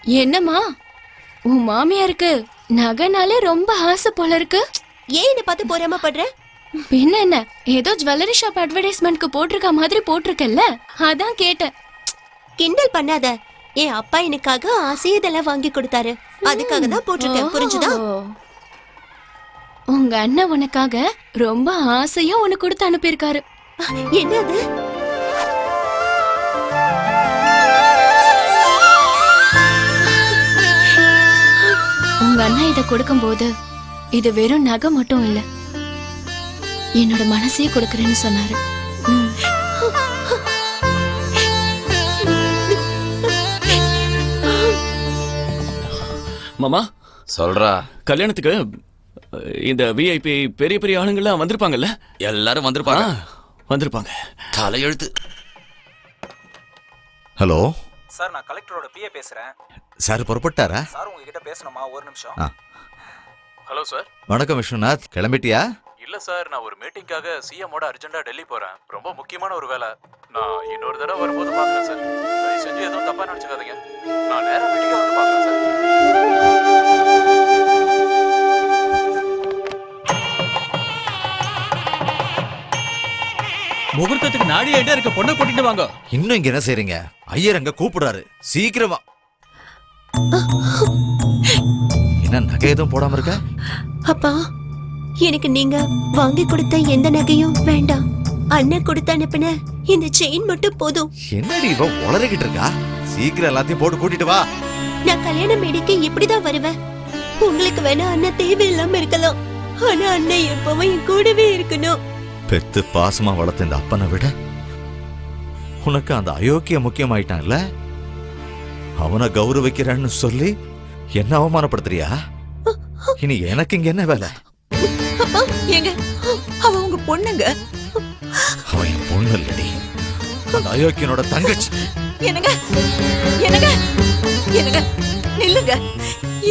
Speaker 7: என்னம்மா உன் மாமியாருக்கு நகைனாலே ரொம்ப ஆசை போல இருக்கு.
Speaker 18: ஏன் என்ன பார்த்து பொறாம படுற?
Speaker 7: பின்ன என்ன, ஏதோ ஜுவல்லரி ஷாப் அட்வர்டைஸ்மெண்ட்க்கு போட்டிருக்க மாதிரி போட்டிருக்கல்ல, அதான் கேட்டேன்.
Speaker 18: கிண்டல் பண்ணாத. என் அப்பா எனக்காக ஆசையதெல்லாம் வாங்கி கொடுத்தாரு, அதுக்காக தான் போட்டிருக்கேன். புரிஞ்சுதா?
Speaker 7: உங்க அண்ணன் உனக்காக ரொம்ப ஆசையா உனக்கு கொடுத்து அனுப்பியிருக்காரு.
Speaker 18: என்னது?
Speaker 7: உங்க அண்ணன் இதை கொடுக்கும்போது இது வெறும் நகை மட்டும் இல்ல, என்னோட மனசையே கொடுக்கறேன்னு சொன்னாரு.
Speaker 3: மாமா
Speaker 4: சொல்றா.
Speaker 3: கல்யாணத்துக்கு இந்த விஐபி பெரிய பெரிய ஆளுங்கள்லாம் வந்திருப்பாங்கல்ல?
Speaker 4: எல்லாரும் வந்திருப்பாங்க.
Speaker 3: வந்திருப்பாங்க.
Speaker 4: தலையெழுத்து.
Speaker 8: ஹலோ
Speaker 6: சார், நான் கலெக்டரோட பிஏ பேசுறேன்.
Speaker 8: சார் புறப்பட்டாரா?
Speaker 6: சார் உங்ககிட்ட பேசணுமா? ஒரு நிமிஷம்.
Speaker 16: Hello sir.
Speaker 8: வணக்கம் விஸ்வநாத், கிளம்பிட்டியா?
Speaker 16: இல்ல சார், நான் ஒரு மீட்டிங்காக சிஎம்மோட அர்ஜென்ட்டா டெல்லி போறேன். ரொம்ப முக்கியமான ஒரு வேலை. நான் இன்னொரு தடவை வரும்போது பாக்குறேன் சார். தயவு செஞ்சு எதுவும் தப்பா நினைச்சுக்காதீங்க. நான் நேரா மீட்டிங்கா வந்து பாக்குறேன் சார்.
Speaker 5: முகூர்த்தத்துக்கு நாடி ஆயிட்டே இருக்க, பொண்ணை கூட்டிட்டு வாங்க.
Speaker 8: இன்னும் இங்க என்ன செய்றீங்க? ஐயர் அங்க கூப்பிடுறாரு, சீக்கிரமா. என்ன நகை எதுவும் போடாம இருக்க?
Speaker 18: அப்பா, எனக்கு நீங்க வாங்கி கொடுத்த எந்த நகையும் வேண்டாம். அண்ணன் கொடுத்து அனுப்பின இந்த செயின் மட்டும் போதும்.
Speaker 8: என்னடி இவ உளறிக்கிட்டு இருக்கா? சீக்கிரம் எல்லாத்தையும் போட்டு கூட்டிட்டு வா.
Speaker 18: நான் கல்யாண மேடைக்கு இப்படிதான் வருவேன். உங்களுக்கு வேணா அண்ணன் தேவையில்லாம இருக்கலாம், ஆனா அண்ணன் எப்பவும் என் கூடவே இருக்கணும்.
Speaker 8: பெத்து பாசமா வளர்த்த இந்த அப்பனை விட உனக்கு அந்த அயோக்கிய முக்கியமாயிட்டான்ல, அவனை கௌரவிக்கிறேன்னு சொல்லி என்ன அவமானப்படுத்துறியா? இனி எனக்கு இங்க என்ன வேலை?
Speaker 10: அப்பா, ஏங்க, அவ உங்க பொண்ணுங்க.
Speaker 8: அவன் என் பொண்ணு இல்லடி, அந்த அயோக்கியனோட தங்கச்சி.
Speaker 10: என்னங்க என்னங்க என்னங்க, நில்லுங்க.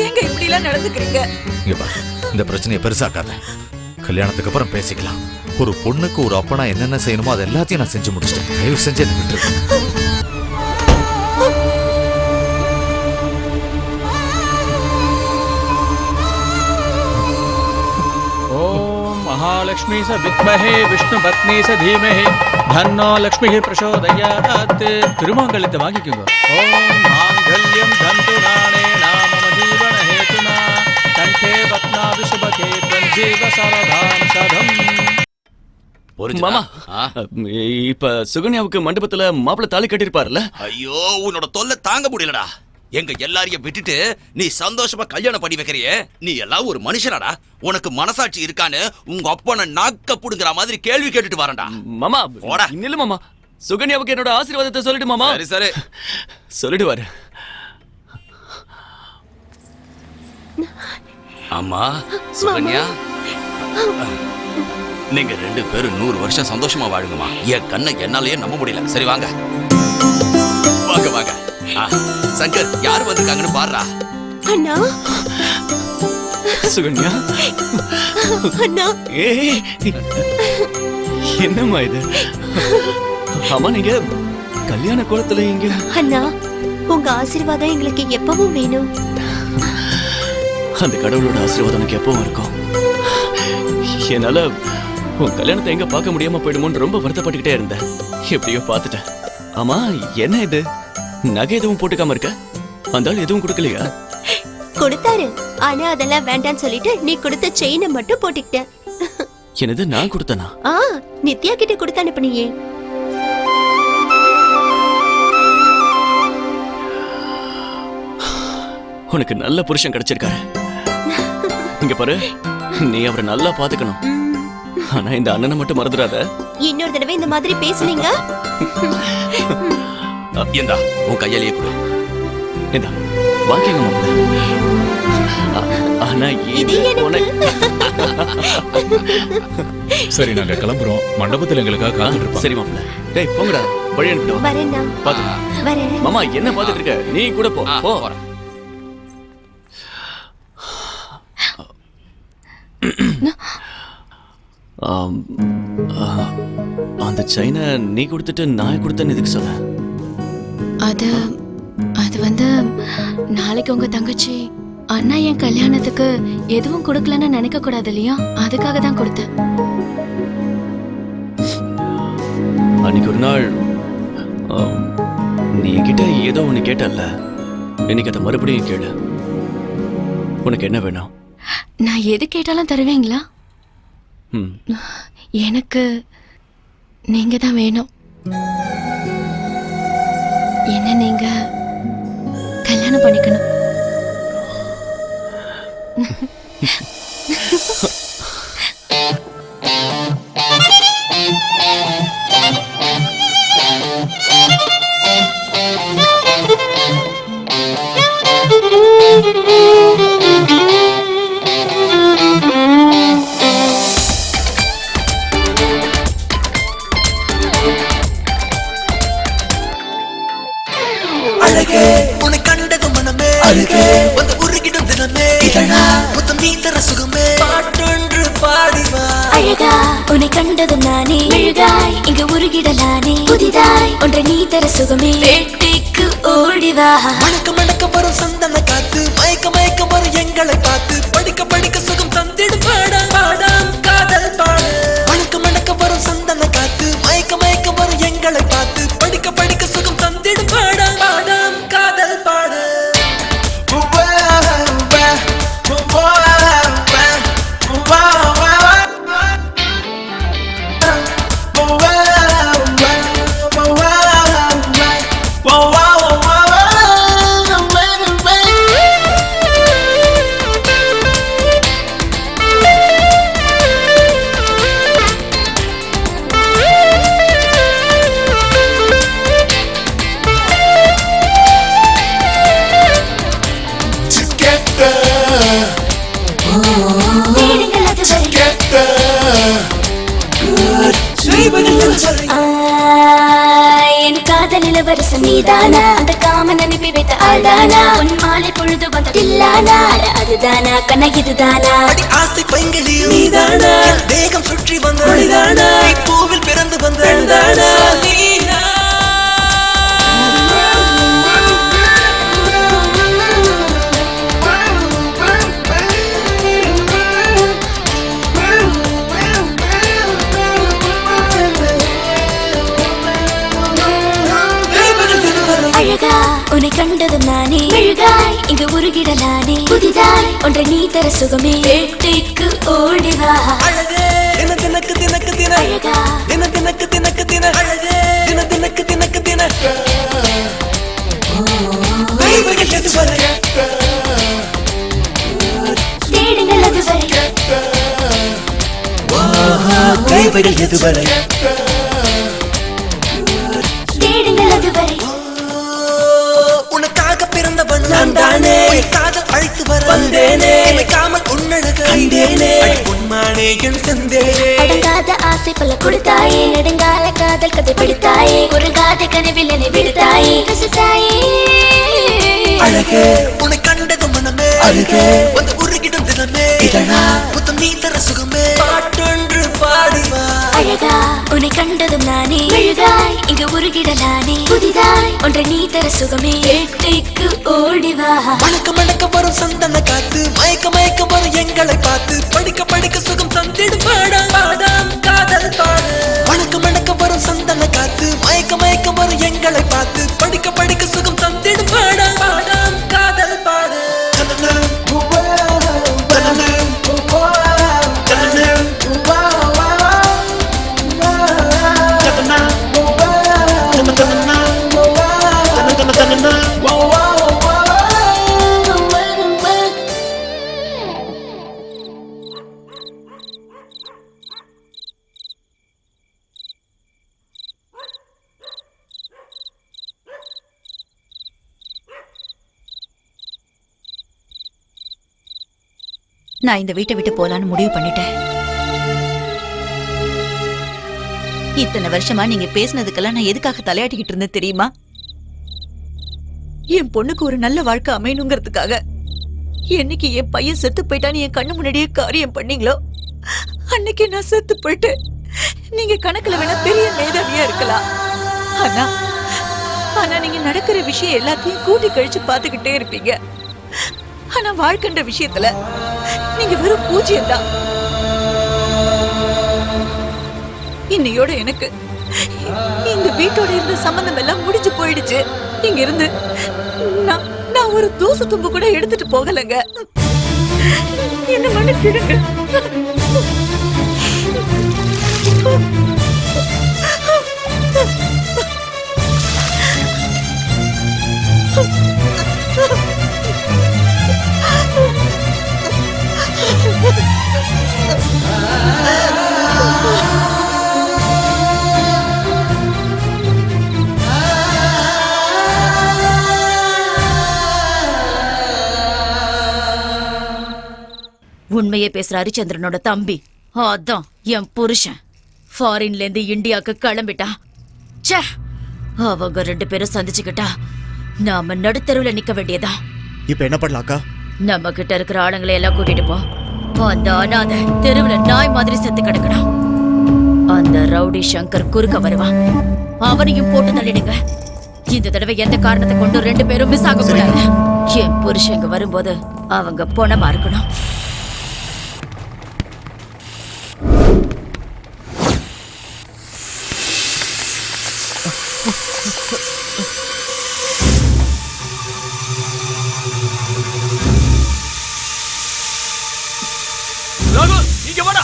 Speaker 10: ஏங்க இப்படி எல்லாம் நடந்துக்கிறீங்க?
Speaker 8: இங்க பாரு, இந்த பிரச்சனையை பெருசாக்காத. கல்யாணத்துக்கு அப்புறம் பேசிக்கலாம். ஒரு பொண்ணுக்கு ஒரு அப்பனா என்னென்ன செய்யணுமோ அது எல்லாத்தையும் நான் செஞ்சு முடிச்சிட்டேன். தயவு செஞ்சு என்ன விட்டுரு.
Speaker 5: ஓம் மகாலட்சுமி ச வித்மஹே விஷ்ணு பத்னி ச தீமஹி தன்னோ லக்ஷ்மி பிரசோதயாத். திருமாங்கல்யத்தை வாங்கிக்கோங்க. ஓம் மாங்கல்யம் தந்து நானே நாம ஜீவன ஹேதுனா கண்டே பத்னாபி சுபகே தஞ்சீவ சரதாம் சதம்.
Speaker 3: மாமா, இப்ப சுகன்யாவுக்கு மண்டபத்துல மாப்பிள்ளை தாலி கட்டிருப்பாருல்ல?
Speaker 4: ஐயோ, உன்னோட தொல்லை தாங்க முடியலடா. எங்க எல்லாரையும் விட்டுட்டு நீ சந்தோஷமா கல்யாணம் பண்ணி வைக்கிறியே, நீ எல்லாம் ஒரு மனுஷனாடா? உனக்கு மனசாட்சி இருக்கான்னு உங்க அப்பனை நாக்க புடுங்குற மாதிரி கேள்வி கேட்டுட்டு வரேன்டா.
Speaker 3: மாமா நில்லு மாமா, சுகன்யாவுக்கு என்னோட ஆசீர்வாதத்தை சொல்லிட்டு மாமா.
Speaker 4: சரி சரி,
Speaker 3: சொல்லிடுவாரு.
Speaker 4: அம்மா சுகன்யா, நீங்க 2 பேரும் 100 வருஷம் சந்தோஷமா வாழுங்கம்மா. என் கண்ணை என்னாலேயே நம்ப முடியல. சரி வாங்க வாங்க வாங்க. சங்கர், யார் வந்திருக்காங்கன்னு பாருடா.
Speaker 18: அண்ணா,
Speaker 3: சுகன்யா.
Speaker 18: அண்ணா.
Speaker 3: ஏய், என்னம்மா இது? அம்மா, நீங்க கல்யாண கோலத்துல இங்க?
Speaker 18: அண்ணா, உங்க ஆசீர்வாதம் எங்களுக்கு எப்பவும் வேணும்.
Speaker 3: அந்த கடவுளோட ஆசீர்வாதம் எனக்கு எப்பவும் இருக்கும். என்னால உன் கல்யாணத்தை எங்க பார்க்க முடியாம போயிடுமோன்னு ரொம்ப வருத்தப்பட்டுக்கிட்டே இருந்தேன். எப்படியோ பார்த்துட்டேன். ஆமா, என்ன இது? நகை எதுவும் போட்டுக்காம இருக்க? அந்த ஆள் எதுவும் கொடுக்கலையா?
Speaker 18: கொடுத்தாரு, ஆனா அதெல்லாம் வேண்டான்னு சொல்லிட்டு நீ கொடுத்த செயினை மட்டும் போட்டுக்கிட்டேன்.
Speaker 3: என்னது, நான் கொடுத்தனா?
Speaker 18: நித்யா கிட்ட கொடுத்து அனுப்புனியே.
Speaker 3: உனக்கு நல்ல புருஷன் கிடைச்சிருக்காரு. இங்க பாரு, நீ அவரை நல்லா பாத்துக்கணும். ஆனா இந்த அண்ணனை மட்டும் மறந்துடாத.
Speaker 18: இன்னொரு தடவை இந்த மாதிரி பேசுனீங்க.
Speaker 4: இந்தா உன் கையாலேயே கொடு.
Speaker 3: இந்தா வாங்கிங்க மாப்பிள்ள. ஆனா இது
Speaker 12: சரி, நாங்க கிளம்புறோம். மண்டபத்துல எங்களுக்காக காத்துட்டு இருப்போம்.
Speaker 3: சரி மாப்பிள்ள. டேய் போங்கடா, வழி அனுப்பிட்டு வா.
Speaker 18: வரேன்டா.
Speaker 3: பாத்து
Speaker 18: வரேன்.
Speaker 3: மாமா, என்ன பாத்துட்டு இருக்க? நீ கூட போ. போ. அந்த செயினை நீ கொடுத்துட்டு நான் கொடுத்தேன்னு எதுக்கு சொல்ல?
Speaker 7: அது நாளைக்கு உங்க தங்கச்சி அண்ணா என் கல்யாணத்துக்கு எதுவும் கொடுக்கலன்னு நினைக்க கூடாது இல்லையா, அதுக்காக தான் கொடுத்தேன்.
Speaker 3: அன்னைக்கு ஒரு நாள் நீ என்கிட்ட ஏதோ ஒண்ணு கேட்டல்ல, இன்னைக்கு அதை மறுபடியும் கேளு. உனக்கு என்ன வேணும்?
Speaker 7: நான் எது கேட்டாலும் தருவீங்களா? எனக்கு நீங்க தான் வேணும். என்ன நீங்க கல்யாணம் பண்ணிக்கணும்.
Speaker 15: அழகே உன்னை கண்டது மனமே அழகே வந்து உருகிடும் தினமே இதழா முத்தம் நீ தர சுகமே பாட்டொன்று பாடிவா.
Speaker 7: அழகா உன்னை கண்டதும் நானே அழகாய் இங்கு உருகிடலானே புதிதாய் ஒன்றை நீ தர சுகமே வேட்டைக்கு ஓடிவா.
Speaker 15: மணக்க மணக்க வரும் சந்தன காத்து மயக்க மயக்க வரும் எங்களை பார்த்து படிக்க படிக்க சுகம் தந்திடும் பாடம் பாடம் காதல் பாடு. மணக்க மணக்க வரும் சந்தன காத்து மயக்க மயக்க வரும் எங்களை பார்த்து படிக்க படிக்க சுகம் தந்திடும் பாடம் பாடம் காதல் பாடு.
Speaker 7: என் காதல் இளவரசன் நீதானா, அந்த காமன் அனுப்பி வைத்த ஆள்தானா, உன் மாலை பொழுது வந்த தில்லானா, அதுதானா கண்ணா இதுதானா
Speaker 15: ஆசை பைங்களில் நீதானா, தேகம் சுற்றி வந்த ஒளிதானா, பூவில் பிறந்து வந்தானா நீனா.
Speaker 7: அழகா உன்னை கண்டதும் நானே அழகாய் இங்கு உருகிடலானே புதிதாய் ஒன்றை நீ தர சுகமே வேட்டைக்கு ஓடிவா.
Speaker 15: அழகே தின தினக்கு தினக்கு தின அழகா தின தினக்கு தினக்கு தின அழகே தின தினக்கு தினக்கு தின தேவைகள் எதுவரை
Speaker 7: தேடுங்கள் அதுவரை
Speaker 15: தேவைகள் எதுவரை
Speaker 7: தேடுங்கள் அதுவரை
Speaker 15: உனக்காக பிறந்தவன் நான் தானே, காதல் அழைத்து வர வந்தேனே, காமல் உன்னழக கண்டேனே, உன்மானே என் செந்தேனே.
Speaker 7: அடங்காத ஆசை பல கொடுத்தாயே, நெடுங்கால காதல் கதை பிடித்தாயே, ஒரு காதை கனவில் என்னை விடுத்தாயே ரசித்தாயே.
Speaker 15: அழகே உன்னை கண்டது மனமே அழகே வந்து உருகிடும் தினமே இதழா முத்தம் நீ தர சுகமே பாட்டொன்று பாடிவா.
Speaker 7: அழகா உன்னை கண்டதும் நானே அழகாய் இங்கு உருகிடலானே புதிதாய் ஒன்றை நீ தர சுகமே வேட்டைக்கு ஓடிவா.
Speaker 15: மணக்க மணக்க வரும் சந்தன காத்து மயக்க மயக்க வரும் எங்களை பார்த்து படிக்க படிக்க சுகம் தந்திடும் பாடம் பாடம் காதல் பாடு. மணக்க மணக்க வரும் சந்தன காத்து மயக்க மயக்க வரும் எங்களை பார்த்து படிக்க படிக்க சுகம் தந்திடும் பாடம் பாடம் காதல் பாடு.
Speaker 9: நான் இந்த வீட்டை விட்டு போலான்னு முடிவு பண்ணிட்டேன். இத்தனை வருஷமா நீங்க பேசினதுக்கெல்லாம் நான் எதுக்காக தலையாட்டிக்கிட்டு இருந்தேன் தெரியுமா? என் பொண்ணுக்கு ஒரு நல்ல வாழ்க்கை அமையணுங்கிறதுக்காக. என்னைக்கு என் பையன் செத்து போயிட்டான்னு என் கண்ணு முன்னாடியே காரியம் பண்ணீங்களோ அன்னைக்கு நான் செத்து போயிட்டு நீங்க கணக்குல வேணா பெரிய மேதாவியா இருக்கலாம். ஆனா
Speaker 10: ஆனா நீங்க நடக்கிற விஷயம் எல்லாத்தையும் கூட்டி கழிச்சு பாத்துக்கிட்டே இருப்பீங்க. ஆனா வாழ்க்கைன்ற விஷயத்துல நீங்க வெறும் பூஜ்யம் தான். இன்னையோட எனக்கு இந்த வீட்டோட இருந்த சம்பந்தம் எல்லாம் முடிஞ்சு போயிடுச்சு. இங்க இருந்து நான் ஒரு தூசு தும்பு கூட எடுத்துட்டு போகலங்க. என்ன மன்னிச்சிடுங்க.
Speaker 14: உண்மையே பேசுற ஹரிச்சந்திரனோட தம்பி அதான் என் புருஷன் ஃபாரின்ல இருந்து இந்தியாவுக்கு கிளம்பிட்டான். ச்சே, அவங்க 2 பேரும் சந்திச்சுக்கிட்டா நாம நடுத்தருவுல நிக்க வேண்டியதா.
Speaker 11: இப்ப என்ன பண்ணலாம் அக்கா?
Speaker 14: நம்ம கிட்ட இருக்கிற ஆளுங்களை எல்லாம் கூட்டிட்டு போ. அந்த அனாதை தெருவுல நாய் மாதிரி செத்து கிடக்கணும். அந்த ரவுடி சங்கர் குறுக்க வருவான், அவனையும் போட்டு தள்ளிடுங்க. இந்த தடவை எந்த காரணத்தை கொண்டு 2 பேரும் மிஸ் ஆக கூடாது. என் புருஷன் இங்க வரும்போது அவங்க பொணமா இருக்கணும்.
Speaker 3: இங்க வாடா.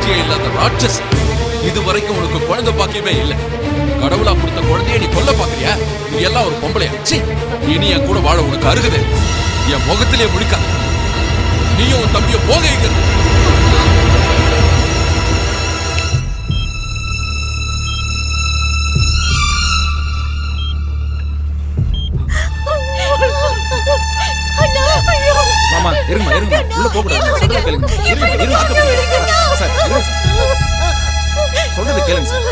Speaker 17: புத்தியே இல்லாத ராட்சஸ். இதுவரைக்கும் உனக்கு குழந்தை பாக்கியமே இல்ல. கடவுளா கொடுத்த குழந்தைய நீ கொல்ல பாக்குறியா? நீ எல்லாம் ஒரு பொம்பளையா? சீ, இனி என் கூட வாழ உனக்கு அருகதை. என் முகத்திலே முழிக்காத. நீயும் உன் தம்பிய போக வைக்கிறது.
Speaker 6: மாமா இருங்க இருங்க, உள்ள போக கூடாது. சொல்றது கேளுங்க. இருங்க இருங்க சார், இருங்க சார். சொல்றது கேளுங்க சார்.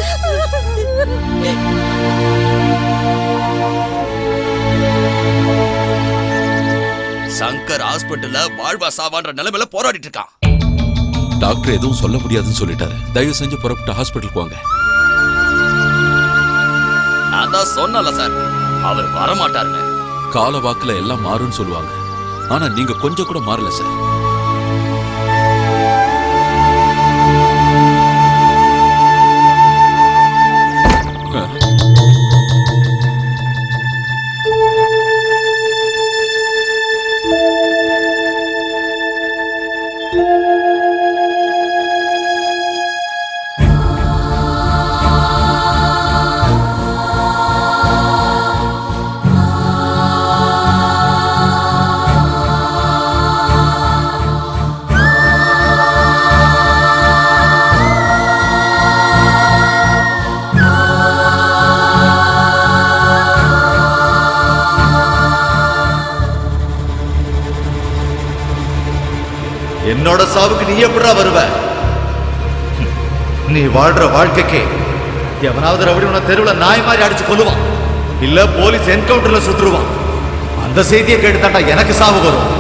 Speaker 4: சங்கர் ஹாஸ்பிட்டல்ல வாழ்வா சாவான்ற நிலைமையில போராடிட்டு இருக்கான்.
Speaker 17: டாக்டர் எதுவும் சொல்ல முடியாதுன்னு சொல்லிட்டாரு. தயவு செஞ்சு புறப்பட்டு ஹாஸ்பிட்டலுக்கு வாங்க.
Speaker 4: நான் தான் சொன்னல சார், அவர் வரமாட்டாருங்க.
Speaker 17: கால வாக்குல எல்லாம் மாறும்னு சொல்லுவாங்க. ஆனா நீங்க கொஞ்சம் கூட மாறல சார்.
Speaker 8: என்னோட சாவுக்கு நீ எப்படா வருவ? நீ வாழ்ற வாழ்க்கைக்கு எவனாவது ரவுடி உன தெருவில் நாய் மாதிரி அடிச்சு கொல்லுவான், இல்ல போலீஸ் என்கவுண்டர்ல சுட்டுருவான். அந்த செய்தியை கேட்டுத்தாண்டா எனக்கு சாவு வரும்.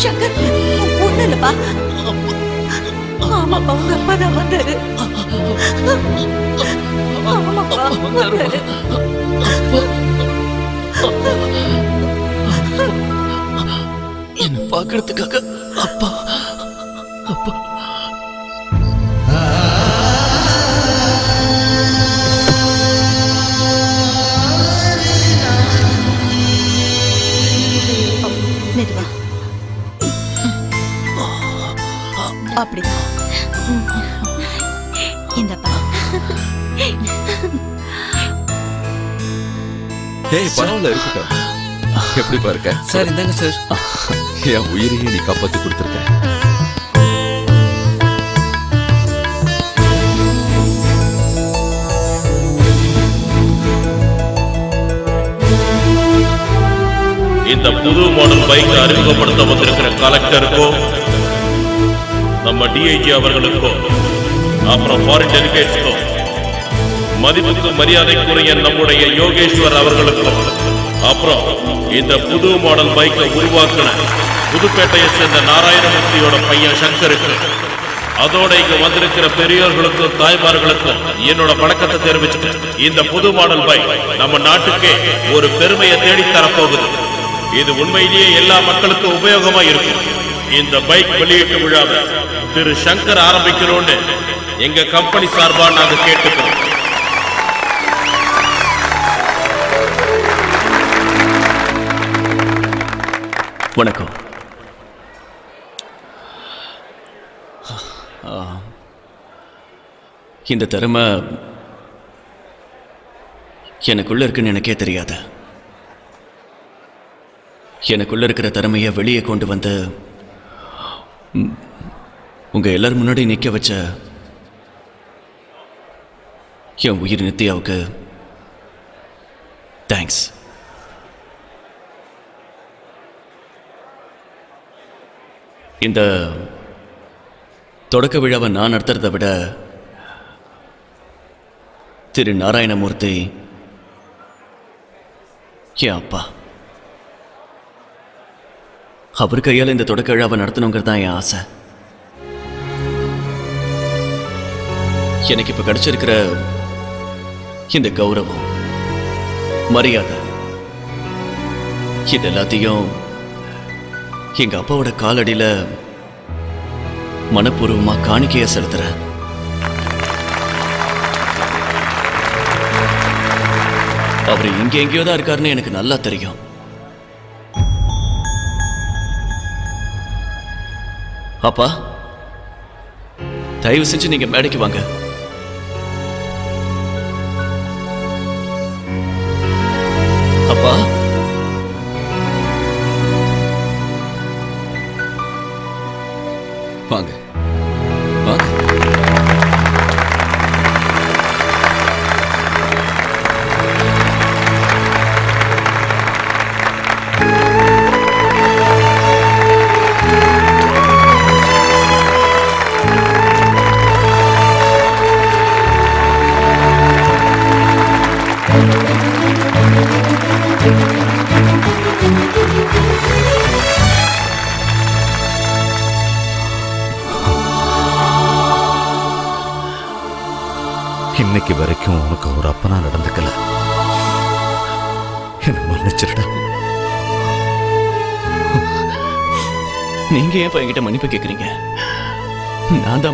Speaker 10: சங்கர், ஒண்ணு இல்லப்பா. ஆமாப்பா, உங்க அப்பா தான் வந்தாரு. ஆமாப்பா, வந்தாரு.
Speaker 3: என்ன பாக்குறதுக்காக அப்பா அப்பா
Speaker 10: மெதுவா. அப்படிதான். இந்தப்பா.
Speaker 17: ஏய், பரவாயில்ல, இருக்கட்டும். எப்படி பாருக்க
Speaker 19: சார்? இந்தாங்க சார்.
Speaker 17: என் உயிரையே நீ காப்பாத்தி கொடுத்துருக்க.
Speaker 16: இந்த புது மாடல் பைக் அறிமுகப்படுத்த வந்திருக்கிற கலெக்டருக்கோ, நம்ம டிஐஜி அவர்களுக்கோ, அப்புறம் ஃபாரின் டெலிகேட்ஸ்க்கோ, மதிப்புக்கு மரியாதைக்குரிய நம்முடைய யோகேஸ்வர் அவர்களுக்கும், அப்புறம் இந்த புது மாடல் பைக்கை உருவாக்கின புதுப்பேட்டையை சேர்ந்த நாராயணமூர்த்தியோட பையன் சங்கருக்கு, அதோட இங்க வந்திருக்கிற பெரியோர்களுக்கும் தாய்மார்களுக்கும் என்னோட வணக்கத்தை தெரிவிச்சுட்டேன். இந்த புது மாடல் பைக் நம்ம நாட்டுக்கே ஒரு பெருமையை தேடித்தரப்போகுது. இது உண்மையிலேயே எல்லா மக்களுக்கும் உபயோகமா இருக்கும். இந்த பைக் வெளியீட்டு விழாவை திரு சங்கர் ஆரம்பிக்கணும்னு எங்க கம்பெனி சார்பா நாங்க கேட்டுக்கிறோம்.
Speaker 3: வணக்கம். இந்த திறமை எனக்குள்ள இருக்குன்னு எனக்கே தெரியாது. எனக்குள்ள இருக்கிற திறமையை வெளியே கொண்டு வந்து உங்க எல்லாரும் முன்னாடி நிக்க வச்ச என் உயிர் நித்யாவுக்கு தேங்க்ஸ். இந்த தொடக்க விழாவை நான் நடத்துறதை விட திரு நாராயணமூர்த்தி என் அப்பா, அவர் கையால் இந்த தொடக்க விழாவை நடத்தணுங்கிறது தான் என் ஆசை. எனக்கு இப்ப கிடைச்சிருக்கிற இந்த கௌரவம், மரியாதை, இது எல்லாத்தையும் எங்க அப்பாவோட காலடியில மனப்பூர்வமா காணிக்கையா செலுத்துறேன். அவர் இங்க எங்கேயோ தான் இருக்காருன்னு எனக்கு நல்லா தெரியும். அப்பா, தயவு செஞ்சு நீங்க மேடைக்கு வாங்க. அப்பா,
Speaker 17: வாங்க வாங்க.
Speaker 8: இன்னைக்கு வரைக்கும் உனக்கு ஒரு அப்பனா நடந்துக்கல, என்ன மன்னிச்சிருடா.
Speaker 3: நீங்க ஏன் என்கிட்ட மன்னிப்பு கேக்குறீங்க? நான் தான்